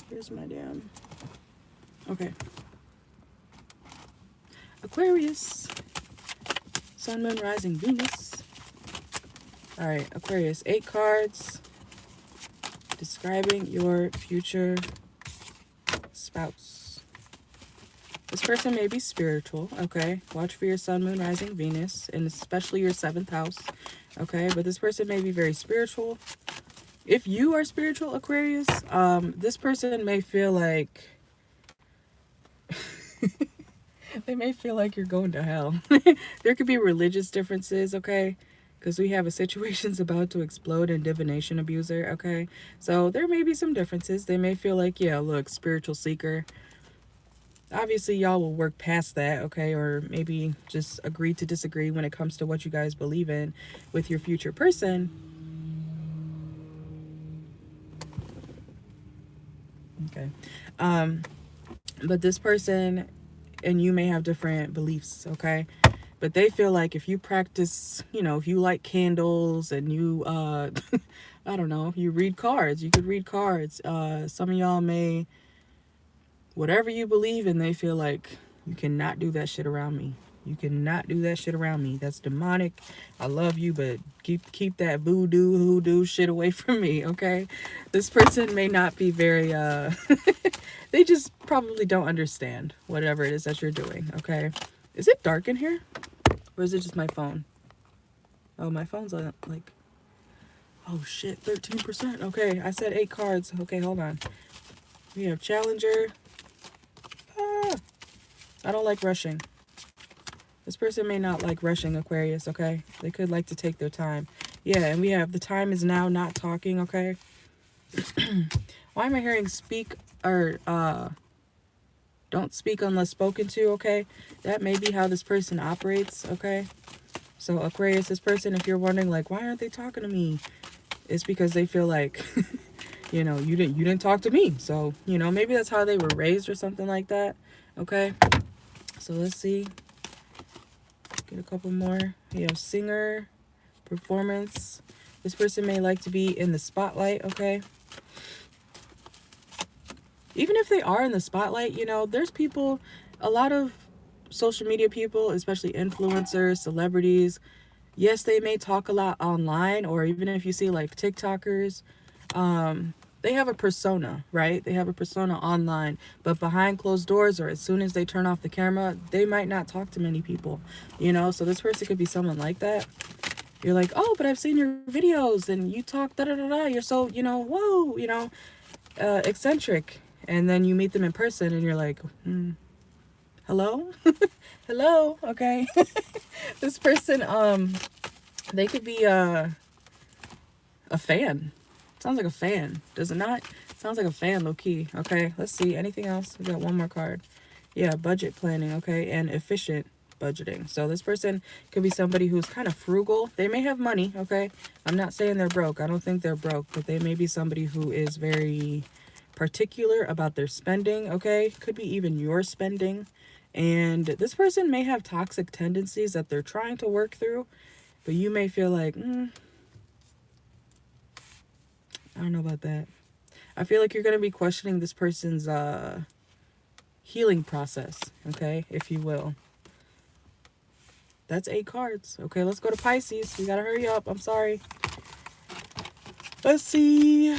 Here's my damn... Okay. Aquarius, Sun, Moon, Rising, Venus. All right, Aquarius, 8 cards describing your future spouse. This person may be spiritual, okay? Watch for your Sun, Moon, Rising, Venus, and especially your 7th house, okay? But this person may be very spiritual. If you are spiritual, Aquarius, this person may feel like... they may feel like you're going to hell. There could be religious differences, okay? Because we have a situation's about to explode in divination abuser, okay? So there may be some differences. They may feel like, yeah, look, spiritual seeker. Obviously, y'all will work past that, okay? Or maybe just agree to disagree when it comes to what you guys believe in with your future person. Okay. But this person... and you may have different beliefs, okay? But they feel like if you practice, you know, if you like candles and you, I don't know, you read cards, you could read cards. Some of y'all may, whatever you believe in, they feel like you cannot do that shit around me. You cannot do that shit around me. That's demonic. I love you, but keep that voodoo, hoodoo shit away from me, okay? This person may not be very, they just probably don't understand whatever it is that you're doing, okay? Is it dark in here? Or is it just my phone? Oh, my phone's on, like, oh shit, 13%. Okay, I said 8 cards. Okay, hold on. We have Challenger. Ah, I don't like rushing. This person may not like rushing, Aquarius, okay? They could like to take their time. Yeah, and we have the time is now, not talking, okay? Why am I hearing speak or don't speak unless spoken to, okay? That may be how this person operates, okay? So Aquarius, this person, if you're wondering like, why aren't they talking to me? It's because they feel like, you know, you didn't talk to me. So, you know, maybe that's how they were raised or something like that. Okay. So let's see. Get a couple more. You have singer, performance. This person may like to be in the spotlight, okay? Even if they are in the spotlight, you know, there's people, a lot of social media people, especially influencers, celebrities, yes, they may talk a lot online, or even if you see like TikTokers, they have a persona, right? They have a persona online, but behind closed doors, or as soon as they turn off the camera, they might not talk to many people, you know? So this person could be someone like that. You're like, oh, but I've seen your videos and you talk da-da-da-da. You're so, you know, whoa, you know, eccentric. And then you meet them in person and you're like, hello? Hello? Okay. This person, they could be a fan. Sounds like a fan, does it not? Sounds like a fan, low key. Okay, let's see. Anything else? We got one more card. Yeah, budget planning, okay, and efficient budgeting. So this person could be somebody who's kind of frugal. They may have money, okay? I'm not saying they're broke. I don't think they're broke, but they may be somebody who is very particular about their spending, okay? Could be even your spending. And this person may have toxic tendencies that they're trying to work through, but you may feel like, I don't know about that. I feel like you're going to be questioning this person's healing process, okay, if you will. That's 8 cards. Okay, let's go to Pisces. We got to hurry up. I'm sorry. Let's see.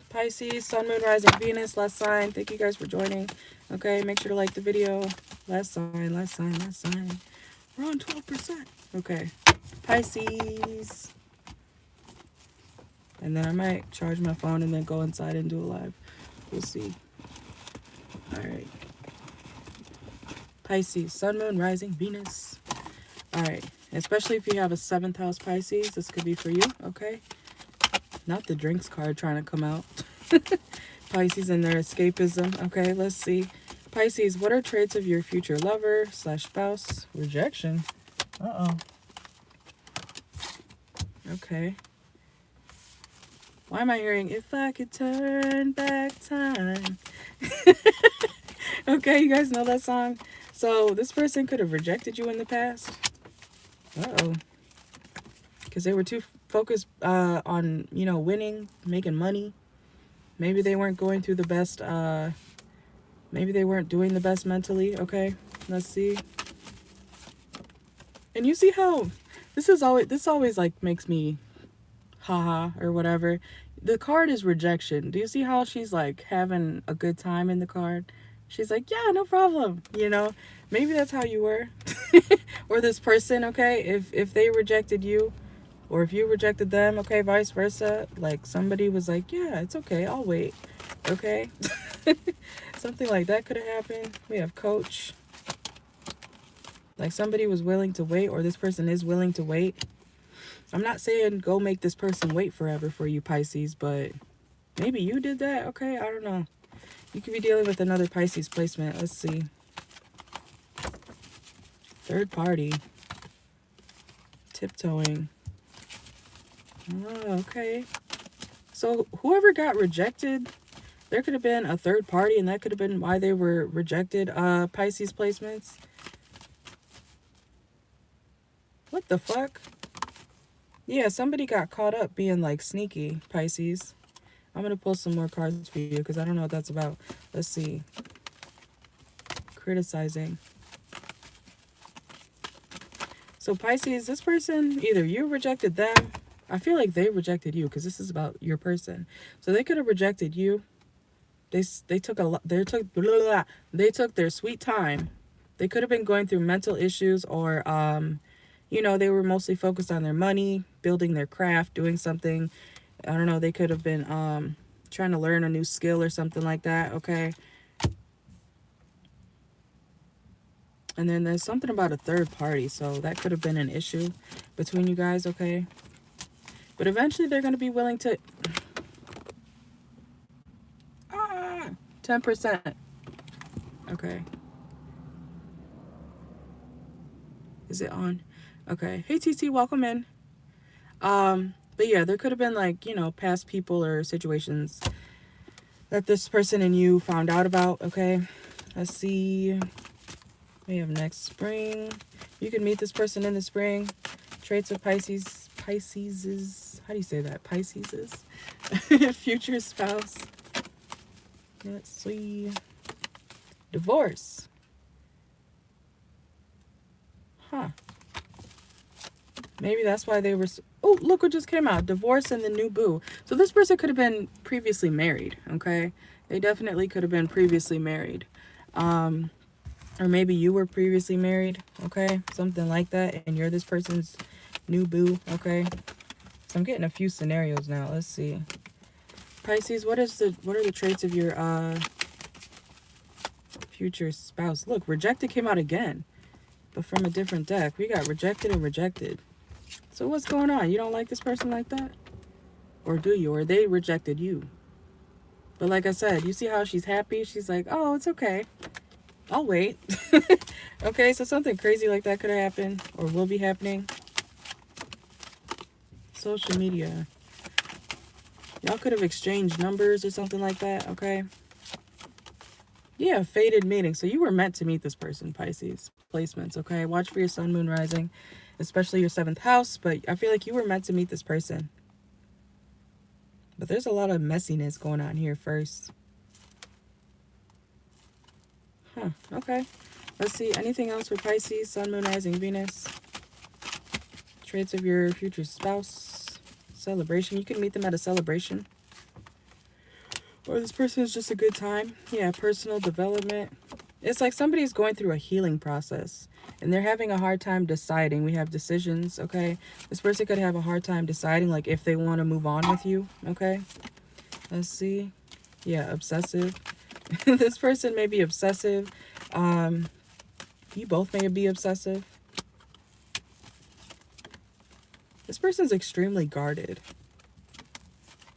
Pisces, Sun, Moon, Rising, Venus, last sign. Thank you guys for joining. Okay, make sure to like the video. Last sign, last sign, last sign. We're on 12%. Okay, Pisces. And then I might charge my phone and then go inside and do a live. We'll see. All right. Pisces, Sun, Moon, Rising, Venus. All right. Especially if you have a 7th house Pisces, this could be for you, okay? Not the drinks card trying to come out. Pisces and their escapism. Okay, let's see. Pisces, what are traits of your future lover / spouse? Rejection. Uh-oh. Okay. Why am I hearing, if I could turn back time? Okay, you guys know that song? So this person could have rejected you in the past. Uh-oh. Because they were too focused on, you know, winning, making money. Maybe they weren't going through the best, maybe they weren't doing the best mentally. Okay, let's see. And you see how this always like makes me haha or whatever. The card is rejection. Do you see how she's like having a good time in the card? She's like, yeah, no problem. You know, maybe that's how you were. Or this person, okay? If they rejected you, or if you rejected them, okay, vice versa. Like somebody was like, yeah, it's okay, I'll wait. Okay? Something like that could have happened. We have coach. Like somebody was willing to wait, or this person is willing to wait. I'm not saying go make this person wait forever for you, Pisces, but maybe you did that. Okay, I don't know. You could be dealing with another Pisces placement. Let's see. Third party. Tiptoeing. Oh, okay. So whoever got rejected, there could have been a third party, and that could have been why they were rejected. Pisces placements. What the fuck? Yeah, somebody got caught up being like sneaky, Pisces. I'm going to pull some more cards for you because I don't know what that's about. Let's see. Criticizing. So Pisces, this person, either you rejected them. I feel like they rejected you because this is about your person. So they could have rejected you. They took their sweet time. They could have been going through mental issues, or you know, they were mostly focused on their money, building their craft, doing something. I don't know, they could have been trying to learn a new skill or something like that, okay? And then there's something about a third party, so that could have been an issue between you guys, okay? But eventually they're going to be willing to... 10%. Okay. Is it on? Okay. Hey, TT, welcome in. But yeah, there could have been, like, you know, past people or situations that this person and you found out about, okay? Let's see. We have next spring. You can meet this person in the spring. Traits of Pisces. Pisces is... How do you say that? Pisces is? Future spouse. Let's see. Divorce. Huh. Maybe that's why they were... Oh, look what just came out. Divorce and the new boo. So this person could have been previously married, okay? They definitely could have been previously married. Or maybe you were previously married, okay? Something like that. And you're this person's new boo, okay? So I'm getting a few scenarios now. Let's see. Pisces, what are the traits of your future spouse? Look, rejected came out again, but from a different deck. We got rejected and rejected. So what's going on? You don't like this person like that? Or do you? Or they rejected you? But like I said, you see how she's happy? She's like, oh, it's okay. I'll wait. Okay, so something crazy like that could have happened or will be happening. Social media. Y'all could have exchanged numbers or something like that, okay? Yeah, fated meeting. So you were meant to meet this person, Pisces. Placements, okay? Watch for your sun, moon, rising, especially your 7th house. But I feel like you were meant to meet this person. But there's a lot of messiness going on here first. Huh, okay. Let's see. Anything else for Pisces, sun, moon, rising, Venus? Traits of your future spouse. Celebration. You can meet them at a celebration. Or this person is just a good time. Yeah, personal development. It's like somebody's going through a healing process. And they're having a hard time deciding. We have decisions, okay? This person could have a hard time deciding, like, if they want to move on with you, okay? Let's see. Yeah, obsessive. This person may be obsessive. You both may be obsessive. This person's extremely guarded.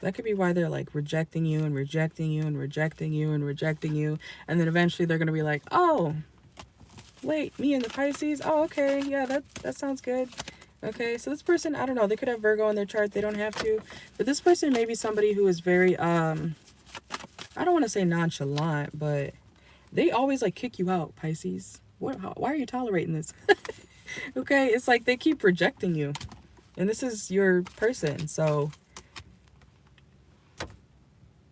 That could be why they're like rejecting you and rejecting you and rejecting you and rejecting you. And then eventually they're going to be like, oh, wait, me and the Pisces? Oh, okay. Yeah, that sounds good. Okay, so this person, I don't know. They could have Virgo in their chart. They don't have to. But this person may be somebody who is very, I don't want to say nonchalant, but they always like kick you out, Pisces. Why are you tolerating this? Okay, it's like they keep rejecting you. And this is your person, so...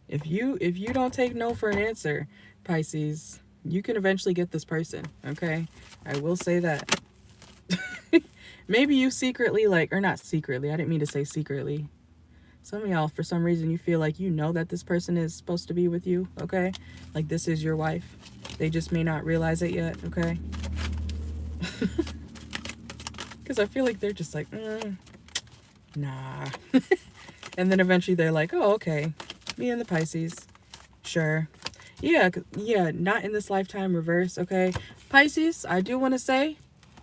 If you don't take no for an answer, Pisces, you can eventually get this person, okay? I will say that. Maybe you secretly, like, or not secretly, I didn't mean to say secretly. Some of y'all, for some reason, you feel like you know that this person is supposed to be with you, okay? Like, this is your wife. They just may not realize it yet, okay? Because I feel like they're just like, nah. And then eventually they're like, oh, okay. Me and the Pisces. Sure. Yeah, not in this lifetime, reverse, okay? Pisces, I do want to say,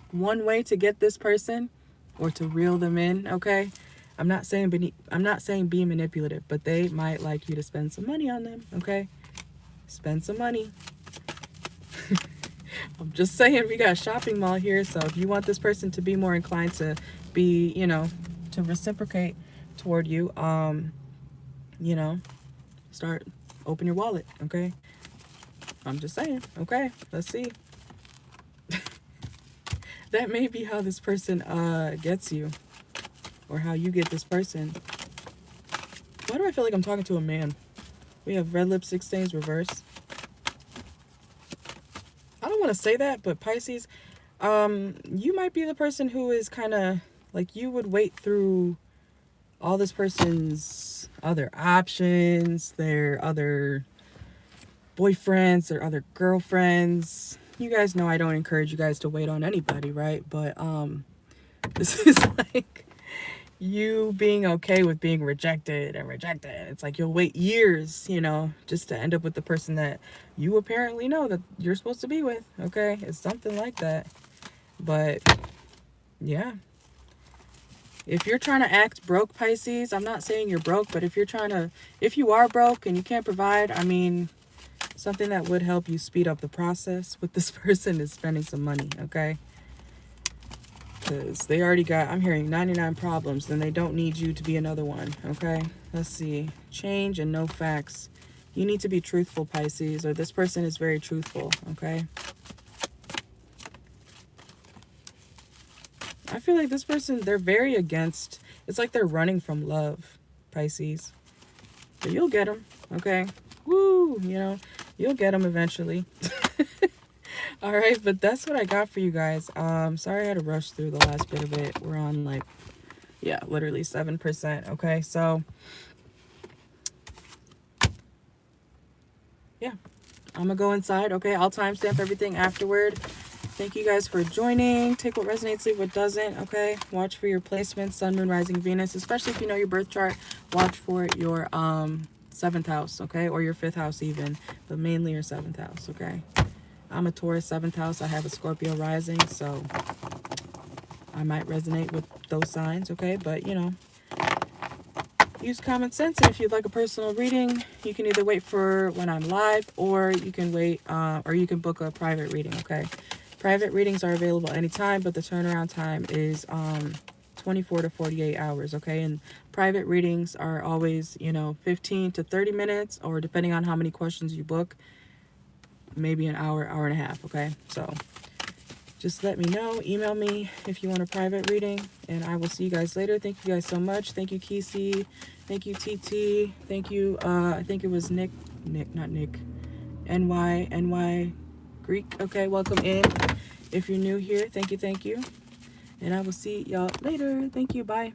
one way to get this person or to reel them in, okay? I'm not saying be manipulative, but they might like you to spend some money on them, okay? Spend some money. I'm just saying, we got a shopping mall here, so if you want this person to be more inclined to be, you know, to reciprocate toward you, you know, open your wallet, okay? I'm just saying, okay? Let's see. That may be how this person gets you, or how you get this person. Why do I feel like I'm talking to a man? We have red lipstick stains, reverse. I don't want to say that, but Pisces, you might be the person who is kind of like, you would wait through all this person's other options, their other boyfriends, their other girlfriends. You guys know I don't encourage you guys to wait on anybody, right? But This is like you being okay with being rejected and rejected. It's like you'll wait years, you know, just to end up with the person that you apparently know that you're supposed to be with. Okay, it's something like that. But yeah, if you're trying to act broke, Pisces, I'm not saying you're broke, but if you are broke and you can't provide, I mean, something that would help you speed up the process with this person is spending some money. Okay, because they already got, I'm hearing 99 problems, then they don't need you to be another one. Okay, let's see. Change and no facts. You need to be truthful, Pisces, or this person is very truthful. Okay, I feel like this person, they're very against, it's like they're running from love, Pisces. But you'll get them. Okay, woo, you know, you'll get them eventually. All right, but that's what I got for you guys. Sorry I had to rush through the last bit of it. We're on like, yeah, literally 7%. Okay, so yeah, I'm gonna go inside. Okay, I'll timestamp everything afterward. Thank you guys for joining. Take what resonates, leave what doesn't. Okay, watch for your placements, Sun, Moon, Rising, Venus. Especially if you know your birth chart, watch for your 7th house. Okay, or your 5th house even, but mainly your 7th house. Okay. I'm a Taurus 7th house. I have a Scorpio rising, so I might resonate with those signs, okay? But, you know, use common sense. And if you'd like a personal reading, you can either wait for when I'm live, or you can wait, or you can book a private reading, okay? Private readings are available anytime, but the turnaround time is 24 to 48 hours, okay? And private readings are always, you know, 15 to 30 minutes, or depending on how many questions you book, maybe an hour, hour and a half. Okay, so just let me know. Email me if you want a private reading, and I will see you guys later. Thank you guys so much. Thank you, Kisi. Thank you, TT. Thank you, I think it was Nick, not Nick, NY Greek. Okay, welcome in. If you're new here, thank you, and I will see y'all later. Thank you, bye.